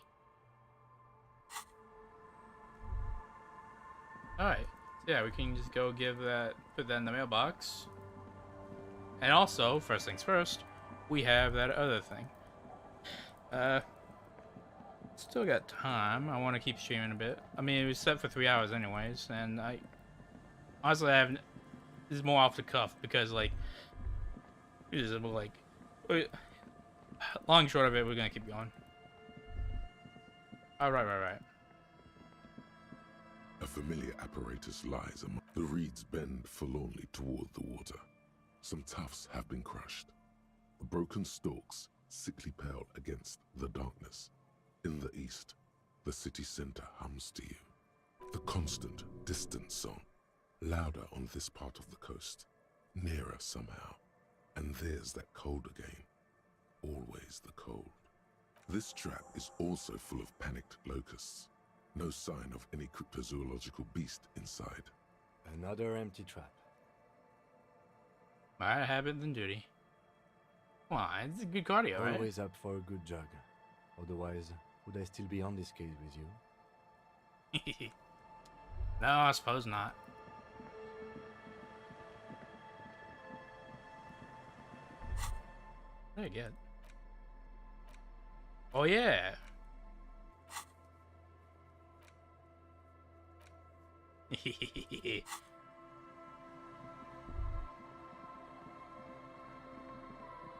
Alright. So yeah, we can just go put that in the mailbox. And also, first things first, we have that other thing. Still got time. I want to keep streaming a bit. I mean, it was set for 3 hours anyways, and honestly, this is more off the cuff because, like, long and short of it, we're gonna keep going. Right. A familiar apparatus lies among the reeds bend forlornly toward the water. Some tufts have been crushed. The broken stalks, sickly pale against the darkness. In the east, the city center hums to you. The constant, distant song, louder on this part of the coast, nearer somehow. And there's that cold again. Always the cold. This trap is also full of panicked locusts. No sign of any cryptozoological beast inside. Another empty trap. My habit than duty. Come on, it's a good cardio, right? Always up for a good jog. Otherwise, would I still be on this case with you? No, I suppose not. What did I get? Oh yeah.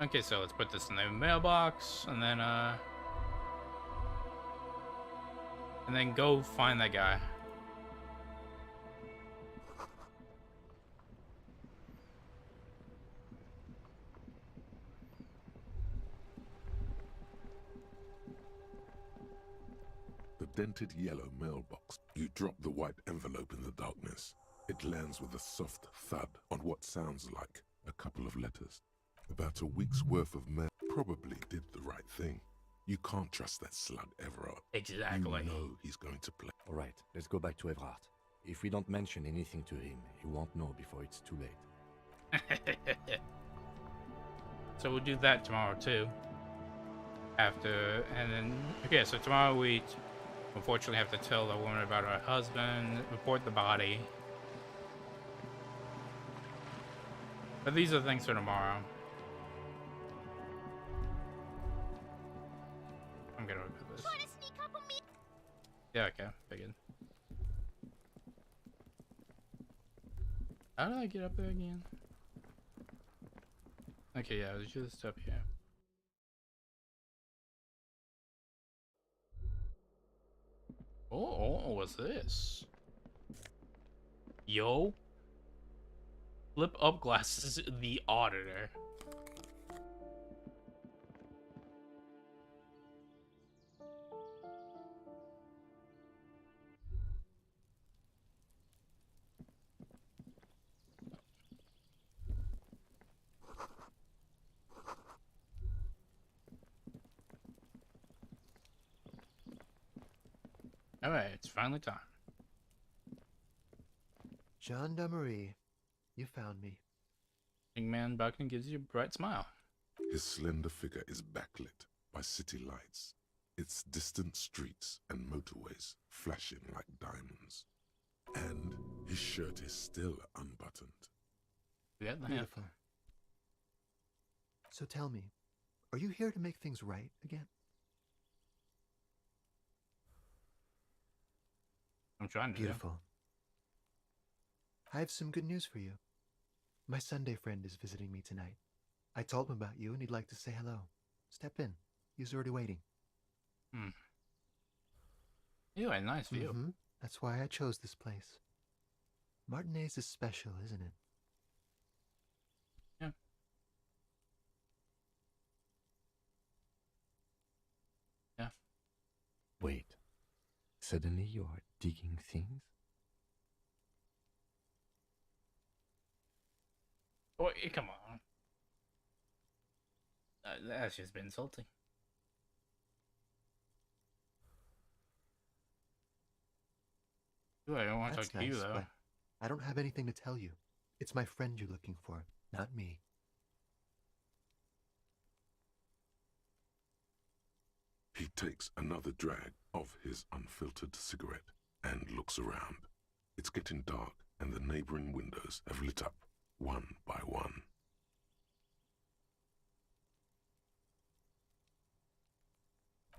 Okay, so let's put this in the mailbox and then go find that guy. dented yellow mailbox. You drop the white envelope in the darkness. It lands with a soft thud on what sounds like a couple of letters. About a week's worth of mail. Probably did the right thing. You can't trust that slug Everard. Exactly. You know he's going to play. All right, let's go back to Everard. If we don't mention anything to him, he won't know before it's too late. So we'll do that tomorrow too. After, and then, okay, so tomorrow we unfortunately have to tell the woman about her husband, report the body. But these are things for tomorrow. I'm gonna look at this. Yeah, okay, figured. How did I get up there again? Okay, yeah, it was just up here. Oh, what's this? Yo. Flip up glasses, the auditor. Alright, it's finally time. Gendarmerie, you found me. Young man Buckman gives you a bright smile. His slender figure is backlit by city lights, its distant streets and motorways flashing like diamonds. And his shirt is still unbuttoned. Yeah, beautiful. So tell me, are you here to make things right again? I'm trying to. Beautiful. I have some good news for you. My Sunday friend is visiting me tonight. I told him about you and he'd like to say hello. Step in. He's already waiting. Yeah, nice view. That's why I chose this place. Martinez is special, isn't it? Yeah. Yeah. Wait. Suddenly you are digging things? Oh, come on. That's just been insulting. Ooh, I don't want to That's talk to you, nice, though. but I don't have anything to tell you. It's my friend you're looking for, not me. He takes another drag of his unfiltered cigarette and looks around. It's getting dark and the neighboring windows have lit up one by one.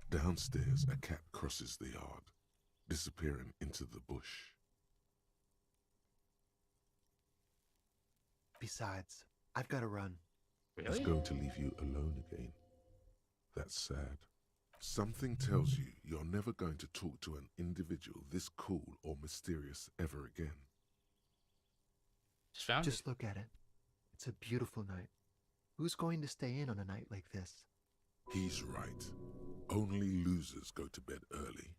Downstairs, a cat crosses the yard, disappearing into the bush. Besides, I've got to run. He's going to leave you alone again. That's sad. Something tells you you're never going to talk to an individual this cool or mysterious ever again. Just look at it. It's a beautiful night. Who's going to stay in on a night like this? He's right. Only losers go to bed early.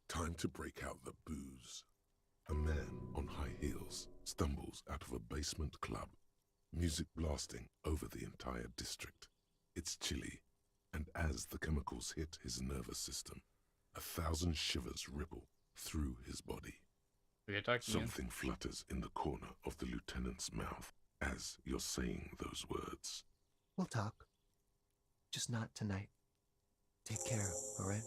Time to break out the booze. A man on high heels stumbles out of a basement club, music blasting over the entire district. It's chilly, and as the chemicals hit his nervous system, 1,000 shivers ripple through his body. Something flutters in the corner of the lieutenant's mouth as you're saying those words. We'll talk. Just not tonight. Take care, all right?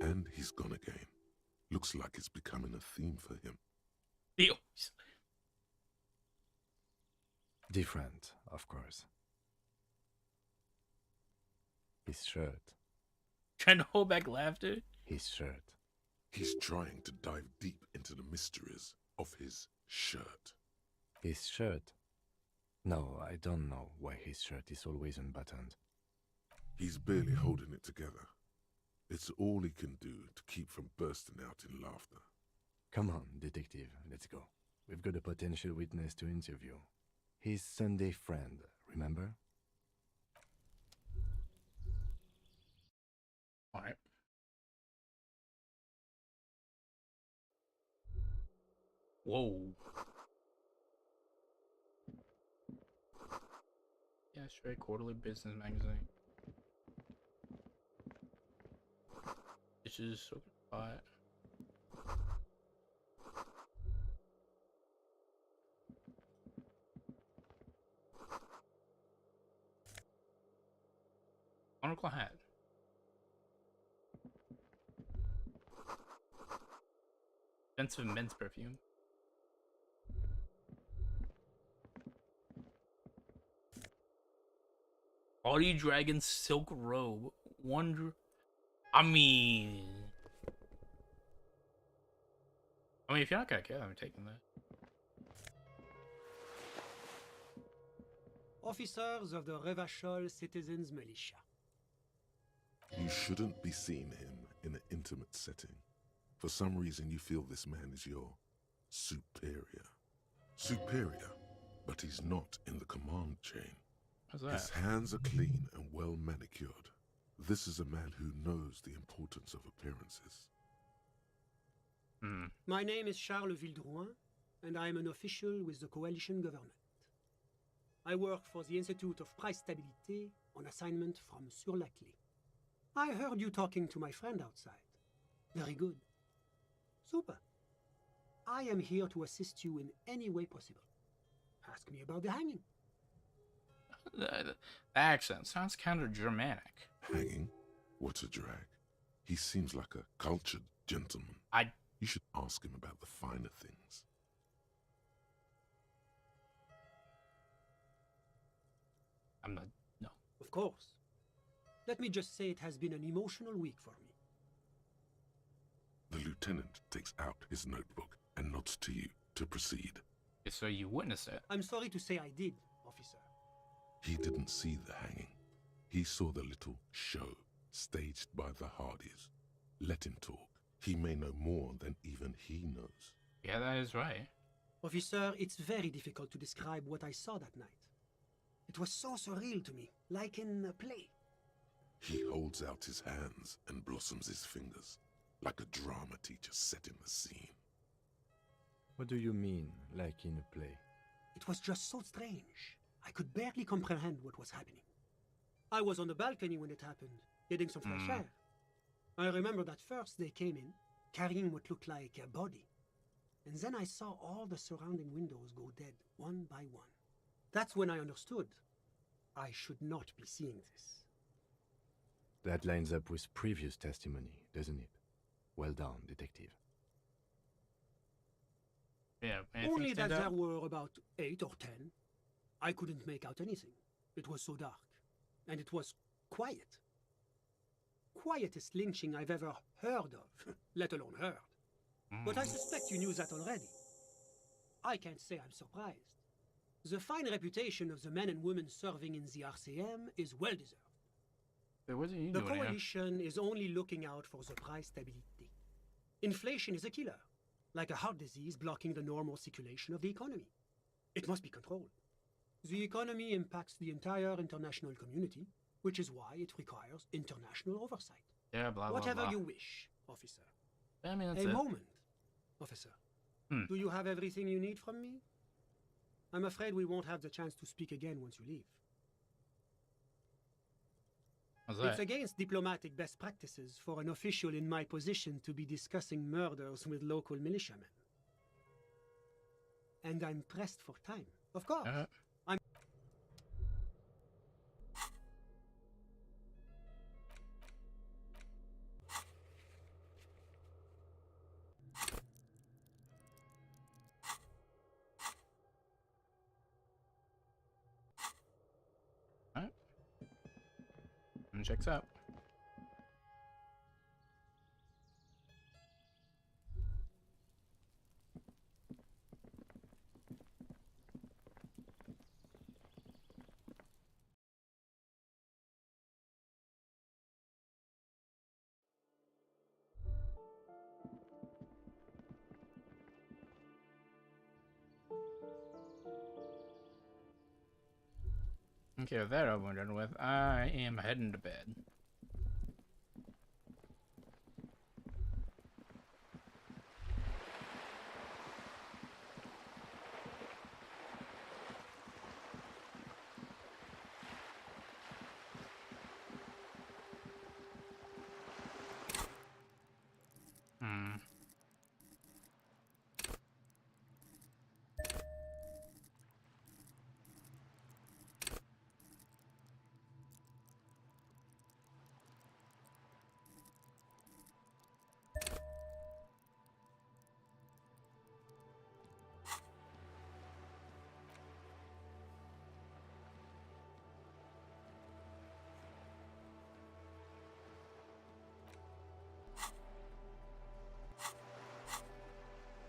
And he's gone again. Looks like it's becoming a theme for him. Different, of course. His shirt. Trying to hold back laughter? His shirt. He's trying to dive deep into the mysteries of his shirt. His shirt? No, I don't know why his shirt is always unbuttoned. He's barely holding it together. It's all he can do to keep from bursting out in laughter. Come on, detective, let's go. We've got a potential witness to interview. His Sunday friend, remember? All right. Whoa. Yeah, straight quarterly business magazine. This is so quiet. Monocle hat. Expensive men's perfume. Body Dragon silk robe. I mean, if you're not gonna care, I'm taking that. Officers of the Revachol Citizens Militia. You shouldn't be seeing him in an intimate setting. For some reason, you feel this man is your superior. Superior, but he's not in the command chain. How's that? His hands are clean and well manicured. This is a man who knows the importance of appearances. My name is Charles Vildrouin, and I am an official with the coalition government. I work for the Institute of Price Stabilité on assignment from Sur la Clé. I heard you talking to my friend outside. Very good. Super. I am here to assist you in any way possible. Ask me about the hanging. The accent sounds kind of Germanic. Hanging? What a drag. He seems like a cultured gentleman. You should ask him about the finer things. I'm not... No. Of course. Let me just say it has been an emotional week for me. The lieutenant takes out his notebook and nods to you to proceed. So you witnessed it? I'm sorry to say I did, officer. He didn't see the hanging. He saw the little show staged by the Hardys. Let him talk. He may know more than even he knows. Yeah, that is right. Officer, it's very difficult to describe what I saw that night. It was so surreal to me, like in a play. He holds out his hands and blossoms his fingers, like a drama teacher setting the scene. What do you mean, like in a play? It was just so strange. I could barely comprehend what was happening. I was on the balcony when it happened, getting some fresh air. I remember that first they came in, carrying what looked like a body. And then I saw all the surrounding windows go dead, one by one. That's when I understood. I should not be seeing this. That lines up with previous testimony, doesn't it? Well done, detective. Yeah, only that there were about 8 or 10. I couldn't make out anything. It was so dark. And it was quiet. Quietest lynching I've ever heard of, let alone heard. But I suspect you knew that already. I can't say I'm surprised. The fine reputation of the men and women serving in the RCM is well deserved. The coalition is only looking out for the price stability. Inflation is a killer, like a heart disease blocking the normal circulation of the economy. It must be controlled. The economy impacts the entire international community, which is why it requires international oversight. Yeah, blah, blah, Whatever blah. you wish, officer. I mean, that's a it. moment, officer. Do you have everything you need from me? I'm afraid we won't have the chance to speak again once you leave. How's It's that? against diplomatic best practices for an official in my position to be discussing murders with local militiamen. And I'm pressed for time. Of course. I'm... Alright. And checks out. Okay, with that over and done with, I am heading to bed.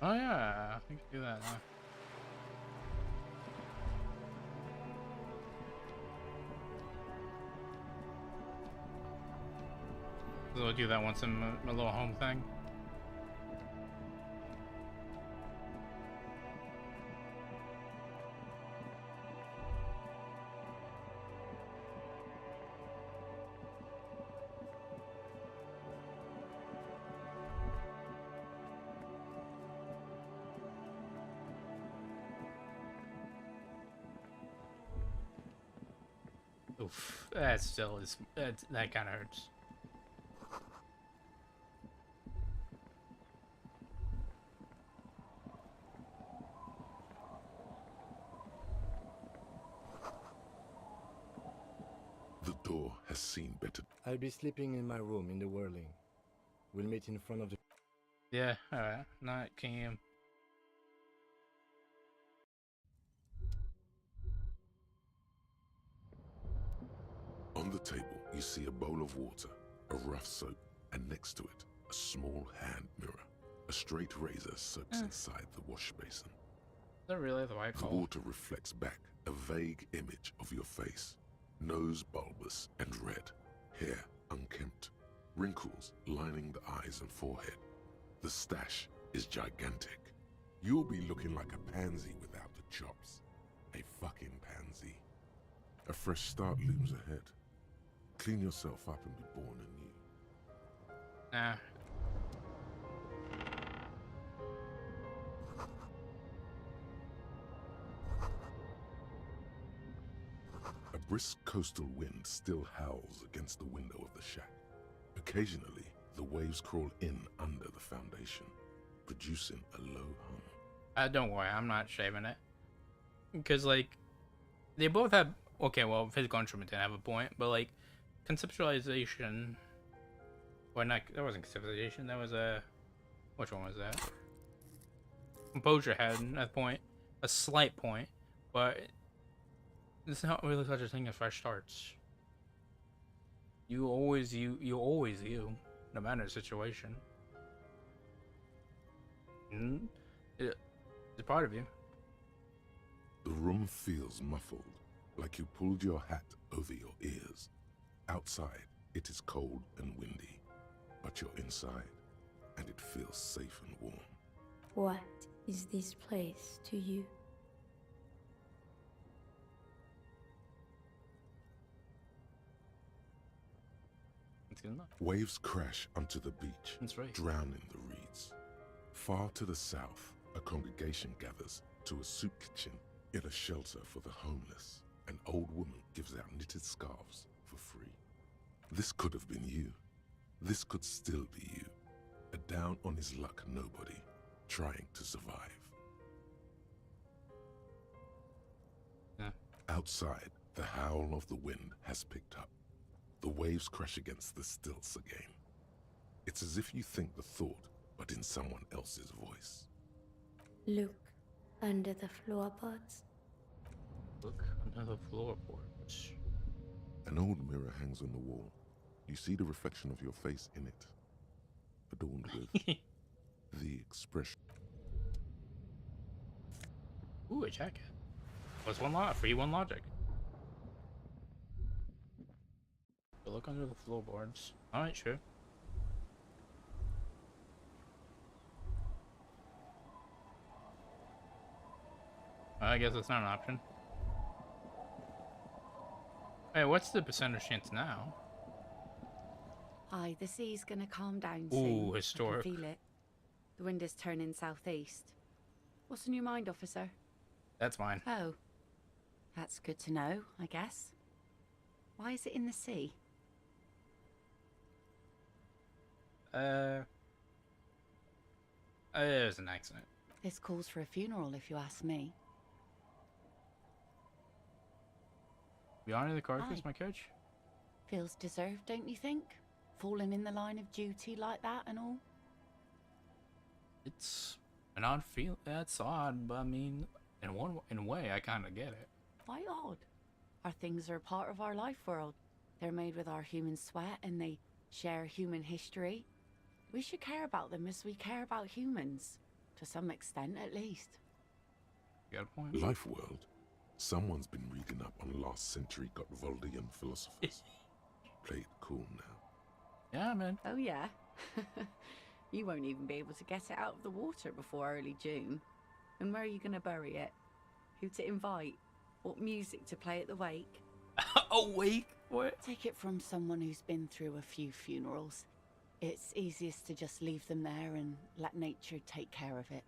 Oh yeah, I can do that now. So I'll do that once in my little home thing. Oof, that still is, that kind of hurts. The door has seen better. I'll be sleeping in my room in the Whirling. We'll meet in front of the... Yeah, alright, not Cam. On the table, you see a bowl of water, a rough soap, and next to it, a small hand mirror. A straight razor soaks inside the wash basin. Is that really the white The call? water reflects back a vague image of your face. Nose bulbous and red, hair unkempt, wrinkles lining the eyes and forehead. The stash is gigantic. You'll be looking like a pansy without the chops. A fucking pansy. A fresh start looms ahead. Clean yourself up and be born anew. Nah. A brisk coastal wind still howls against the window of the shack. Occasionally, the waves crawl in under the foundation, producing a low hum. Don't worry, I'm not shaving it. Because, like, they both have... Okay, well, physical instrument didn't have a point, but, like, conceptualization... Well, not... That wasn't conceptualization, that was a... Which one was that? Composure had a point. A slight point, but... There's not really such a thing as fresh starts. You always you, no matter the situation. It's part of you. The room feels muffled, like you pulled your hat over your ears. Outside, it is cold and windy, but you're inside, and it feels safe and warm. What is this place to you? Waves crash onto the beach, That's right. drowning the reeds. Far to the south, a congregation gathers to a soup kitchen in a shelter for the homeless. An old woman gives out knitted scarves for free. This could have been you. This could still be you. A down on his luck nobody, trying to survive. Yeah. Outside, the howl of the wind has picked up. The waves crash against the stilts again. It's as if you think the thought, but in someone else's voice. Look under the floorboards. Look under the floorboards. An old mirror hangs on the wall. You see the reflection of your face in it, adorned with the expression. Ooh, a jacket. Plus one free one logic. But look under the floorboards. Alright, sure. I guess that's not an option. Hey, what's the percentage chance now? Aye, the sea's gonna calm down Ooh, soon. historic. I can feel it. The wind is turning southeast. What's in your mind, officer? That's mine. Oh. That's good to know, I guess. Why is it in the sea? It was an accident. This calls for a funeral, if you ask me. We honor the carcass, Aye. my coach? Feels deserved, don't you think? Falling in the line of duty like that and all? It's an odd feel. That's odd, but I mean, in a way, I kind of get it. Why odd? Our things are a part of our life world. They're made with our human sweat and they share human history. We should care about them as we care about humans. To some extent, at least. You got a point. Life world. Someone's been reading up on last century Gottwaldian philosophers. Play it cool now. Yeah, man. Oh, yeah? You won't even be able to get it out of the water before early June. And where are you going to bury it? Who to invite? What music to play at the wake? A wake? What? Take it from someone who's been through a few funerals. It's easiest to just leave them there and let nature take care of it.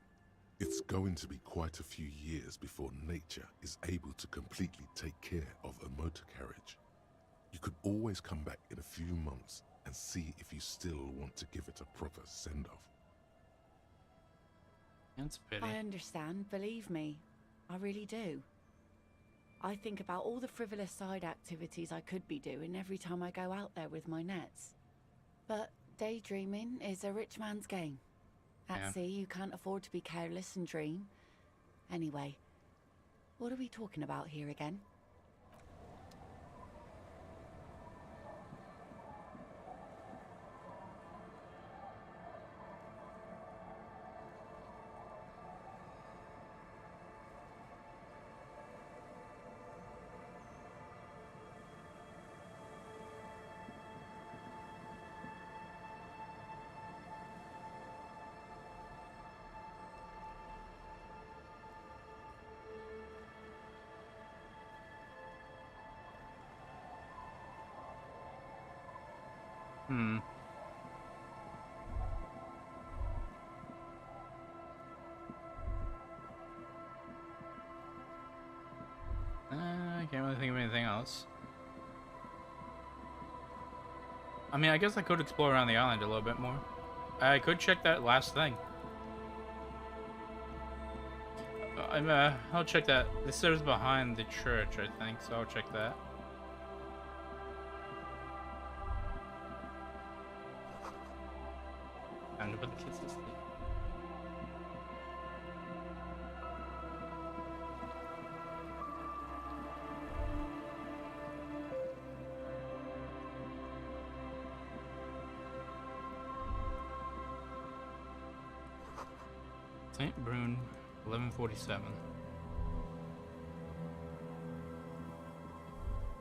It's going to be quite a few years before nature is able to completely take care of a motor carriage. You could always come back in a few months and see if you still want to give it a proper send-off. That's a pity. I understand, believe me. I really do. I think about all the frivolous side activities I could be doing every time I go out there with my nets. But daydreaming is a rich man's game. At sea, you can't afford to be careless and dream. Anyway, what are we talking about here again? I can't really think of anything else. I mean, I guess I could explore around the island a little bit more. I could check that last thing. I'll check that. This is behind the church, I think, so I'll check that. Time to put the kids to sleep. St. Brune, 1147.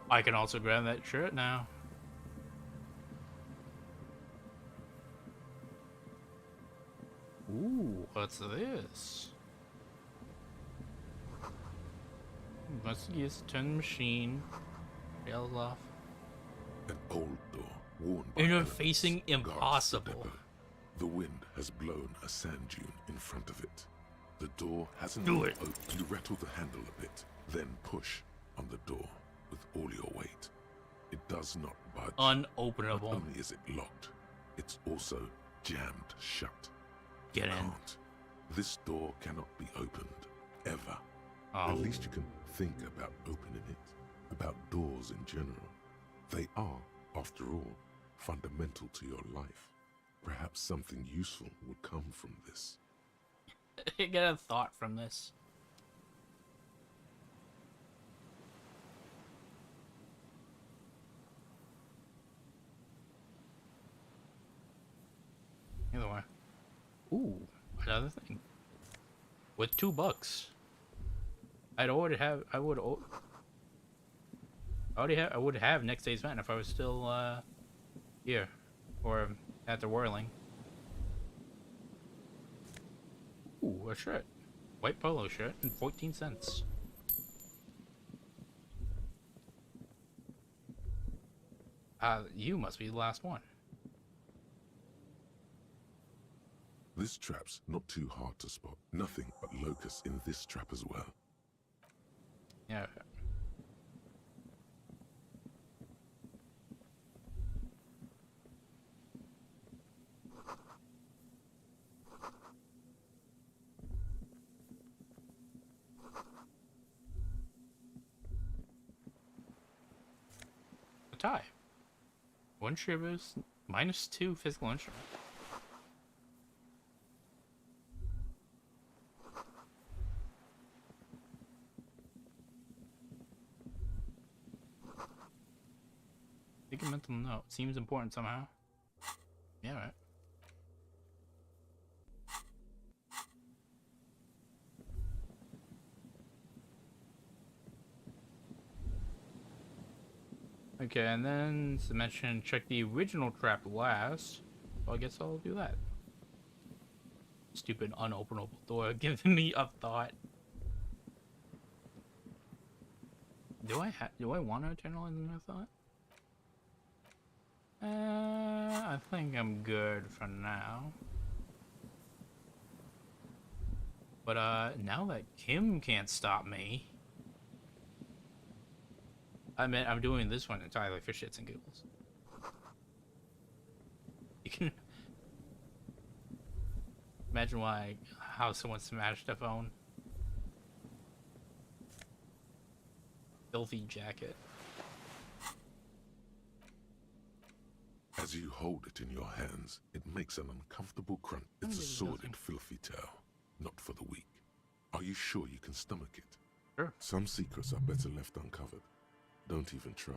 I can also grab that shirt now. Ooh, what's this? Must use turn the machine. Rails off. An old door, worn by Interfacing impossible. depot. The wind has blown a sand dune in front of it. The door hasn't Do been it. opened. You rattle the handle a bit, then push on the door with all your weight. It does not budge. Unopenable. Not only is it locked, it's also jammed shut. Get in. Can't. This door cannot be opened, ever. Oh. At least you can think about opening it, about doors in general. They are, after all, fundamental to your life. Perhaps something useful would come from this. Get a thought from this. Either way. Ooh, another thing. With $2. I would have next day's event if I was still here or at the Whirling. Ooh, a shirt. White polo shirt and 14 cents. You must be the last one. This trap's not too hard to spot. Nothing but locusts in this trap as well. Yeah. A tie. One shivers, -2 physical instrument. Take a mental note. Seems important somehow. Yeah, right. Okay, and then to mention, check the original trap last. Well, I guess I'll do that. Stupid unopenable door giving me a thought. Do I want to internalize another thought? I think I'm good for now. But now that Kim can't stop me, I mean, I'm doing this one entirely for shits and giggles. You can imagine how someone smashed a phone. Filthy jacket. As you hold it in your hands, it makes an uncomfortable crunch. It's a sordid, filthy tale, not for the weak. Are you sure you can stomach it? Sure. Some secrets are better left uncovered. Don't even try.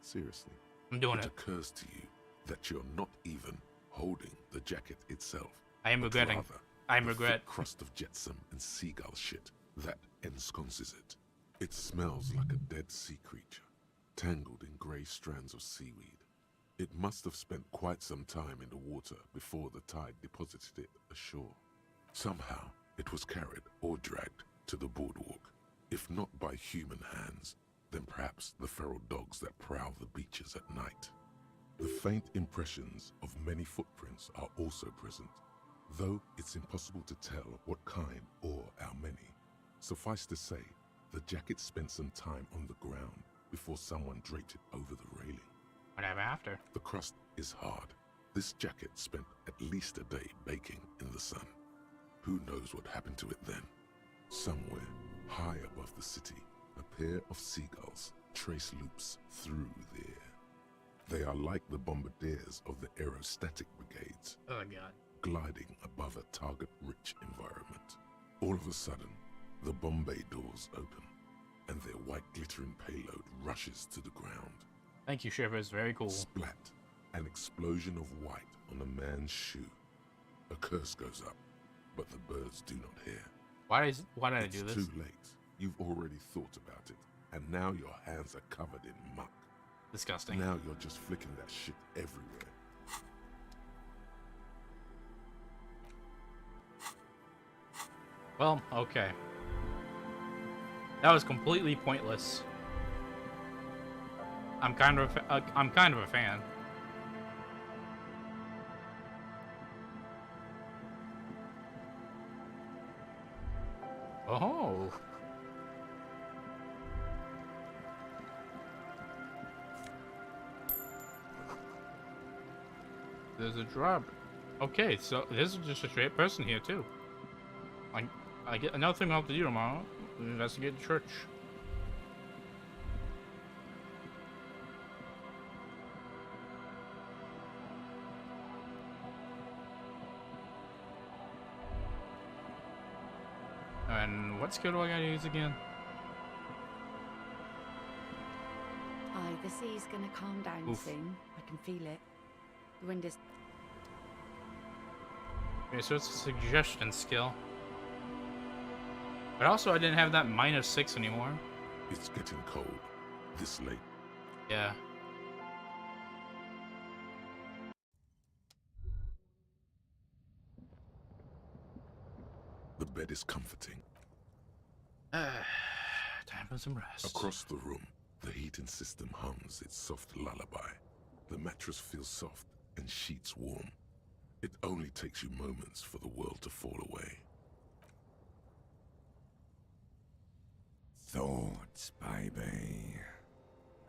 Seriously. I'm doing it. It occurs to you that you're not even holding the jacket itself. I am regretting. I'm regret. Crust of jetsam and seagull shit that ensconces it. It smells like a dead sea creature, tangled in grey strands of seaweed. It must have spent quite some time in the water before the tide deposited it ashore. Somehow, it was carried or dragged to the boardwalk. If not by human hands, then perhaps the feral dogs that prowl the beaches at night. The faint impressions of many footprints are also present, though it's impossible to tell what kind or how many. Suffice to say, the jacket spent some time on the ground before someone draped it over the railing. Whatever after. The crust is hard. This jacket spent at least a day baking in the sun. Who knows what happened to it then? Somewhere, high above the city, a pair of seagulls trace loops through the air. They are like the bombardiers of the aerostatic brigades. Oh god. Gliding above a target-rich environment. All of a sudden, the bomb bay doors open, and their white glittering payload rushes to the ground. Thank you, Shivers. Very cool. Splat. An explosion of white on a man's shoe. A curse goes up, but the birds do not hear. Why did I do this? It's too late. You've already thought about it, and now your hands are covered in muck. Disgusting. Now you're just flicking that shit everywhere. Well, okay. That was completely pointless. I'm kind of a fan. Oh. There's a drop. Okay, so there's just a straight person here too. I get another thing I'll have to do tomorrow. Investigate the church. And what skill do I gotta use again? Aye, the sea's gonna calm down soon. I can feel it. The wind is... Okay, so it's a suggestion skill. But also I didn't have that -6 anymore. It's getting cold. This late. Yeah. The bed is comforting. Time for some rest. Across the room, the heating system hums its soft lullaby. The mattress feels soft and sheets warm. It only takes you moments for the world to fall away. Thoughts, baby.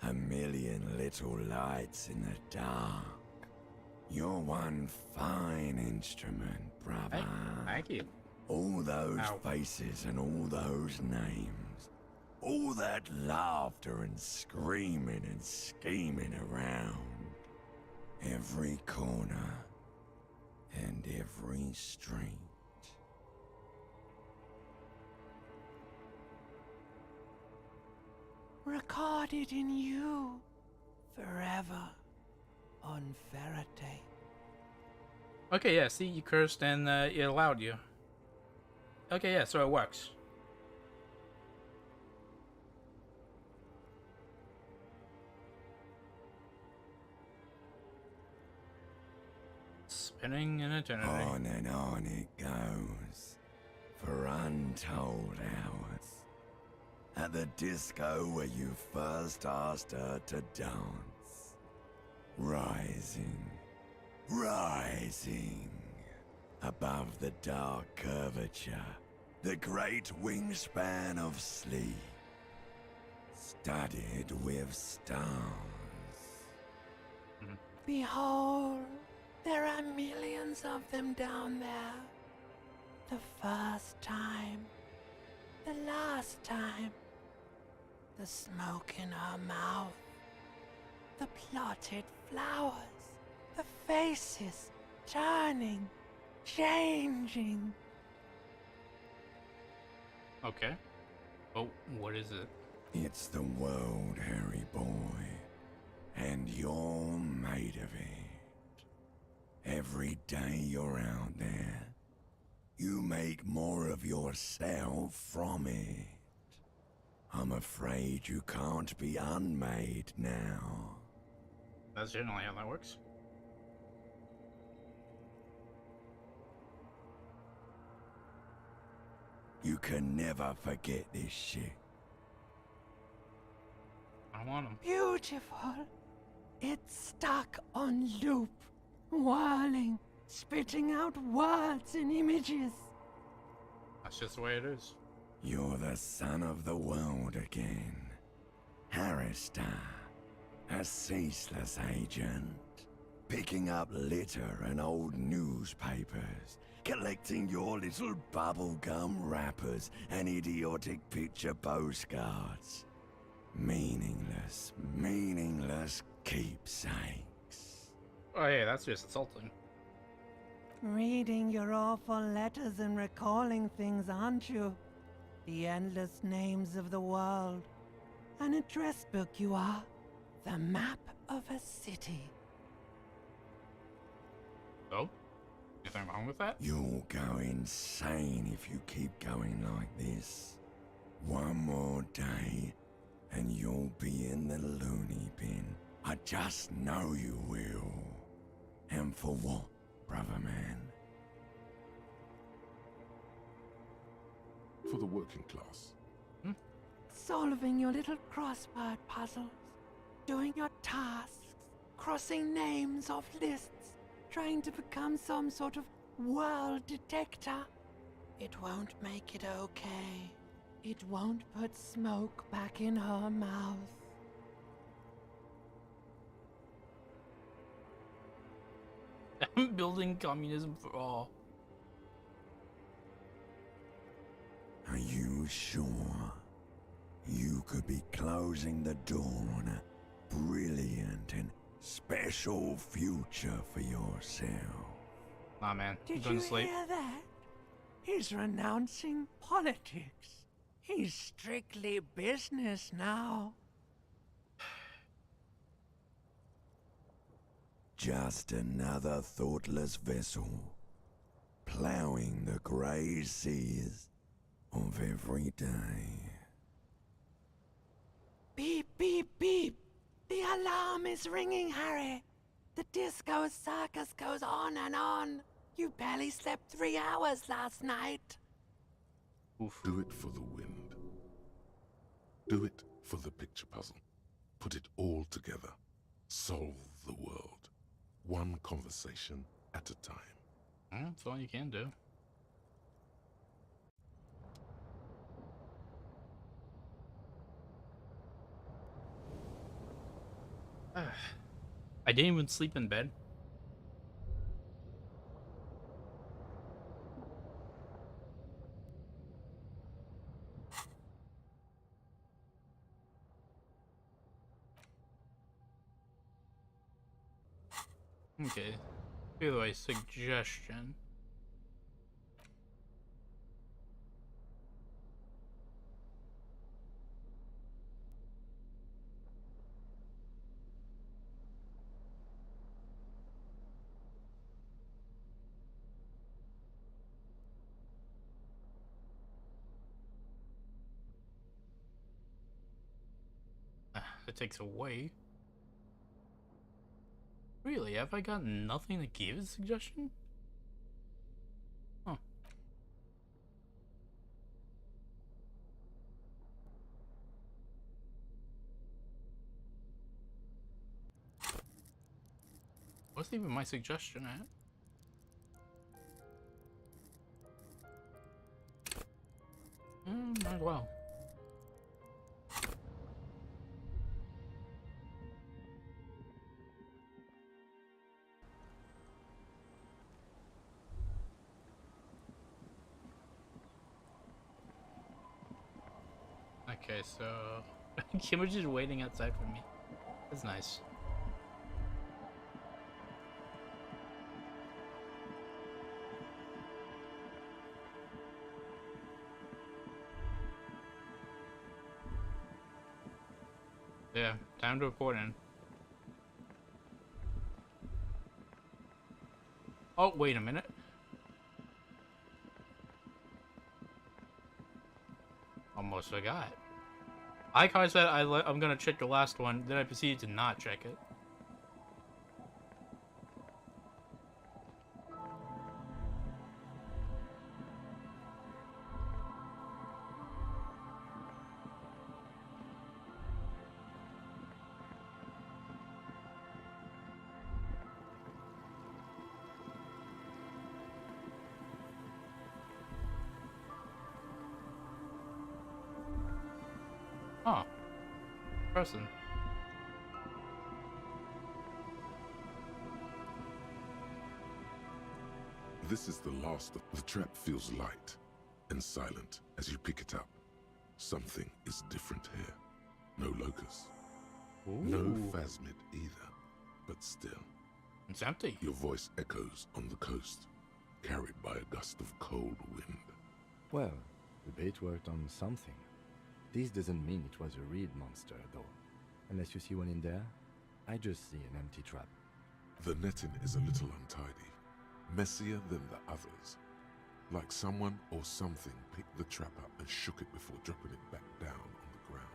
A million little lights in the dark. You're one fine instrument, brother. Thank you. All those faces and all those names. All that laughter and screaming and scheming around. Every corner and every street. Recorded in you forever on Faraday. Okay, yeah, see, you cursed and it allowed you. Okay, yeah, so it works. Spinning in eternity. On and on it goes, for untold hours. At the disco where you first asked her to dance. Rising, rising, above the dark curvature, the great wingspan of sleep, studded with stars. Behold, there are millions of them down there. The first time, the last time, the smoke in her mouth, the plotted flowers, the faces turning, changing. Okay. Oh, what is it? It's the world, Harry boy, and you're made of it. Every day you're out there, you make more of yourself from it. I'm afraid you can't be unmade now. That's generally how that works. You can never forget this shit. I want them. Beautiful. It's stuck on loop, whirling, spitting out words and images. That's just the way it is. You're the son of the world again. Harrister, a ceaseless agent, picking up litter and old newspapers, collecting your little bubblegum wrappers and idiotic picture postcards. Meaningless, meaningless keepsakes. Oh yeah, that's just insulting. Reading your awful letters and recalling things, aren't you? The endless names of the world. An address book you are. The map of a city. Oh? Anything wrong with that? You'll go insane if you keep going like this. One more day, and you'll be in the loony bin. I just know you will. And for what, brother man? For the working class. Solving your little crossword puzzles. Doing your tasks. Crossing names off lists. Trying to become some sort of world detector. It won't make it okay. It won't put smoke back in her mouth. I'm building communism for all. Are you sure? You could be closing the door on a brilliant and special future for yourself. Nah, man. I'm Did going you to sleep. hear that? He's renouncing politics. He's strictly business now. Just another thoughtless vessel, plowing the grey seas of every day. Beep, beep, beep. The alarm is ringing, Harry. The disco circus goes on and on. You barely slept 3 hours last night. Oof. Do it for the wind. Do it for the picture puzzle. Put it all together. Solve the world. One conversation at a time. That's all you can do. I didn't even sleep in bed. Okay. By the way, suggestion. It takes away. Really? Have I got nothing to give as a suggestion? Huh. What's even my suggestion at? Might as well. Okay, so Kim was just waiting outside for me. That's nice. Yeah, time to report in. Oh, wait a minute. Almost forgot. Like how I said I'm gonna check the last one, then I proceeded to not check it. Oh. Person. This is the last of the trap. Feels light and silent as you pick it up. Something is different here. No locust. No phasmid either. But still. It's empty. Your voice echoes on the coast, carried by a gust of cold wind. Well, the bait worked on something. This doesn't mean it was a reed monster, though. Unless you see one in there, I just see an empty trap. The netting is a little untidy, messier than the others. Like someone or something picked the trap up and shook it before dropping it back down on the ground.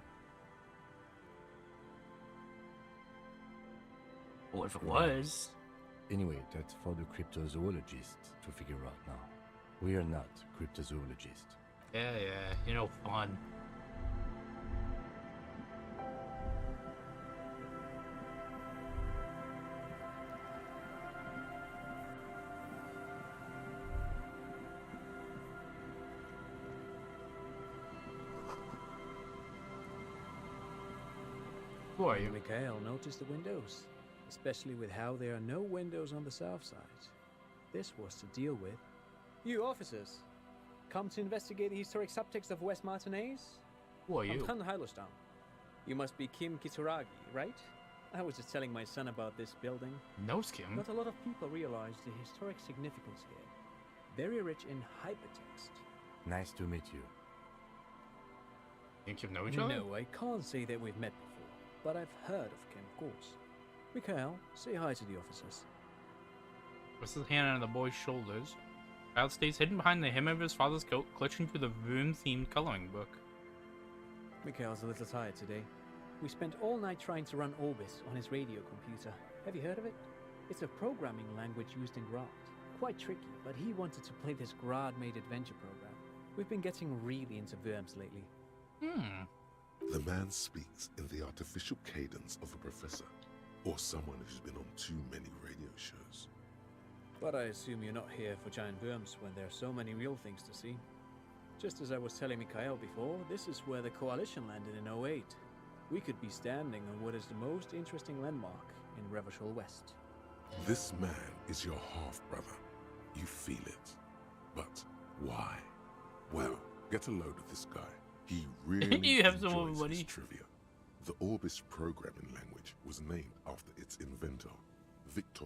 Well, if it was... Anyway, that's for the cryptozoologists to figure out now. We are not cryptozoologists. Yeah, you know, fun. Who are you? Mikhail noticed the windows, especially with how there are no windows on the south side. This was to deal with. You officers, come to investigate the historic subtext of West Martinez? Who are you? I'm Khan Hylostown. You must be Kim Kituragi, right? I was just telling my son about this building. Knows Kim? Not a lot of people realize the historic significance here. Very rich in hypertext. Nice to meet you. You and Kim know each other? No, I can't say that we've met before, but I've heard of Kim, of course. Mikhail, say hi to the officers. Puts his hand on the boy's shoulders. Child stays hidden behind the hem of his father's coat, clutching through the room-themed coloring book. Mikhail's a little tired today. We spent all night trying to run Orbis on his radio computer. Have you heard of it? It's a programming language used in Grad. Quite tricky, but he wanted to play this Grad-made adventure program. We've been getting really into Worms lately. The man speaks in the artificial cadence of a professor, or someone who's been on too many radio shows. But I assume you're not here for giant worms when there are so many real things to see. Just as I was telling Mikhail before, this is where the Coalition landed in 08. We could be standing on what is the most interesting landmark in Revachol West. This man is your half-brother. You feel it. But why? Well, get a load of this guy. He really You have some enjoys money. his trivia. The Orbis programming language was named after its inventor, Victor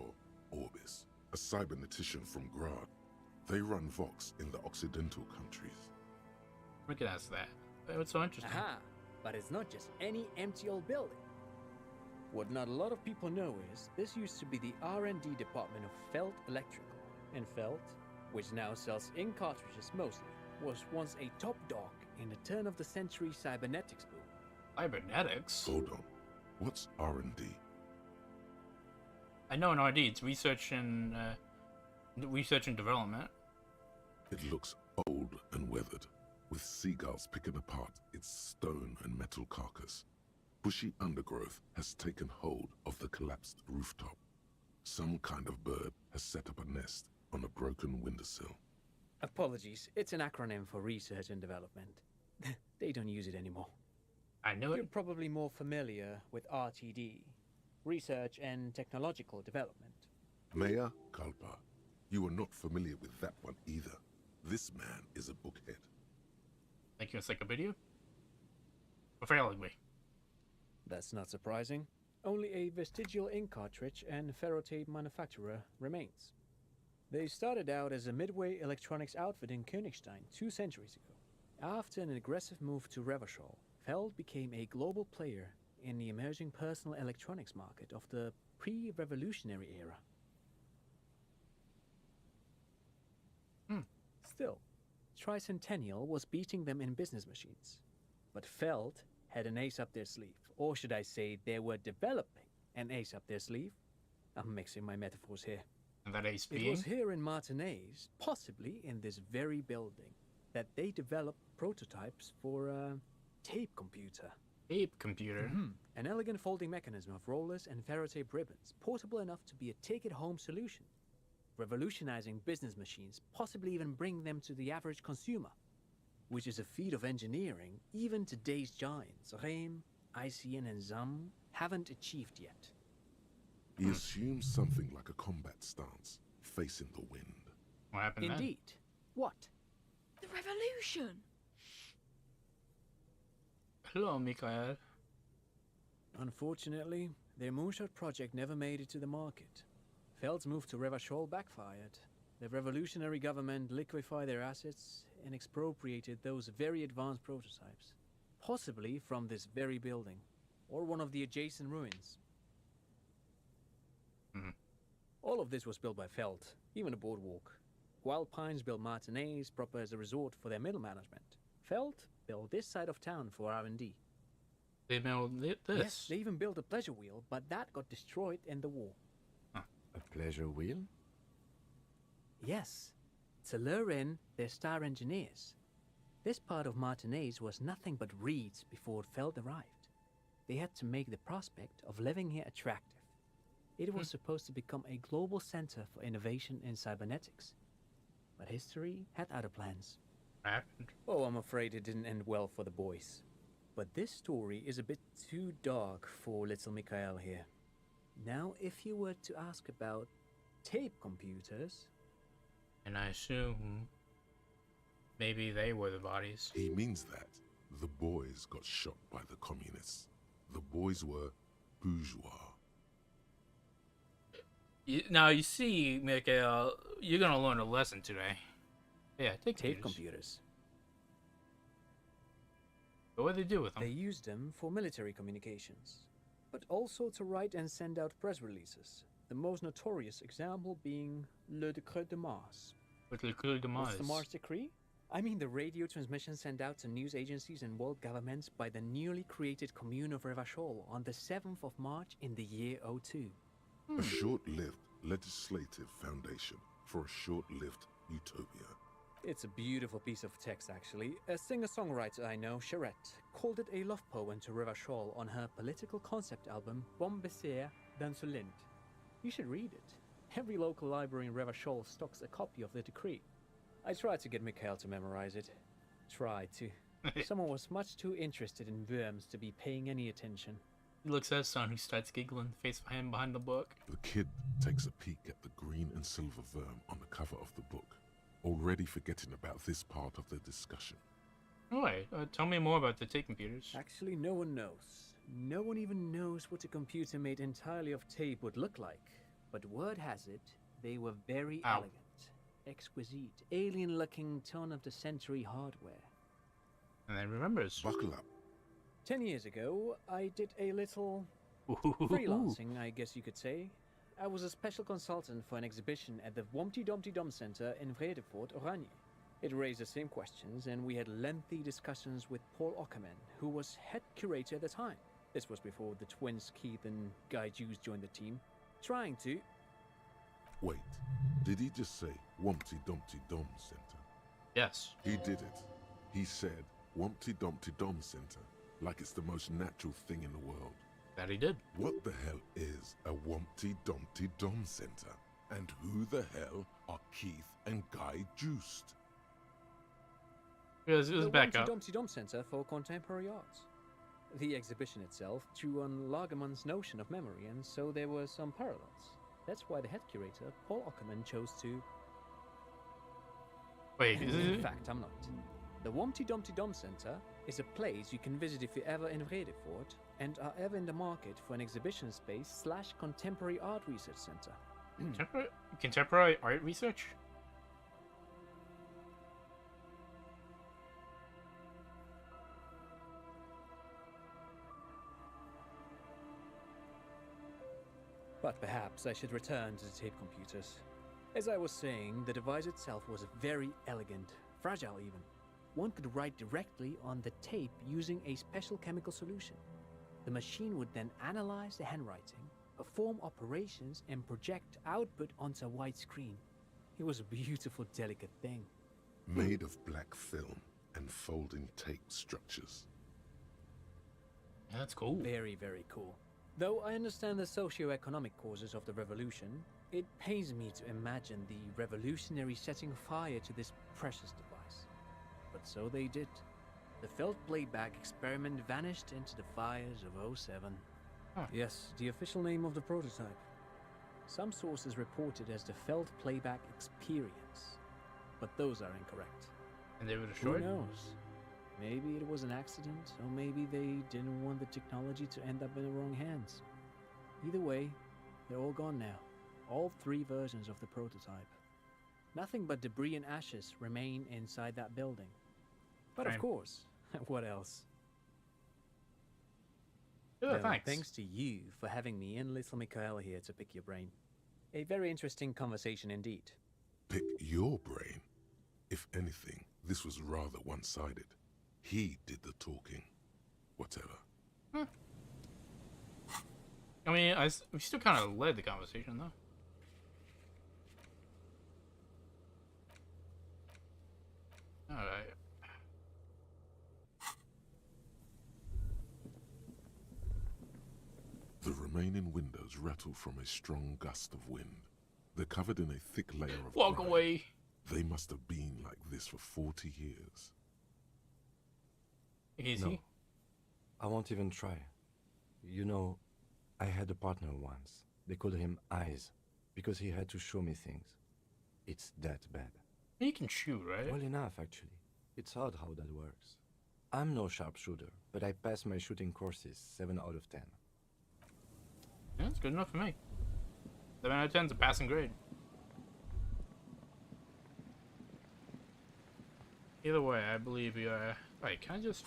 Orbis, a cybernetician from Grad. They run Vox in the Occidental countries. We can ask that. What's so interesting? Aha! But it's not just any empty old building. What not a lot of people know is this used to be the R&D department of Felt Electrical. And Felt, which now sells ink cartridges mostly, was once a top dog in the turn-of-the-century cybernetics boom. Cybernetics? Hold on. What's R&D? I know an RD. It's research and development. It looks old and weathered, with seagulls picking apart its stone and metal carcass. Bushy undergrowth has taken hold of the collapsed rooftop. Some kind of bird has set up a nest on a broken windowsill. Apologies, it's an acronym for research and development. They don't use it anymore. I knew it. You're probably more familiar with RTD, Research and Technological Development. Mayor Kalpa, you are not familiar with that one either. This man is a bookhead. Thank you, encyclopedia. For failing me. That's not surprising. Only a vestigial ink cartridge and ferrotape manufacturer remains. They started out as a midway electronics outfit in Königstein 2 centuries ago. After an aggressive move to Revachol, Feld became a global player in the emerging personal electronics market of the pre-revolutionary era. Still, Tricentennial was beating them in business machines. But Feld had an ace up their sleeve, or should I say they were developing an ace up their sleeve. I'm mixing my metaphors here. And that ace being? It was here in Martinez, possibly in this very building, that they developed prototypes for a tape computer. Tape computer? An elegant folding mechanism of rollers and ferrotape ribbons, portable enough to be a take-it-home solution. Revolutionizing business machines, possibly even bring them to the average consumer, which is a feat of engineering even today's giants, Rehm, ICN and ZAM, haven't achieved yet. He assumes something like a combat stance, facing the wind. What happened then? Indeed. What? The revolution! Hello, Mikhail. Unfortunately, their moonshot project never made it to the market. Feld's move to Revachol backfired. The revolutionary government liquefied their assets and expropriated those very advanced prototypes, possibly from this very building, or one of the adjacent ruins. All of this was built by Feld, even the boardwalk. Wild Pines built Martinez proper as a resort for their middle management. Feld built this side of town for R&D. They built this? Yes, they even built a pleasure wheel, but that got destroyed in the war. A pleasure wheel? Yes, to lure in their star engineers. This part of Martinez was nothing but reeds before Feld arrived. They had to make the prospect of living here attractive. It was supposed to become a global center for innovation in cybernetics. But history had other plans. Oh, I'm afraid it didn't end well for the boys. But this story is a bit too dark for little Mikhail here. Now, if you were to ask about tape computers... And I assume maybe they were the bodies. He means that the boys got shot by the communists. The boys were bourgeois. Now, you see, Mikhail, you're going to learn a lesson today. Yeah, take tape computers. But what did they do with them? They used them for military communications, but also to write and send out press releases. The most notorious example being Le Decret de Mars. What Le Decret de Mars? What's the Mars Decree? I mean the radio transmission sent out to news agencies and world governments by the newly created Commune of Revachol on the 7th of March in the year 02. A short-lived legislative foundation for a short-lived utopia. It's a beautiful piece of text, actually. A singer-songwriter I know, Charette, called it a love poem to Revachol on her political concept album, Bombessier d'Insolente. You should read it. Every local library in Revachol stocks a copy of the decree. I tried to get Mikhail to memorize it. Tried to. Someone was much too interested in worms to be paying any attention. He looks at his son, who starts giggling, face behind the book. The kid takes a peek at the green and silver worm on the cover of the book, already forgetting about this part of the discussion. Alright, tell me more about the tape computers. Actually, no one knows. No one even knows what a computer made entirely of tape would look like. But word has it, they were very elegant, exquisite, alien-looking turn-of-the-century hardware. And then remembers. Buckle up. 10 years ago, I did a little freelancing, I guess you could say. I was a special consultant for an exhibition at the Wompty Dumpty Dum Center in Vredefort, Oranje. It raised the same questions, and we had lengthy discussions with Paul Ockerman, who was head curator at the time. This was before the twins Keith and Guy Hughes joined the team. Trying to. Wait, did he just say Wumpty Dumpty Dom Center? Yes. He did it. He said Wumpty Dumpty Dom Center, like it's the most natural thing in the world. That he did. What the hell is a Wumpty Dumpty Dom Center? And who the hell are Keith and Guy Juiced? It was back up. The Dumpty Dom Center for Contemporary Arts. The exhibition itself drew on Lagerman's notion of memory, and so there were some parallels. That's why the head curator, Paul Ockerman, chose to... Wait, is In it? fact, I'm not. The Wumpty Dumpty Dom Center is a place you can visit if you're ever in Vredefort and are ever in the market for an exhibition space / contemporary art research center. Contemporary art research? But perhaps I should return to the tape computers. As I was saying, the device itself was very elegant, fragile even. One could write directly on the tape using a special chemical solution. The machine would then analyze the handwriting, perform operations, and project output onto a white screen. It was a beautiful, delicate thing. Made of black film and folding tape structures. That's cool. Very, very cool. Though I understand the socio-economic causes of the revolution, it pains me to imagine the revolutionary setting fire to this precious device. But so they did. The felt playback experiment vanished into the fires of '07. Huh. Yes, the official name of the prototype. Some sources report it as the felt playback experience, but those are incorrect. And they were destroyed? Who knows? Maybe it was an accident, or maybe they didn't want the technology to end up in the wrong hands. Either way, they're all gone now. All 3 versions of the prototype. Nothing but debris and ashes remain inside that building. But of course, what else? Yeah, thanks. Thanks to you for having me and little Mikael here to pick your brain. A very interesting conversation indeed. Pick your brain? If anything, this was rather one-sided. He did the talking. Whatever. I mean, we still kind of led the conversation, though. Alright. The remaining windows rattle from a strong gust of wind. They're covered in a thick layer of Walk grime. away. They must have been like this for 40 years. Easy. No, I won't even try. You know, I had a partner once. They called him Eyes, because he had to show me things. It's that bad. You can shoot, right? Well enough, actually. It's odd how that works. I'm no sharpshooter, but I passed my shooting courses 7 out of 10. Yeah, that's good enough for me. 7 out of 10 is a passing grade. Either way, I believe you are... Wait, can I just...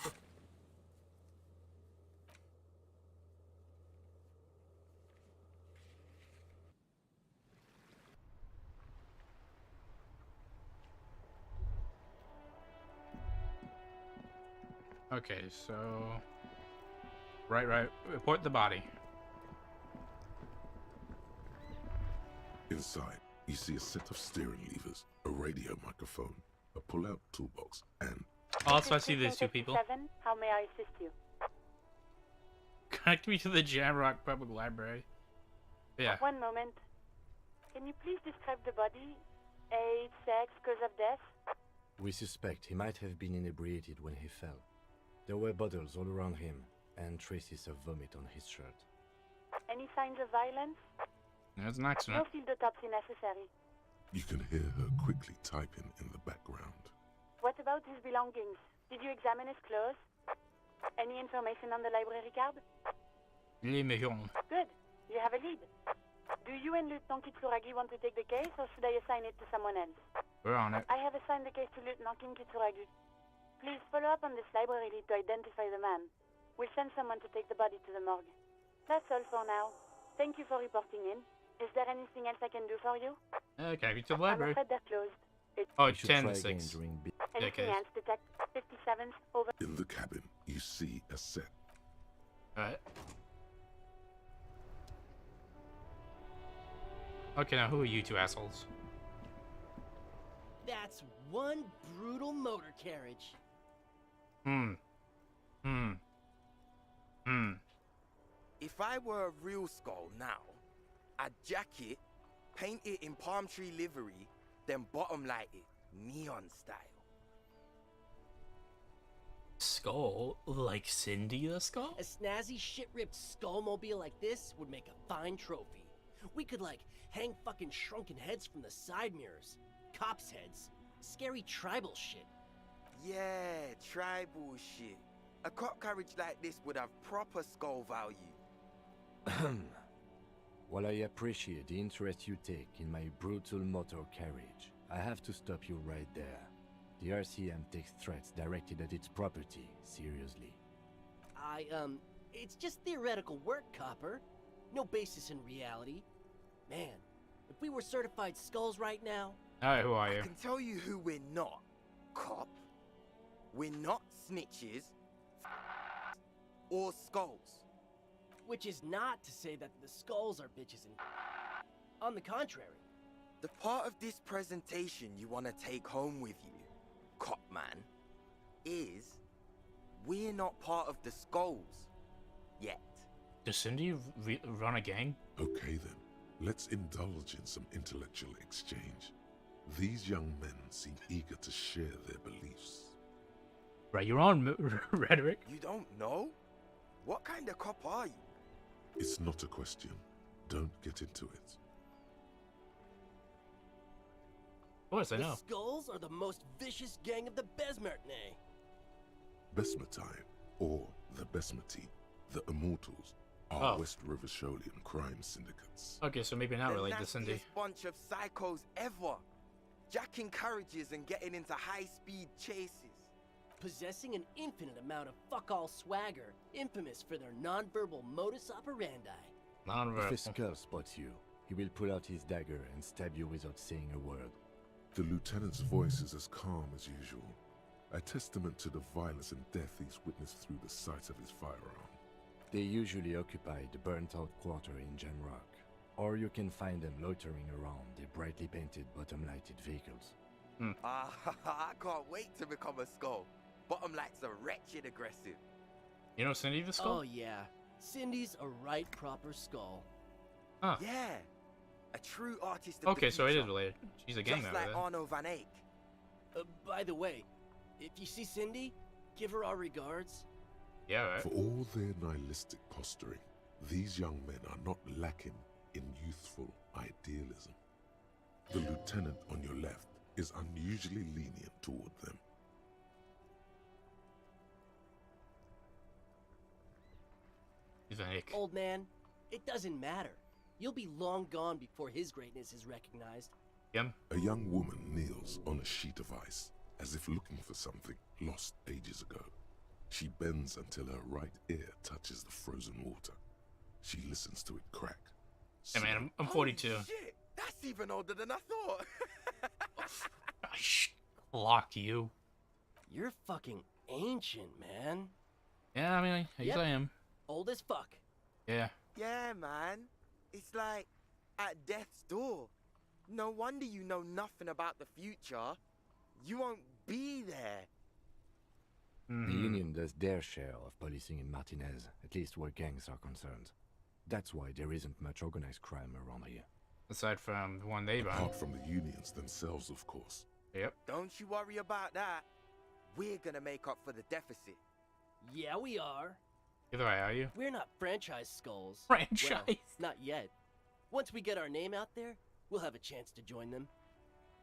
Okay, so... Right. Report the body. Inside, you see a set of steering levers, a radio microphone, a pull-out toolbox, and... Also, I see these 2 people. How may I assist you? Connect me to the Jamrock Public Library. Yeah. One moment. Can you please describe the body? Age, sex, cause of death? We suspect he might have been inebriated when he fell. There were bottles all around him, and traces of vomit on his shirt. Any signs of violence? There's an accident. No field autopsy necessary. You can hear her quickly typing in the background. What about his belongings? Did you examine his clothes? Any information on the library card? Good. You have a lead. Do you and Lieutenant Kitsuragi want to take the case, or should I assign it to someone else? We're on it. I have assigned the case to Lieutenant Kitsuragi. Please follow up on this library lead to identify the man. We'll send someone to take the body to the morgue. That's all for now. Thank you for reporting in. Is there anything else I can do for you? Okay, to the library. I'm afraid they're closed. Oh, it's 10 to 6. Anything else, Detect 57's over. In the cabin, you see a set. Alright. Okay, now who are you two assholes? That's one brutal motor carriage. If I were a real skull now, I'd jack it, paint it in palm tree livery, then bottom light it, neon style. Skull? Like Cindy the Skull? A snazzy shit-ripped skullmobile like this would make a fine trophy. We could, like, hang fucking shrunken heads from the side mirrors. Cops' heads. Scary tribal shit. Yeah, tribal shit. A cop carriage like this would have proper skull value. While I appreciate the interest you take in my brutal motor carriage, I have to stop you right there. The RCM takes threats directed at its property seriously. It's just theoretical work, Copper. No basis in reality. Man, if we were certified skulls right now... Alright, who are you? I can tell you who we're not, cop. We're not snitches or skulls. Which is not to say that the skulls are bitches and... On the contrary. The part of this presentation you want to take home with you, cop man, is we're not part of the skulls yet. Does Cindy run a gang? Okay then, let's indulge in some intellectual exchange. These young men seem eager to share their beliefs. Right, you're on rhetoric. You don't know? What kind of cop are you? It's not a question. Don't get into it. Of course, I know. The skulls are the most vicious gang of the Besmertne. Besmetine, or the Besmeti, the Immortals, are West River Sholian crime syndicates. Okay, so maybe not related to Cindy. The nastiest bunch of psychos ever. Jacking carriages and getting into high-speed chases. Possessing an infinite amount of fuck-all swagger, infamous for their non-verbal modus operandi. If a skull spots you, he will pull out his dagger and stab you without saying a word. The lieutenant's voice is as calm as usual, a testament to the violence and death he's witnessed through the sight of his firearm. They usually occupy the burnt-out quarter in Jamrock, or you can find them loitering around the brightly painted bottom-lighted vehicles. I can't wait to become a skull. Bottom lights are wretched aggressive. You know Cindy the Skull? Oh yeah, Cindy's a right proper skull. Huh. Yeah, a true artist of Okay, the so it future. is related. She's a gang Just member like then. Arno van Eyck. By the way, if you see Cindy, give her our regards. Yeah, right. For all their nihilistic posturing, these young men are not lacking in youthful idealism. The lieutenant on your left is unusually lenient toward them. Old man, it doesn't matter. You'll be long gone before his greatness is recognized. A young woman kneels on a sheet of ice, as if looking for something lost ages ago. She bends until her right ear touches the frozen water. She listens to it crack. Hey man, I'm 42. Holy shit, that's even older than I thought. Lock you. You're fucking ancient, man. Yeah, I mean, I guess I am. Old as fuck. Yeah. Yeah, man. It's like at death's door. No wonder you know nothing about the future. You won't be there. The Union does their share of policing in Martinez, at least where gangs are concerned. That's why there isn't much organized crime around here. Aside from the one they run. Apart from the unions themselves, of course. Yep. Don't you worry about that. We're gonna make up for the deficit. Yeah, we are. Either way, are you? We're not franchise skulls. Franchise? Well, not yet. Once we get our name out there, we'll have a chance to join them.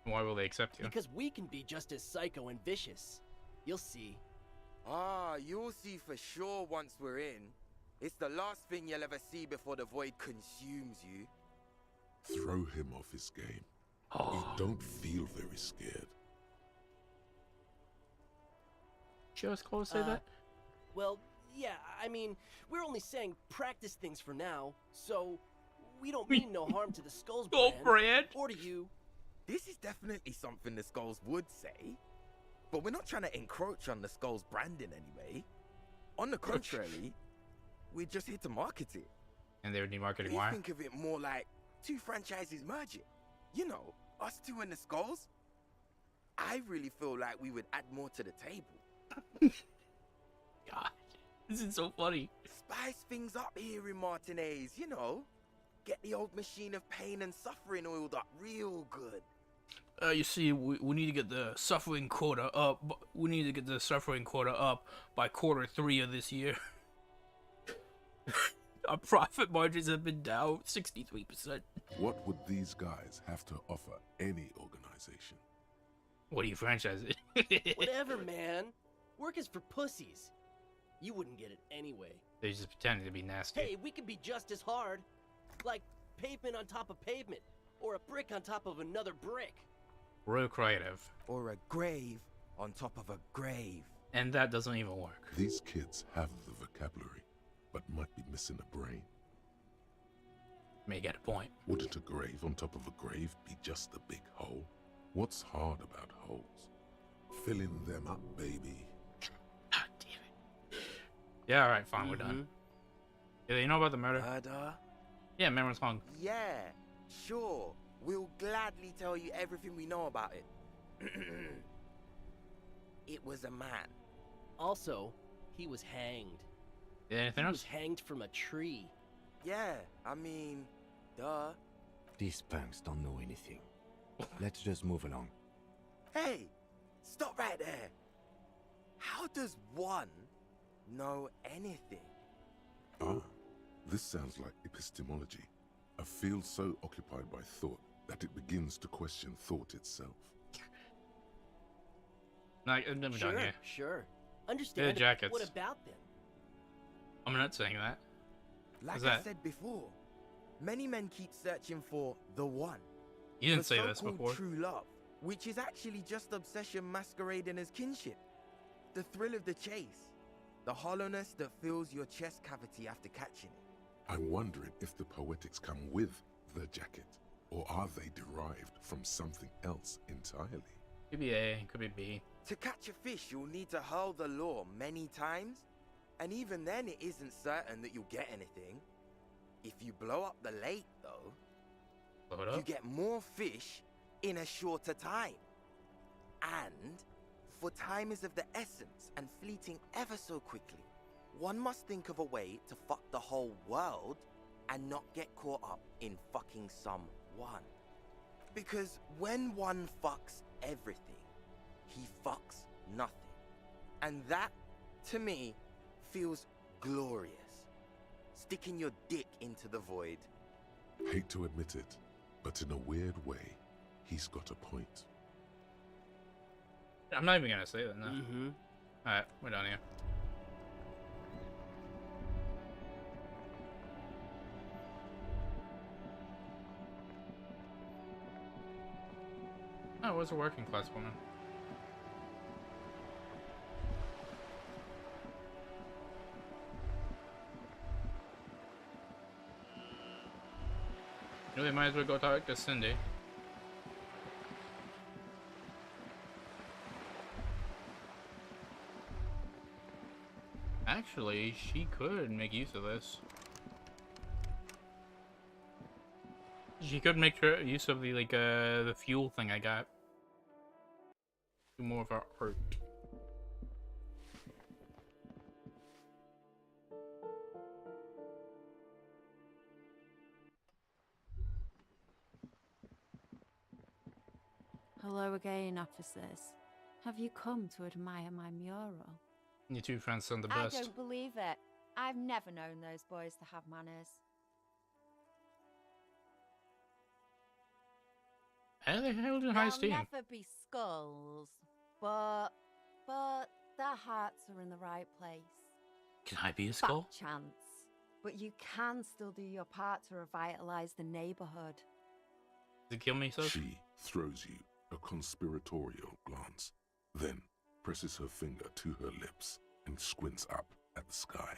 Why will they accept you? Because we can be just as psycho and vicious. You'll see. Ah, you'll see for sure once we're in. It's the last thing you'll ever see before the void consumes you. Throw him off his game. He don't feel very scared. Just close to say that? Well, yeah, I mean, we're only saying practice things for now, so we don't mean no harm to the Skulls brand. Or to you. This is definitely something the Skulls would say. But we're not trying to encroach on the Skulls branding anyway. On the contrary, we're just here to market it. And they would need marketing We why? think of it more like two franchises merging. You know, us two and the Skulls. I really feel like we would add more to the table. God, this is so funny. Spice things up here in Martinez, you know. Get the old machine of pain and suffering oiled up real good. You see, we need to get the suffering quota up. We need to get the suffering quota up by Q3 of this year. Our profit margins have been down 63%. What would these guys have to offer any organization? What do you franchise it? Whatever, man. Work is for pussies. You wouldn't get it anyway. They just pretending to be nasty. Hey, we could be just as hard. Like pavement on top of pavement. Or a brick on top of another brick. Real creative. Or a grave on top of a grave. And that doesn't even work. These kids have the vocabulary, but might be missing a brain. May get a point. Wouldn't a grave on top of a grave be just a big hole? What's hard about holes? Filling them up, baby. God damn it. Yeah, alright, fine, we're done. Yeah, you know about the murder? Murder? Yeah, Memory's hung. Yeah, sure. We'll gladly tell you everything we know about it. It was a man. Also, he was hanged. Yeah, anything He else? was hanged from a tree. Yeah, I mean, duh. These punks don't know anything. Let's just move along. Hey, stop right there. How does one know anything? Ah, this sounds like epistemology. A field so occupied by thought that it begins to question thought itself. No, I'm never Sure, done here. sure. Understand. jackets. What about them? I'm not saying that. Like What's I that? said before, many men keep searching for the one. You didn't the say this so-called before. true love, which is actually just obsession masquerading as kinship. The thrill of the chase. The hollowness that fills your chest cavity after catching it. I'm wondering if the poetics come with the jacket, or are they derived from something else entirely? Could be A, could be B. To catch a fish, you'll need to hurl the lure many times, and even then it isn't certain that you'll get anything. If you blow up the lake, though, Blow it up? you get more fish in a shorter time. And, for time is of the essence and fleeting ever so quickly, one must think of a way to fuck the whole world and not get caught up in fucking some one. Because when one fucks everything, he fucks nothing. And that, to me, feels glorious. Sticking your dick into the void. Hate to admit it, but in a weird way, he's got a point. I'm not even gonna say that now. Mm-hmm. Alright, we're done here. Oh, it was a working class woman. Really might as well go talk to Cindy. Actually, she could make use of this. She could make use of the the fuel thing I got. Do more of our art. Hello again, officers. Have you come to admire my mural? Your two friends sound the I best. don't believe it. I've never known those boys to have manners. How they held in high They'll esteem. never be skulls, but their hearts are in the right place. Can I be a skull? Fat chance. But you can still do your part to revitalize the neighborhood. Does it kill me, so? She throws you a conspiratorial glance, then presses her finger to her lips and squints up at the sky,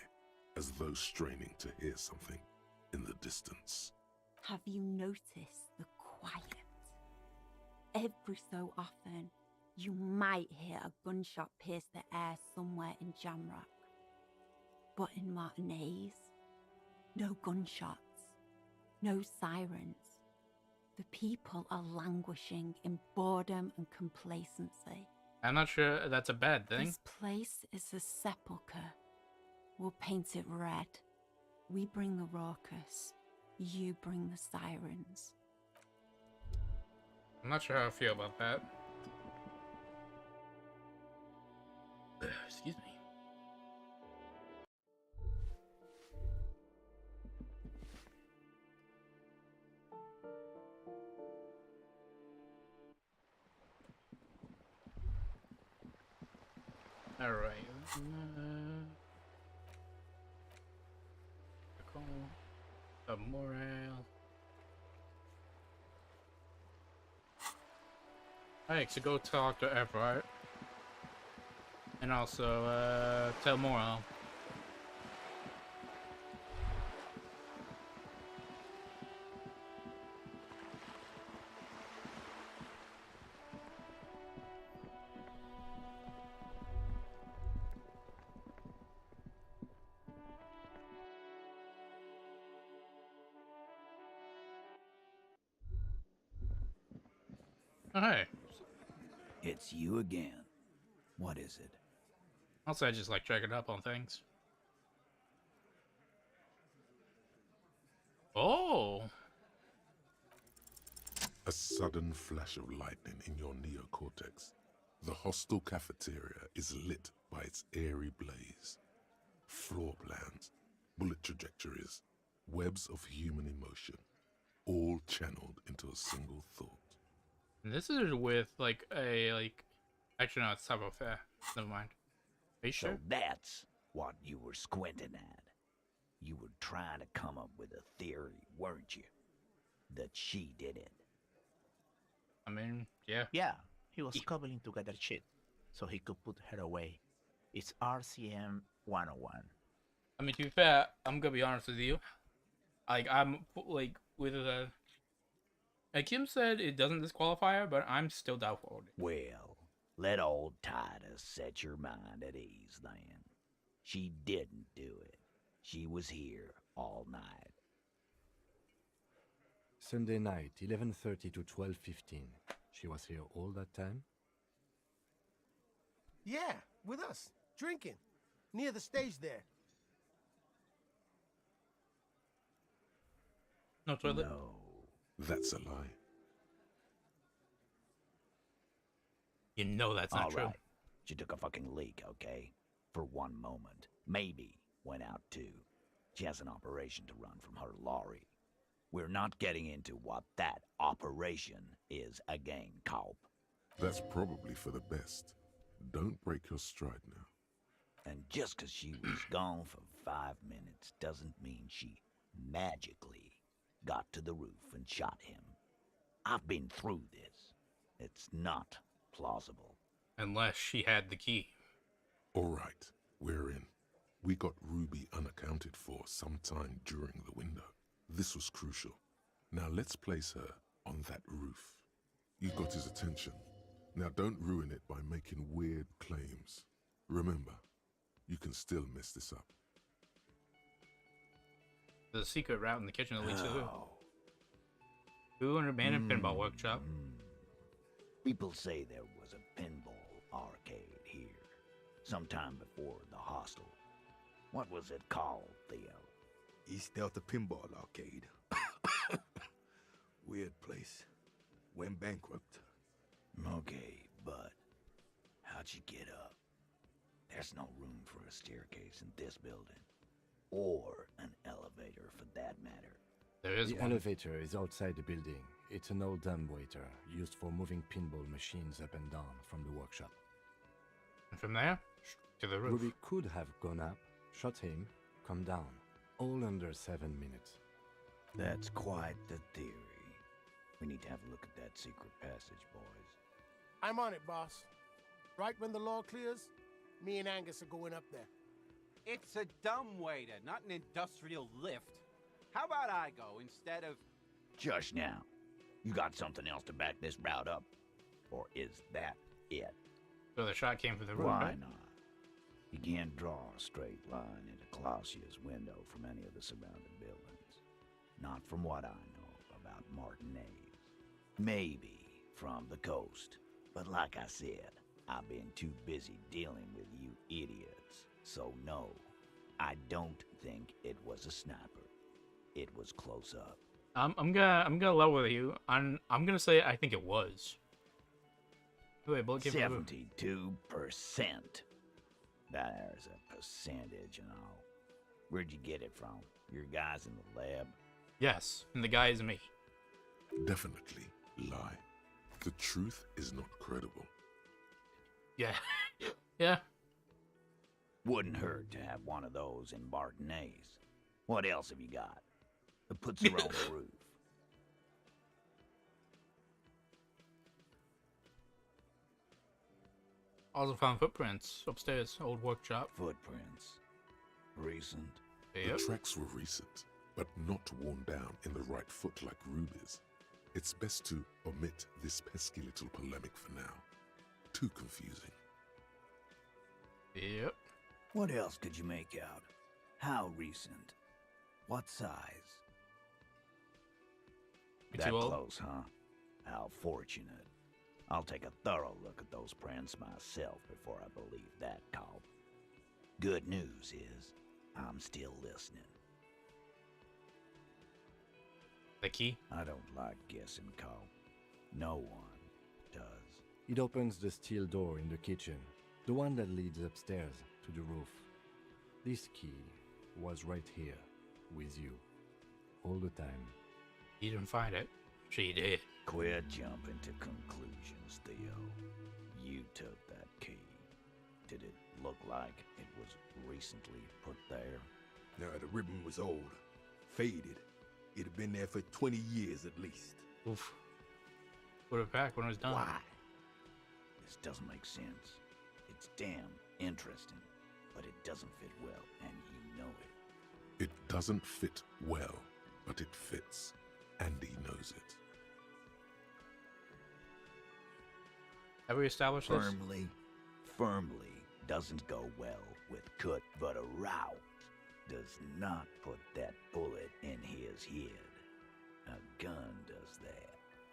as though straining to hear something in the distance. Have you noticed the quiet? Every so often, you might hear a gunshot pierce the air somewhere in Jamrock. But in Martinez, no gunshots, no sirens, The people are languishing in boredom and complacency. I'm not sure that's a bad thing. This place is a sepulchre. We'll paint it red. We bring the raucous. You bring the sirens. I'm not sure how I feel about that. Excuse me. All right. A morale. Alright, so go talk to Everett. And also, tell Morale. Oh, hey. It's you again. What is it? Also, I just like checking up on things. Oh! A sudden flash of lightning in your neocortex. The hostel cafeteria is lit by its airy blaze. Floor plans, bullet trajectories, webs of human emotion, all channeled into a single thought. And this is with, like, actually, no, it's Sabo Fair. Never mind. Are you sure? So that's what you were squinting at. You were trying to come up with a theory, weren't you? That she did it. I mean, yeah. Yeah, he was cobbling together shit so he could put her away. It's RCM 101. I mean, to be fair, I'm gonna be honest with you. Like, I'm, like, with the... Like Kim said, it doesn't disqualify her, but I'm still doubtful. Well, let old Titus set your mind at ease then. She didn't do it. She was here all night. Sunday night, 11:30 to 12:15. She was here all that time? Yeah, with us, drinking, near the stage there. No toilet? No. That's a lie. You know that's not all true. Right. She took a fucking leak, okay? For one moment. Maybe went out too. She has an operation to run from her lorry. We're not getting into what that operation is again, Cowp. That's probably for the best. Don't break your stride now. And just 'cause she was gone for 5 minutes doesn't mean she magically got to the roof and shot him. I've been through this. It's not plausible. Unless she had the key. All right, we're in. We got Ruby unaccounted for sometime during the window. This was crucial. Now let's place her on that roof. You got his attention. Now don't ruin it by making weird claims. Remember, you can still mess this up. There's a secret route in the kitchen that leads to who? 200 abandoned pinball workshop. People say there was a pinball arcade here, sometime before the hostel. What was it called, Theo? East Delta Pinball Arcade. Weird place. Went bankrupt. Okay, but how'd you get up? There's no room for a staircase in this building. Or an elevator, for that matter. There is the one. elevator is outside the building. It's an old dumbwaiter used for moving pinball machines up and down from the workshop. And from there, to the roof. Ruby could have gone up, shot him, come down. All under 7 minutes. That's quite the theory. We need to have a look at that secret passage, boys. I'm on it, boss. Right when the law clears, me and Angus are going up there. It's a dumbwaiter, not an industrial lift. How about I go instead of... Just now. You got something else to back this route up? Or is that it? So the shot came from the roof, Why right? not? You can't draw a straight line into Clausia's window from any of the surrounding buildings. Not from what I know about Martinez. Maybe from the coast. But like I said, I've been too busy dealing with you idiots. So no, I don't think it was a sniper. It was close up. I'm gonna level with you. I'm gonna say I think it was. Wait, bullet came from who? 72%. There's a percentage and all. Where'd you get it from? Your guys in the lab? Yes, and the guy is me. Definitely lie. The truth is not credible. Yeah. Yeah. Wouldn't hurt to have one of those in Martinez. What else have you got? It puts her on the roof. Also found footprints upstairs, old workshop. Footprints. Recent. Yep. The tracks were recent, but not worn down in the right foot like Ruby's. It's best to omit this pesky little polemic for now. Too confusing. Yep. What else could you make out? How recent? What size? That close, huh? How fortunate. I'll take a thorough look at those prints myself before I believe that call. Good news is, I'm still listening. The key? I don't like guessing, Call. No one does. It opens the steel door in the kitchen, the one that leads upstairs to the roof. This key was right here, with you, all the time. He didn't find it. She did. Quit jumping to conclusions, Theo. You took that key. Did it look like it was recently put there? No, the ribbon was old, faded. It'd have been there for 20 years at least. Oof. Put it back when it was done. Why? This doesn't make sense. It's damn interesting, but it doesn't fit well, and you know it. It doesn't fit well, but it fits, and he knows it. Have we established this? Firmly doesn't go well with cut, but a route does not put that bullet in his head. A gun does that,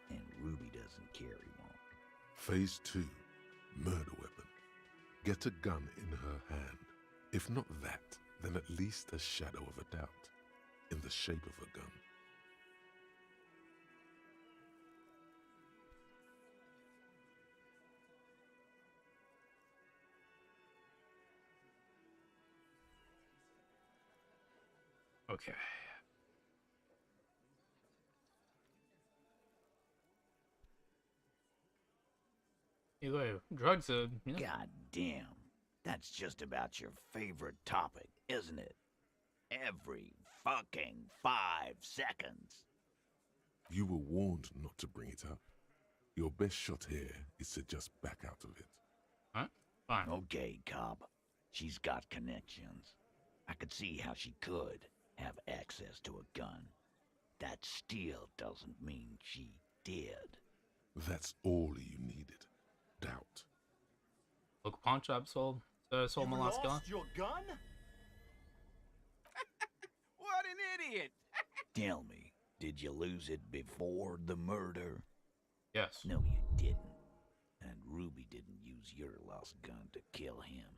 and Ruby doesn't carry one. Phase 2, murder weapon. Get a gun in her hand. If not that, then at least a shadow of a doubt, in the shape of a gun. Okay. Either way, drugs are, you know. God damn. That's just about your favorite topic, isn't it? Every fucking 5 seconds. You were warned not to bring it up. Your best shot here is to just back out of it. Huh? Fine. Okay, cop. She's got connections. I could see how she could have access to a gun. That still doesn't mean she did. That's all you needed. Doubt. Local pawn shop sold my last gun. Your gun? What an idiot! Tell me, did you lose it before the murder? Yes. No, you didn't. And Ruby didn't use your lost gun to kill him.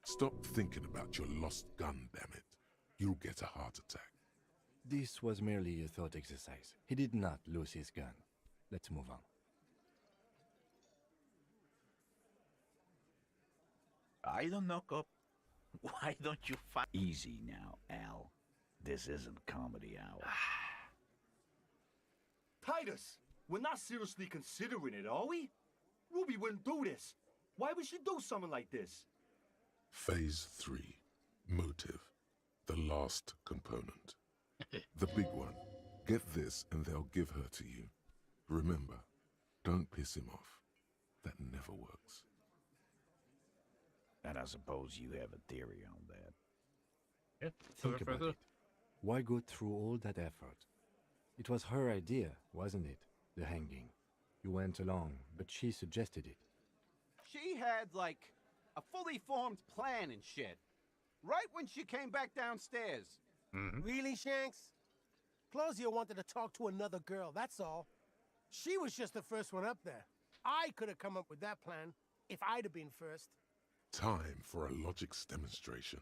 Stop thinking about your lost gun, damn it. You'll get a heart attack. This was merely a thought exercise. He did not lose his gun. Let's move on. I don't knock up. Why don't you find... Easy now, Al. This isn't comedy hour. Titus, we're not seriously considering it, are we? Ruby wouldn't do this. Why would she do something like this? Phase 3. Motive. The last component. The big one. Get this and they'll give her to you. Remember, don't piss him off. That never works. And I suppose you have a theory on that. Yeah. Think about it. Why go through all that effort? It was her idea, wasn't it? The hanging. You went along, but she suggested it. She had, like, a fully formed plan and shit. Right when she came back downstairs. Really, Shanks? Claudia wanted to talk to another girl, that's all. She was just the first one up there. I could have come up with that plan if I'd have been first. Time for a logics demonstration.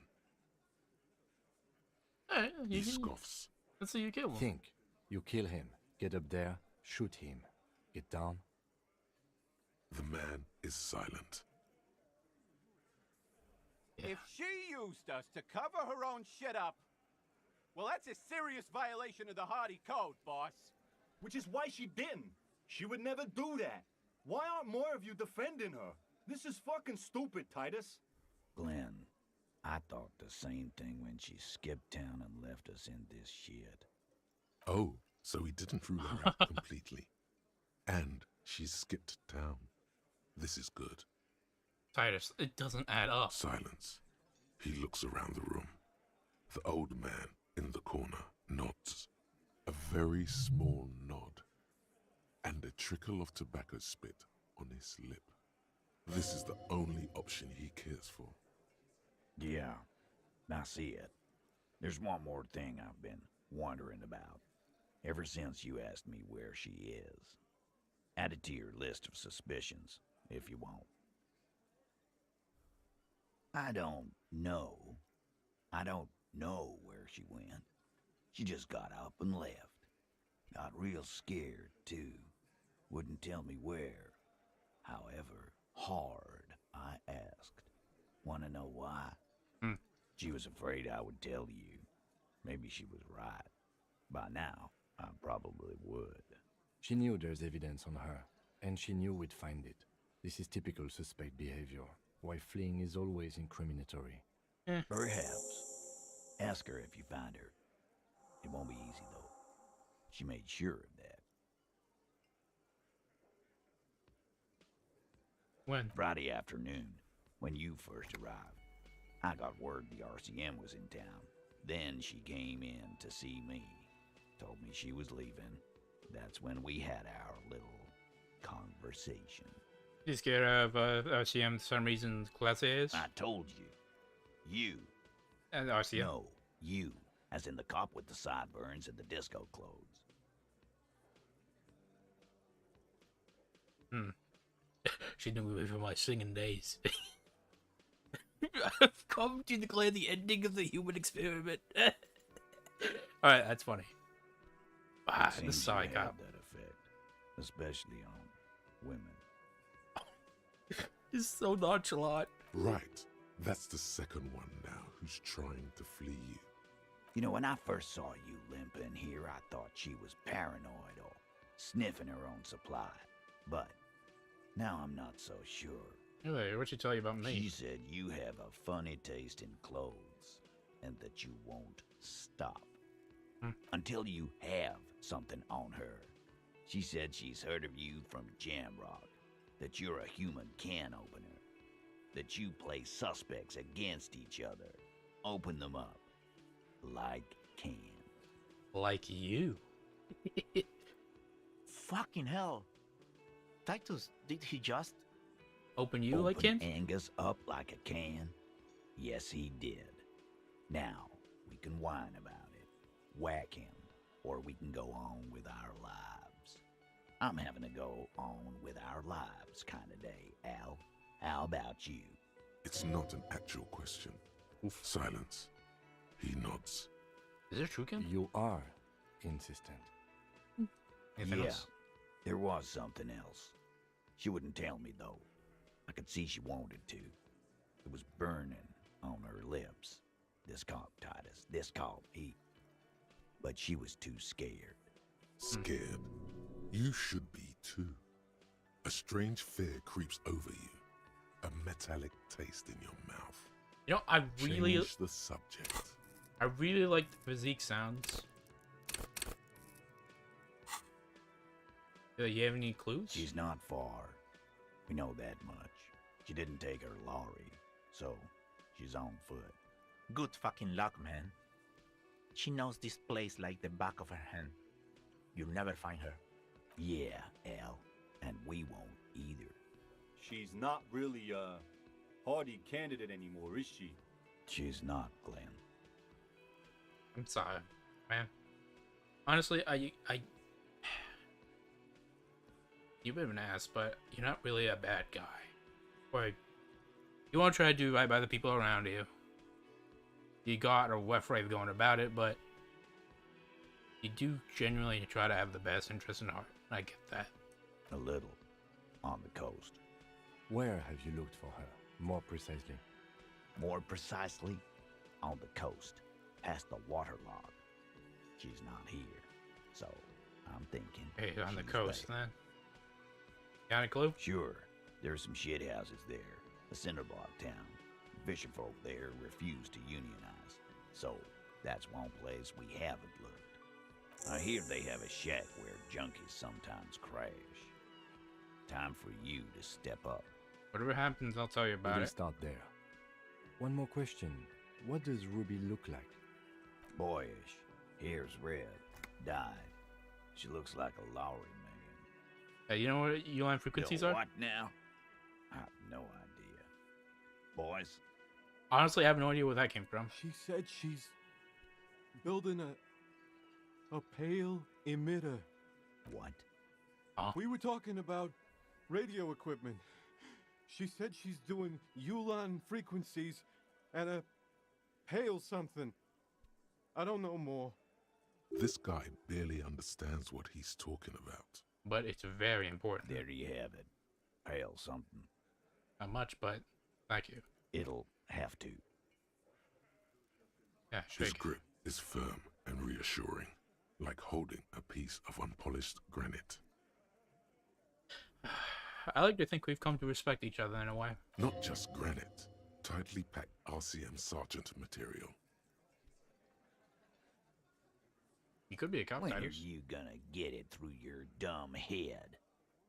Alright, He scoffs. Let's see you kill him. Think. You kill him. Get up there. Shoot him. Get down. The man is silent. If she used us to cover her own shit up, well, that's a serious violation of the Hardy Code, boss. Which is why she didn't. She would never do that. Why aren't more of you defending her? This is fucking stupid, Titus. Glenn, I thought the same thing when she skipped town and left us in this shit. Oh, so he didn't rule her out completely. And she skipped town. This is good. Titus, it doesn't add up. Silence. He looks around the room. The old man in the corner nods. A very small nod. And a trickle of tobacco spit on his lip. This is the only option he cares for. Yeah, I see it. There's one more thing I've been wondering about. Ever since you asked me where she is. Add it to your list of suspicions, if you want. I don't know. I don't know where she went. She just got up and left. Got real scared, too. Wouldn't tell me where. However hard I asked. Want to know why? She was afraid I would tell you. Maybe she was right. By now, I probably would. She knew there's evidence on her, and she knew we'd find it. This is typical suspect behavior. Why fleeing is always incriminatory. Perhaps. Ask her if you find her. It won't be easy, though. She made sure of that. When? Friday afternoon, when you first arrived. I got word the RCM was in town. Then she came in to see me. Told me she was leaving. That's when we had our little conversation. You scared of RCM for some reason, Class A's? I told you. You. And RCM? No, you. As in the cop with the sideburns and the disco clothes. She knew me from my singing days. I've come to declare the ending of the human experiment. Alright, that's funny. Ah, the Seems side to have cop. that effect, especially on women. It's so nonchalant. Right. That's the second one now who's trying to flee you. You know, when I first saw you limping here, I thought she was paranoid or sniffing her own supply. But now I'm not so sure. Hey, what'd she tell you about me? She said you have a funny taste in clothes and that you won't stop until you have something on her. She said she's heard of you from Jamrock, that you're a human can opener, that you play suspects against each other, open them up like cans. Like you. Fucking hell. Titus, did he just... Open you like cans? Angus up like a can? Yes, he did. Now, we can whine about it, whack him, or we can go on with our lives. I'm having to go on with our lives kind of day, Al. How about you? It's not an actual question. Silence. He nods. Is it true, Ken? You are insistent. Anything Yeah, else? there was something else. She wouldn't tell me, though. I could see she wanted to. It was burning on her lips. This cop, Titus. This cop, he... But she was too scared. Scared? You should be too. A strange fear creeps over you. A metallic taste in your mouth. You know, I really... Change the subject. I really like the physique sounds. Do you have any clues? She's not far. We know that much. She didn't take her lorry, so she's on foot. Good fucking luck, man. She knows this place like the back of her hand. You'll never find her. Yeah, Al, and we won't either. She's not really a Hardy candidate anymore, is she? She's not, Glenn. I'm sorry, man. Honestly, You've been an ass, but you're not really a bad guy. Or you want to try to do right by the people around you. You got a rough way of going about it, but you do genuinely try to have the best interest in heart. I get that. A little. On the coast. Where have you looked for her, more precisely? More precisely, on the coast, past the waterlog. She's not here, so I'm thinking. Hey, on the she's coast, there. then. Got a clue? Sure. There's some shit houses there. A cinder block town. Fishing folk there refuse to unionize. So, that's one place we haven't looked. I hear they have a shack where junkies sometimes crash. Time for you to step up. Whatever happens, I'll tell you about We'll it. start there. One more question. What does Ruby look like? Boyish. Hair's red. Dyed. She looks like a Lowry man. Hey, you know what Uline frequencies are? What now? I have no idea. Boys? Honestly, I have no idea where that came from. She said she's building a pale emitter. What? We were talking about radio equipment. She said she's doing Ulan frequencies and a pale something. I don't know more. This guy barely understands what he's talking about. But it's very important. There you have it. Pale something. Not much, but thank you. It'll have to. Yeah, His shake. grip is firm and reassuring, like holding a piece of unpolished granite. I like to think we've come to respect each other in a way. Not just granite, tightly packed RCM Sergeant material. You could be a cop. When are you gonna get it through your dumb head?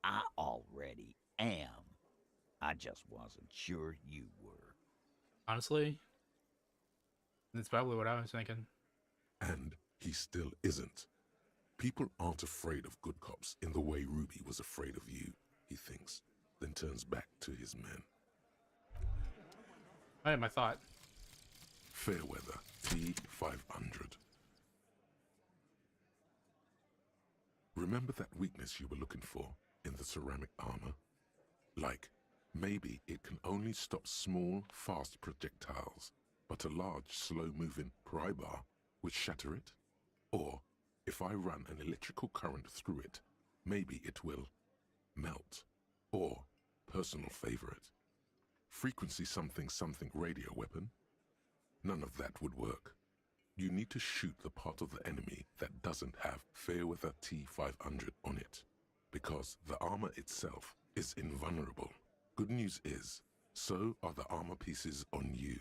I already am. I just wasn't sure you were. Honestly, that's probably what I was thinking. And he still isn't. People aren't afraid of good cops in the way Ruby was afraid of you, he thinks, then turns back to his men. I had my thought. Fairweather T500. Remember that weakness you were looking for in the ceramic armor? Like, maybe it can only stop small, fast projectiles, but a large, slow-moving pry bar would shatter it? Or, if I run an electrical current through it, maybe it will melt. Or, personal favorite, frequency something something radio weapon? None of that would work. You need to shoot the part of the enemy that doesn't have Fairweather T500 on it, because the armor itself is invulnerable. Good news is, so are the armor pieces on you.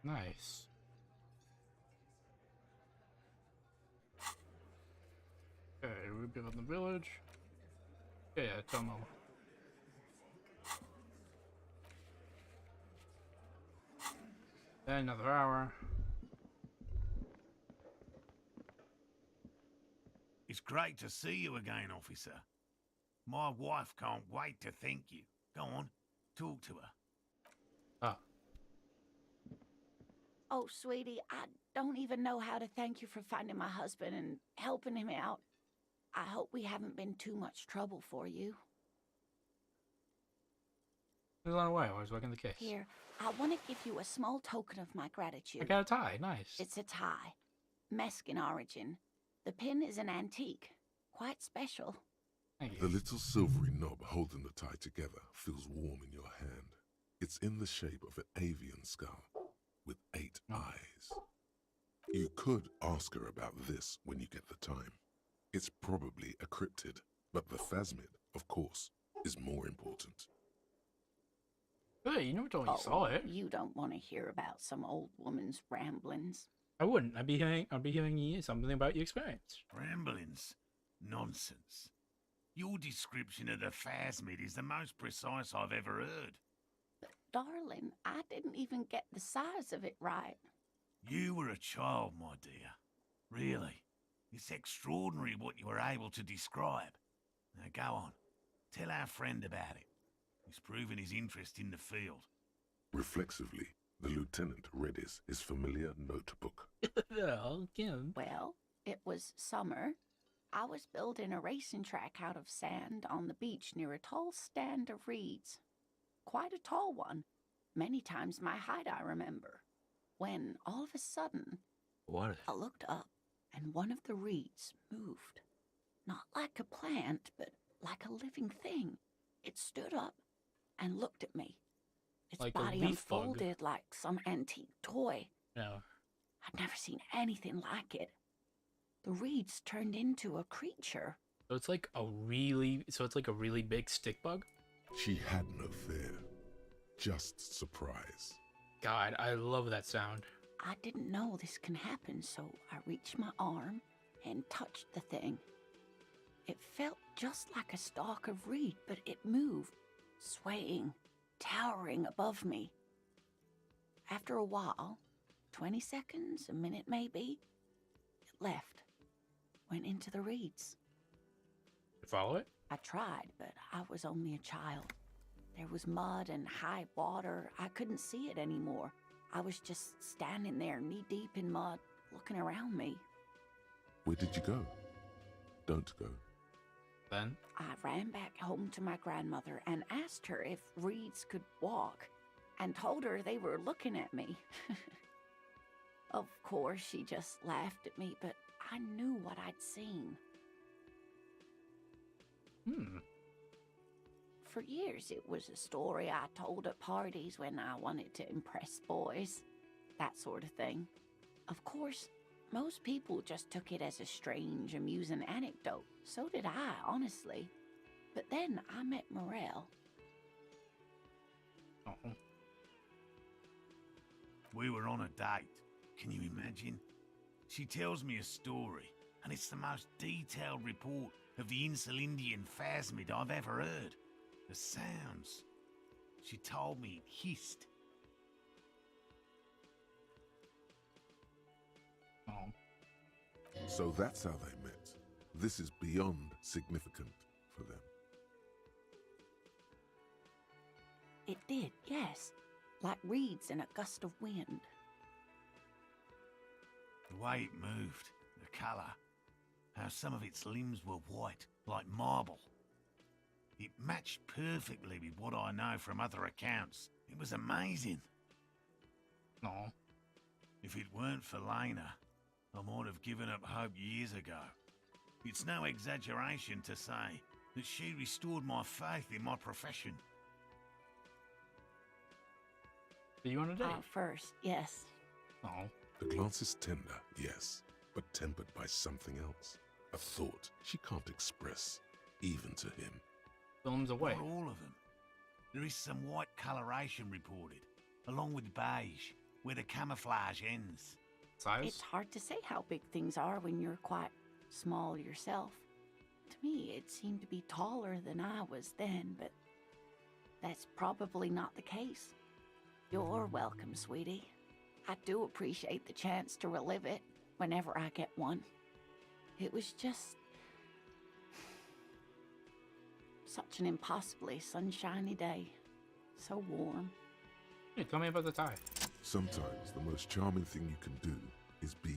Nice. Okay, rebuild the village. Yeah, tell them. Then another hour. It's great to see you again, officer. My wife can't wait to thank you. Go on, talk to her. Oh, sweetie, I don't even know how to thank you for finding my husband and helping him out. I hope we haven't been too much trouble for you. There's a lot of way. I was working the case. Here, I want to give you a small token of my gratitude. I got a tie. Nice. It's a tie. Mexican origin. The pin is an antique. Quite special. Thank you. The little silvery knob holding the tie together feels warm in your hand. It's in the shape of an avian skull with 8 eyes. You could ask her about this when you get the time. It's probably a cryptid, but the phasmid, of course, is more important. Hey, you never told me you saw it. You don't want to hear about some old woman's ramblings. I wouldn't. I'd be hearing you something about your experience. Ramblings? Nonsense. Your description of the phasmid is the most precise I've ever heard. But, darling, I didn't even get the size of it right. You were a child, my dear. Really. It's extraordinary what you were able to describe. Now go on. Tell our friend about it. He's proven his interest in the field. Reflexively, the lieutenant read his familiar notebook. Well, it was summer. I was building a racing track out of sand on the beach near a tall stand of reeds. Quite a tall one. Many times my height, I remember. When, all of a sudden, What? I looked up and one of the reeds moved. Not like a plant, but like a living thing. It stood up and looked at me. Its Like a body leaf bug. unfolded like some antique toy. No. I'd never seen anything like it. The reeds turned into a creature. So it's like a really big stick bug? She had no fear, just surprise. God, I love that sound. I didn't know this can happen, so I reached my arm and touched the thing. It felt just like a stalk of reed, but it moved, swaying, towering above me. After a while, 20 seconds, a minute maybe, it left, went into the reeds. You follow it? I tried, but I was only a child. There was mud and high water. I couldn't see it anymore. I was just standing there knee-deep in mud, looking around me. Where did you go? Don't go. Then? I ran back home to my grandmother and asked her if reeds could walk, and told her they were looking at me. Of course, she just laughed at me, but I knew what I'd seen. For years, it was a story I told at parties when I wanted to impress boys. That sort of thing. Of course, most people just took it as a strange, amusing anecdote. So did I, honestly. But then I met Morel. We were on a date. Can you imagine? She tells me a story, and it's the most detailed report of the Insulindian phasmid I've ever heard. The sounds. She told me it hissed. So that's how they met. This is beyond significant for them. It did, yes. Like reeds in a gust of wind. The way it moved, the colour, how some of its limbs were white, like marble. It matched perfectly with what I know from other accounts. It was amazing. No. If it weren't for Lena, I might have given up hope years ago. It's no exaggeration to say that she restored my faith in my profession. Do you want to date? First, yes. No. The glance is tender, yes, but tempered by something else. A thought she can't express, even to him. Films away. Not all of them. There is some white coloration reported, along with beige, where the camouflage ends. Size? It's hard to say how big things are when you're quite small yourself. To me, it seemed to be taller than I was then, but that's probably not the case. You're welcome, sweetie. I do appreciate the chance to relive it whenever I get one. It was just such an impossibly sunshiny day. So warm. Hey, tell me about the tie. Sometimes the most charming thing you can do is be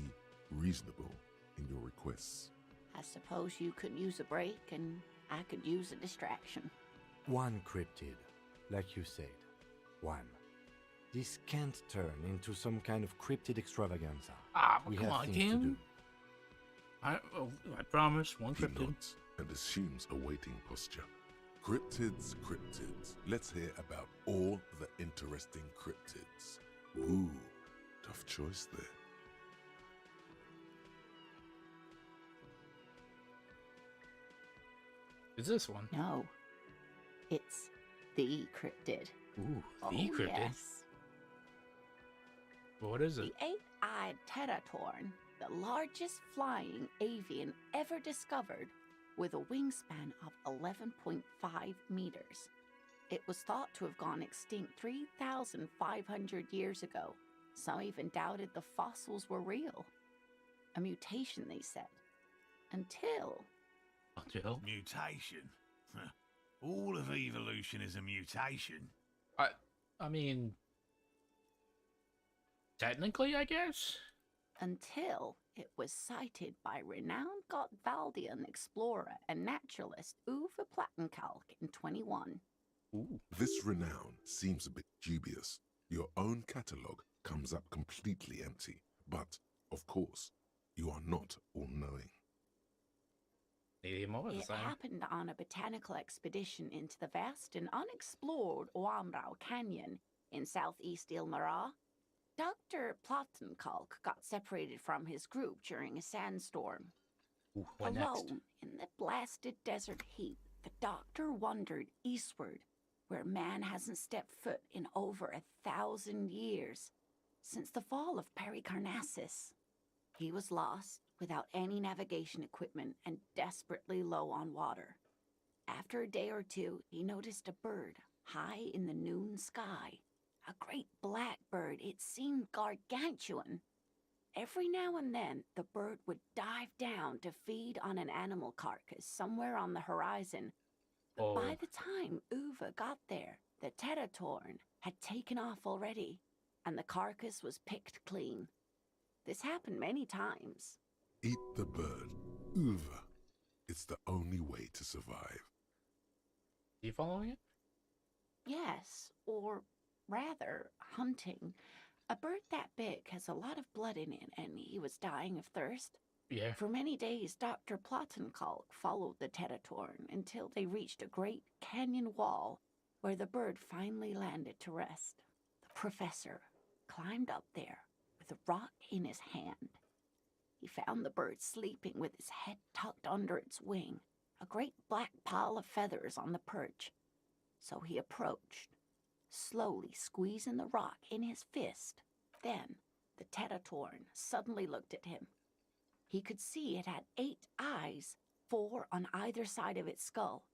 reasonable in your requests. I suppose you could use a break and I could use a distraction. One cryptid, like you said. One. This can't turn into some kind of cryptid extravaganza. We Come have on, things to Kim. do. I promise, one He cryptid. nods and assumes a waiting posture. Cryptids, cryptids. Let's hear about all the interesting cryptids. Ooh, tough choice there. Is this one? No. It's the cryptid. Ooh, Oh, the cryptid? yes. What is it? The eight-eyed teratorn, the largest flying avian ever discovered, with a wingspan of 11.5 meters. It was thought to have gone extinct 3,500 years ago. Some even doubted the fossils were real. A mutation, they said. Until... Mutation? Huh. All of evolution is a mutation. I mean... Technically, I guess? Until it was sighted by renowned Gotvaldian explorer and naturalist Uwe Plattenkalk in 21. This renown seems a bit dubious. Your own catalogue comes up completely empty, but, of course, you are not all-knowing. It happened on a botanical expedition into the vast and unexplored Oamrau Canyon in southeast Ilmara. Dr. Plattenkalk got separated from his group during a sandstorm. What next? Alone in the blasted desert heat, the doctor wandered eastward, where man hasn't stepped foot in over 1,000 years, since the fall of Pericarnassus. He was lost, without any navigation equipment and desperately low on water. After a day or two, he noticed a bird high in the noon sky. A great black bird, it seemed gargantuan. Every now and then, the bird would dive down to feed on an animal carcass somewhere on the horizon. But by the time Uwe got there, the Teratorn had taken off already, and the carcass was picked clean. This happened many times. Eat the bird, Uwe. It's the only way to survive. You following it? Yes, or rather, hunting. A bird that big has a lot of blood in it, and he was dying of thirst. Yeah. For many days, Dr. Plattenkalk followed the Teratorn until they reached a great canyon wall where the bird finally landed to rest. The professor climbed up there with a rock in his hand. He found the bird sleeping with his head tucked under its wing, a great black pile of feathers on the perch. So he approached, slowly squeezing the rock in his fist. Then the Teratorn suddenly looked at him. He could see it had 8 eyes, 4 on either side of its skull,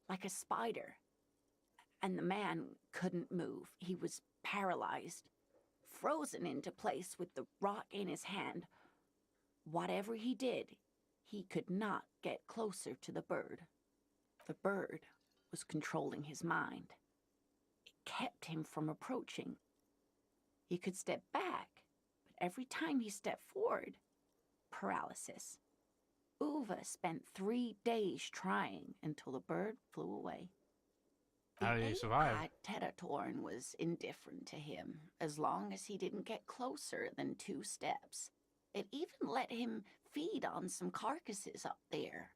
like a spider. And the man couldn't move. He was paralyzed, frozen into place with the rock in his hand. Whatever he did, he could not get closer to the bird. The bird was controlling his mind. It kept him from approaching. He could step back, but every time he stepped forward, paralysis. Uwe spent 3 days trying until the bird flew away. How did he survive? The Teratorn was indifferent to him, as long as he didn't get closer than 2 steps. It even let him feed on some carcasses up there,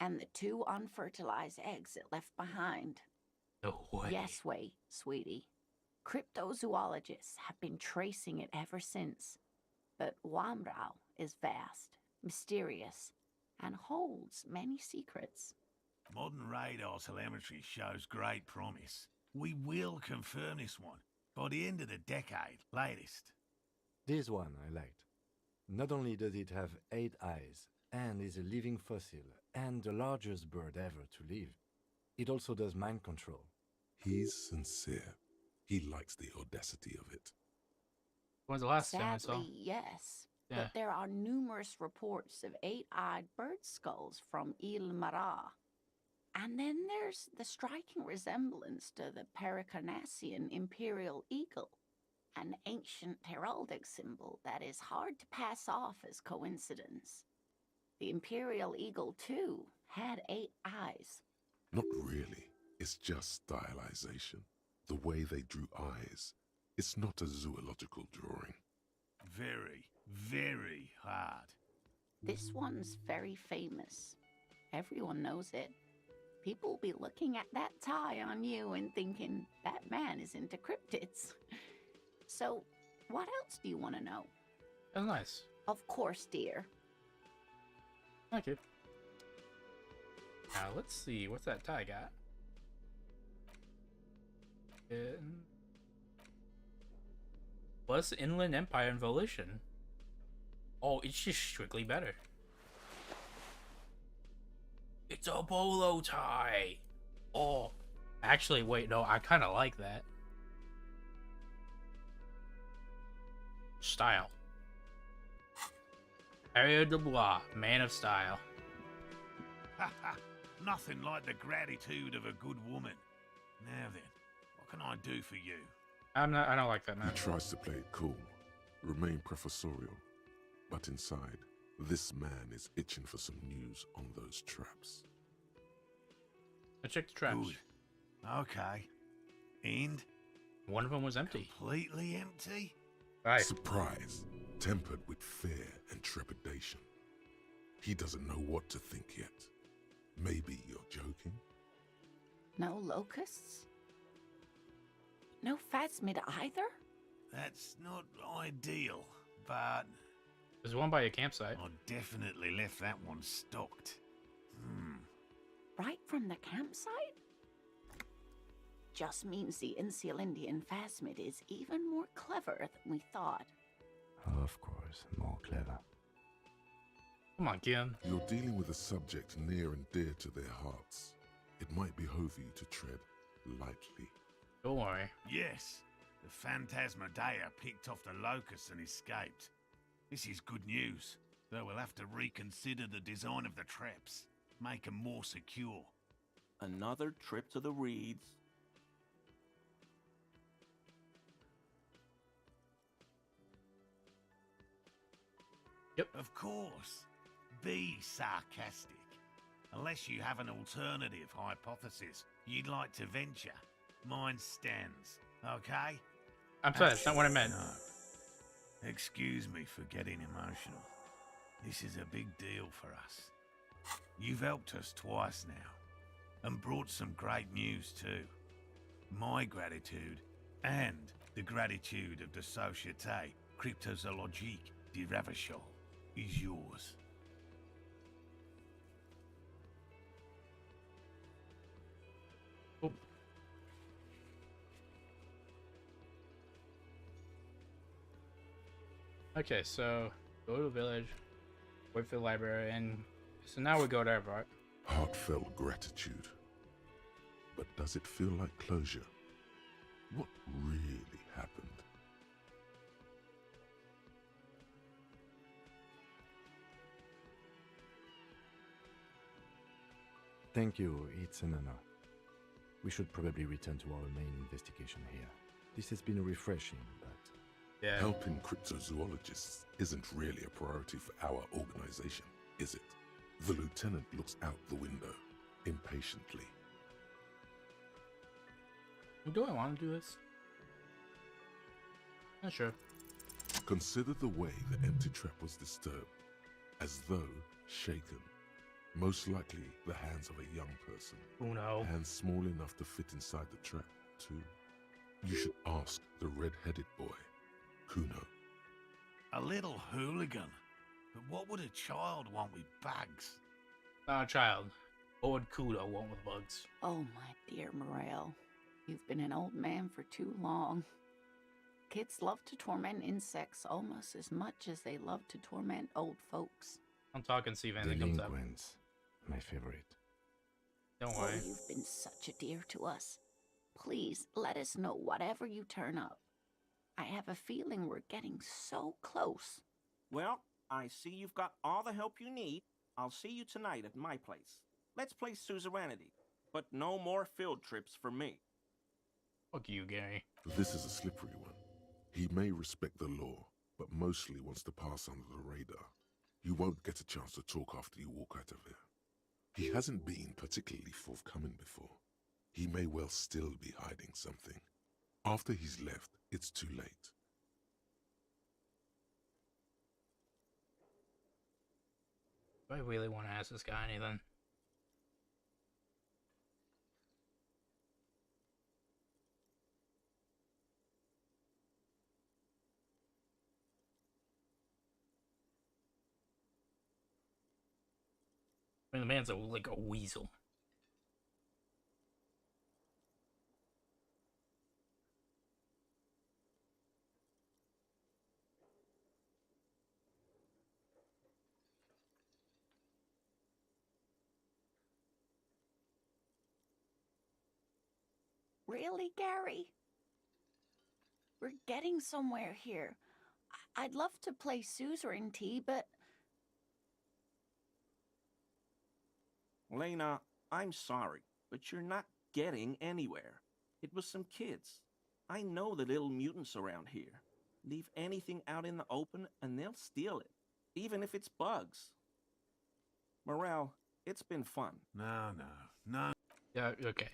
and the 2 unfertilized eggs it left behind. No way. Yes, way, sweetie. Cryptozoologists have been tracing it ever since. But Wamrau is vast, mysterious, and holds many secrets. Modern radar telemetry shows great promise. We will confirm this one by the end of the decade, latest. This one I liked. Not only does it have 8 eyes, and is a living fossil, and the largest bird ever to live, it also does mind control. He's sincere. He likes the audacity of it. When's the last time I saw? Sadly, yes. Yeah. But there are numerous reports of 8-eyed bird skulls from Ilmara. And then there's the striking resemblance to the Pericarnassian imperial eagle, an ancient heraldic symbol that is hard to pass off as coincidence. The imperial eagle, too, had 8 eyes. Not really. It's just stylization. The way they drew eyes. It's not a zoological drawing. Very, very hard. This one's very famous. Everyone knows it. People will be looking at that tie on you and thinking, that man is into cryptids. So, what else do you want to know? That's nice. Of course, dear. Thank you. Now, let's see. What's that tie got? Plus Inland Empire and Volition. Oh, it's just strictly better. It's a bolo tie. Oh, actually, wait, no, I kind of like that. Style. Harrier Dubois, man of style. Haha, nothing like the gratitude of a good woman. Now then, what can I do for you? I don't like that man. He tries to play it cool, remain professorial, but inside, This man is itching for some news on those traps. I checked the traps. Good. Okay. And? One of them was empty. Completely empty? Right. Surprise, tempered with fear and trepidation. He doesn't know what to think yet. Maybe you're joking? No locusts? No phasmid either? That's not ideal, but... There's one by your campsite. I definitely left that one stocked. Right from the campsite? Just means the Insulindian phasmid is even more clever than we thought. Of course, more clever. Come on, Kim. You're dealing with a subject near and dear to their hearts. It might behoove you to tread lightly. Don't worry. Yes, the Phantasmadeia picked off the locusts and escaped. This is good news, though we'll have to reconsider the design of the traps. Make them more secure. Another trip to the reeds. Yep. Of course. Be sarcastic. Unless you have an alternative hypothesis you'd like to venture. Mine stands, okay? I'm sorry, that's not what I meant. No. Excuse me for getting emotional. This is a big deal for us. You've helped us twice now, and brought some great news too. My gratitude, and the gratitude of the Société Cryptozoologique de Ravachol, is yours. Oh. Okay, so go to the village, wait for the library, and so now we go there, right? Heartfelt gratitude. But does it feel like closure? What really happened? Thank you, it's an honor. We should probably return to our main investigation here. This has been refreshing, but... Yeah. Helping cryptozoologists isn't really a priority for our organization, is it? The lieutenant looks out the window, impatiently. Do I want to do this? Not sure. Consider the way the empty trap was disturbed, as though shaken. Most likely the hands of a young person. Oh no. Hands small enough to fit inside the trap, too. You should ask the red-headed boy, Kuno. A little hooligan. But what would a child want with bugs? Not a child. What would Kuno want with bugs? Oh, my dear Morel. You've been an old man for too long. Kids love to torment insects almost as much as they love to torment old folks. I'm talking, see if anything comes up. Delinquents, my favorite. Don't worry. Oh, you've been such a dear to us. Please, let us know whatever you turn up. I have a feeling we're getting so close. Well, I see you've got all the help you need. I'll see you tonight at my place. Let's play suzerainty, but no more field trips for me. Fuck you, Gary. This is a slippery one. He may respect the law, but mostly wants to pass under the radar. You won't get a chance to talk after you walk out of here. He hasn't been particularly forthcoming before. He may well still be hiding something. After he's left, it's too late. Do I really want to ask this guy anything? I mean, the man's like a weasel. Really, Gary? We're getting somewhere here. I'd love to play suzerainty, but... Lena, I'm sorry, but you're not getting anywhere. It was some kids. I know the little mutants around here. Leave anything out in the open and they'll steal it. even if it's bugs. Morel, it's been fun. No. Yeah, okay.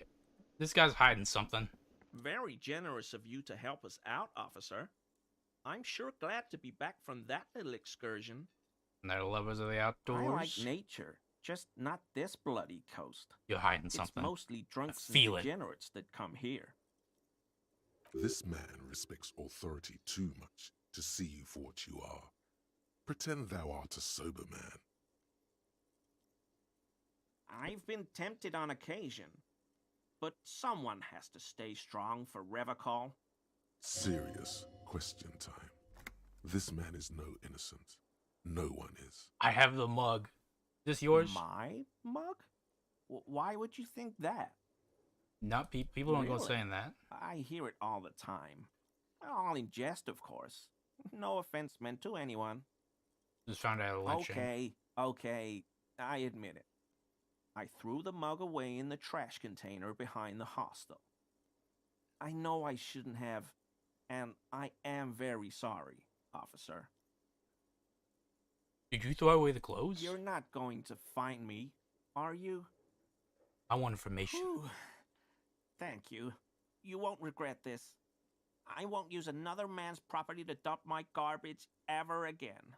This guy's hiding something. Very generous of you to help us out, officer. I'm sure glad to be back from that little excursion. And they're lovers of the outdoors. I like nature, just not this bloody coast. You're hiding something. It's mostly drunks and feel it. degenerates that come here. This man respects authority too much to see you for what you are. Pretend thou art a sober man. I've been tempted on occasion, but someone has to stay strong for Revacol. Serious question time. This man is no innocent. No one is. I have the mug. Is this yours? My mug? Why would you think that? Not people don't go Really? saying that. I hear it all the time. All in jest, of course. No offense meant to anyone. Just found out election. Okay, I admit it. I threw the mug away in the trash container behind the hostel. I know I shouldn't have, and I am very sorry, officer. Did you throw away the clothes? You're not going to find me, are you? I want information. Whew. Thank you. You won't regret this. I won't use another man's property to dump my garbage ever again.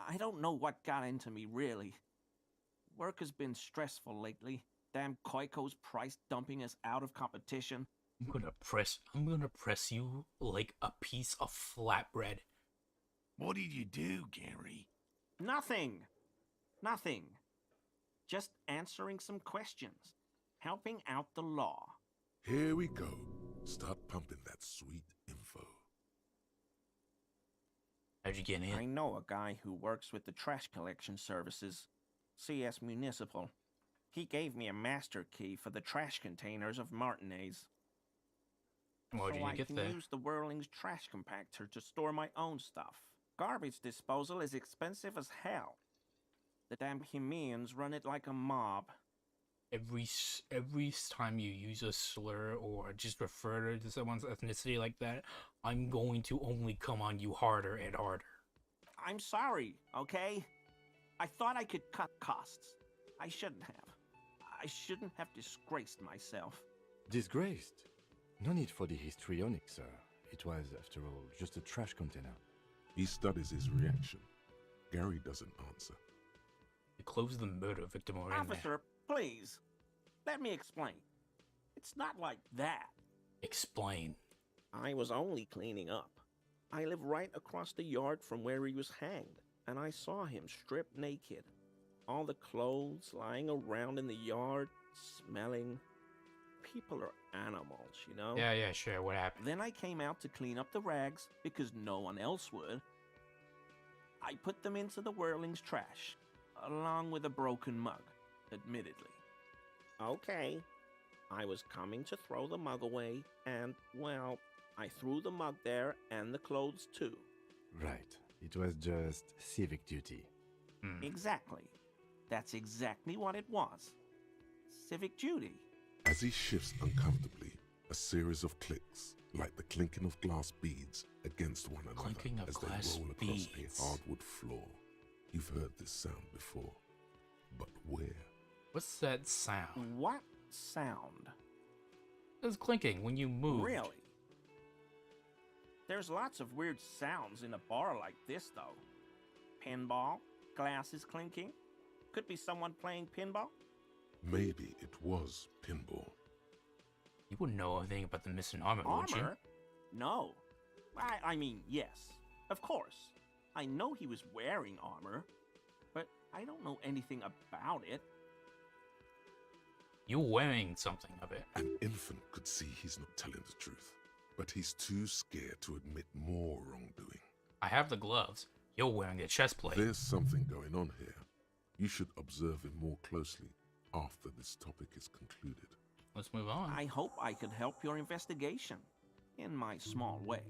I don't know what got into me, really. Work has been stressful lately. Damn Koiko's price dumping us out of competition. I'm gonna press you like a piece of flatbread. What did you do, Gary? Nothing. Just answering some questions. Helping out the law. Here we go. Start pumping that sweet info. How'd you get in? I know a guy who works with the trash collection services. CS Municipal. He gave me a master key for the trash containers of Martinez. Why did you get there? I can use the Whirling's trash compactor to store my own stuff. Garbage disposal is expensive as hell. The damn Hemians run it like a mob. Every time you use a slur or just refer to someone's ethnicity like that, I'm going to only come on you harder and harder. I'm sorry, okay? I thought I could cut costs. I shouldn't have. I shouldn't have disgraced myself. Disgraced? No need for the histrionic, sir. It was, after all, just a trash container. He studies his reaction. Gary doesn't answer. The clothes of the murder victim are in there. Officer, please. Let me explain. It's not like that. Explain. I was only cleaning up. I live right across the yard from where he was hanged, and I saw him stripped naked. All the clothes lying around in the yard, smelling. People are animals, you know? Yeah, sure. What happened? Then I came out to clean up the rags because no one else would. I put them into the Whirling's trash, along with a broken mug, admittedly. Okay, I was coming to throw the mug away, and, well, I threw the mug there and the clothes too. Right. It was just civic duty. Exactly. That's exactly what it was. Civic duty. As he shifts uncomfortably, a series of clicks, like the clinking of glass beads against one another as they roll across a hardwood floor. You've heard this sound before, but where? What's that sound? What sound? It's clinking when you move. Really? There's lots of weird sounds in a bar like this, though. Pinball, glasses clinking. Could be someone playing pinball. Maybe it was pinball. You wouldn't know anything about the missing armor, would you? Armor? No. I mean, yes. Of course. I know he was wearing armor, but I don't know anything about it. You're wearing something of it. An infant could see he's not telling the truth, but he's too scared to admit more wrongdoing. I have the gloves. You're wearing a chest plate. There's something going on here. You should observe him more closely after this topic is concluded. Let's move on. I hope I could help your investigation, in my small way.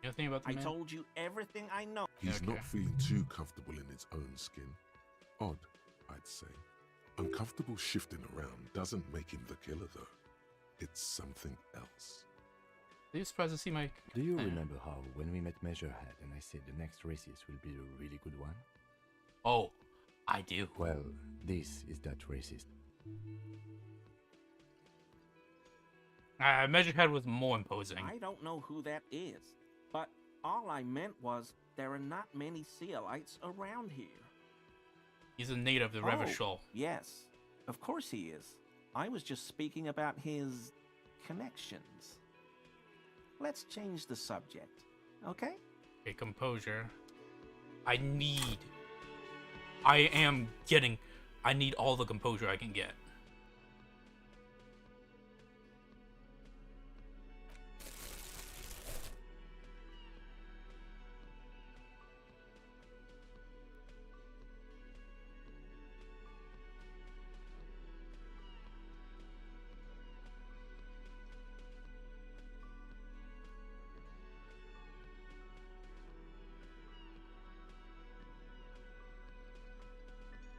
You know anything about the I man? told you everything I know. He's not feeling too comfortable in his own skin. Odd, I'd say. Uncomfortable shifting around doesn't make him the killer, though. It's something else. Are you surprised to see my... Do you remember how, when we met Measurehead and I said the next races will be a really good one? Oh, I do. Well, this is that racist. Measurehead was more imposing. I don't know who that is, but all I meant was there are not many Sealites around here. He's a native of the Revachol. Yes, of course he is. I was just speaking about his connections. Let's change the subject, okay? Okay, composure. I need all the composure I can get.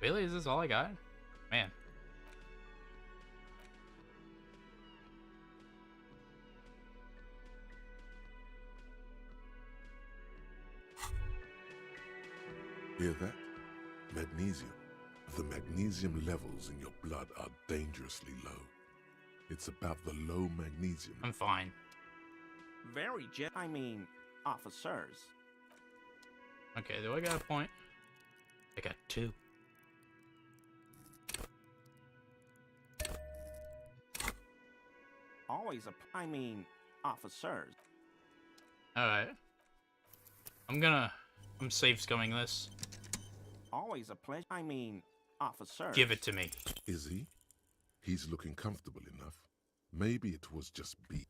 Really? Is this all I got? Man. Hear that? Magnesium. The magnesium levels in your blood are dangerously low. It's about the low magnesium. I'm fine. Officers. Okay, do I got a point? I got 2. Officers. Alright. I'm safe scumming this. Always a pleasure. Officers. Give it to me. Is he? He's looking comfortable enough. Maybe it was just beat.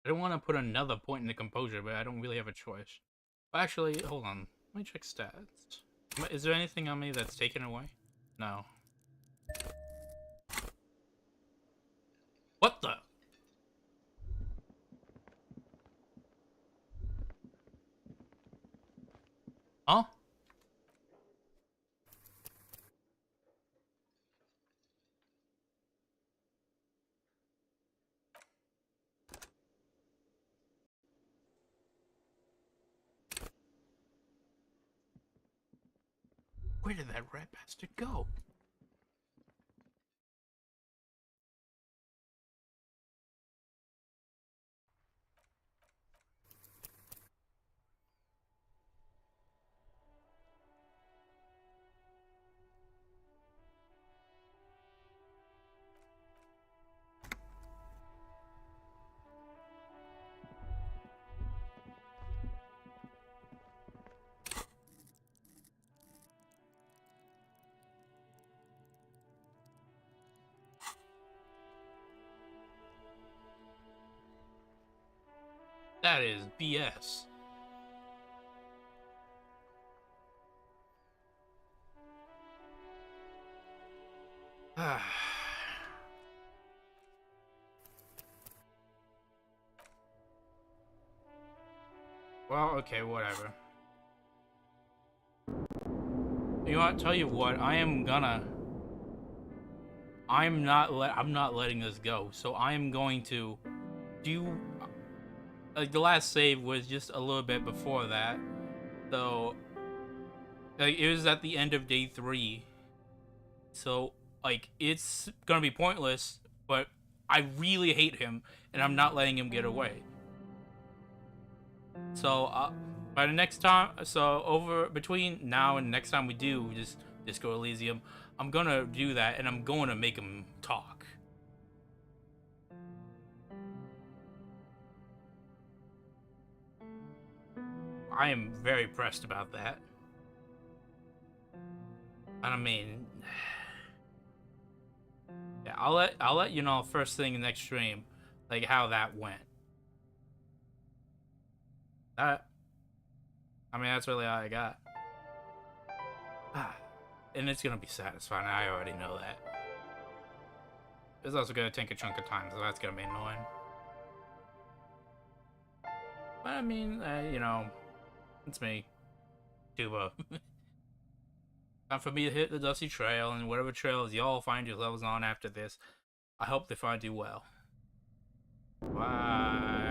I don't want to put another point in the composure, but I don't really have a choice. Actually, hold on. Let me check stats. Is there anything on me that's taken away? No. What the? Huh? Where did that rat bastard go? That is BS. Well, okay, whatever. You know what? Tell you what, I'm not letting this go. So I am going to do. Like, the last save was just a little bit before that, so like, it was at the end of day 3, so like, it's gonna be pointless, but I really hate him and I'm not letting him get away. So by the next time, between now and next time we do Disco Elysium, I'm gonna do that and I'm going to make him talk. I am very pressed about that. And I mean, yeah, I'll let you know first thing in next stream, like, how that went. I mean, that's really all I got. And it's gonna be satisfying. I already know that. It's also gonna take a chunk of time, so that's gonna be annoying. But I mean, you know. It's me, Tuba. Time for me to hit the dusty trail, and whatever trails y'all find yourselves on after this, I hope they find you well. Bye.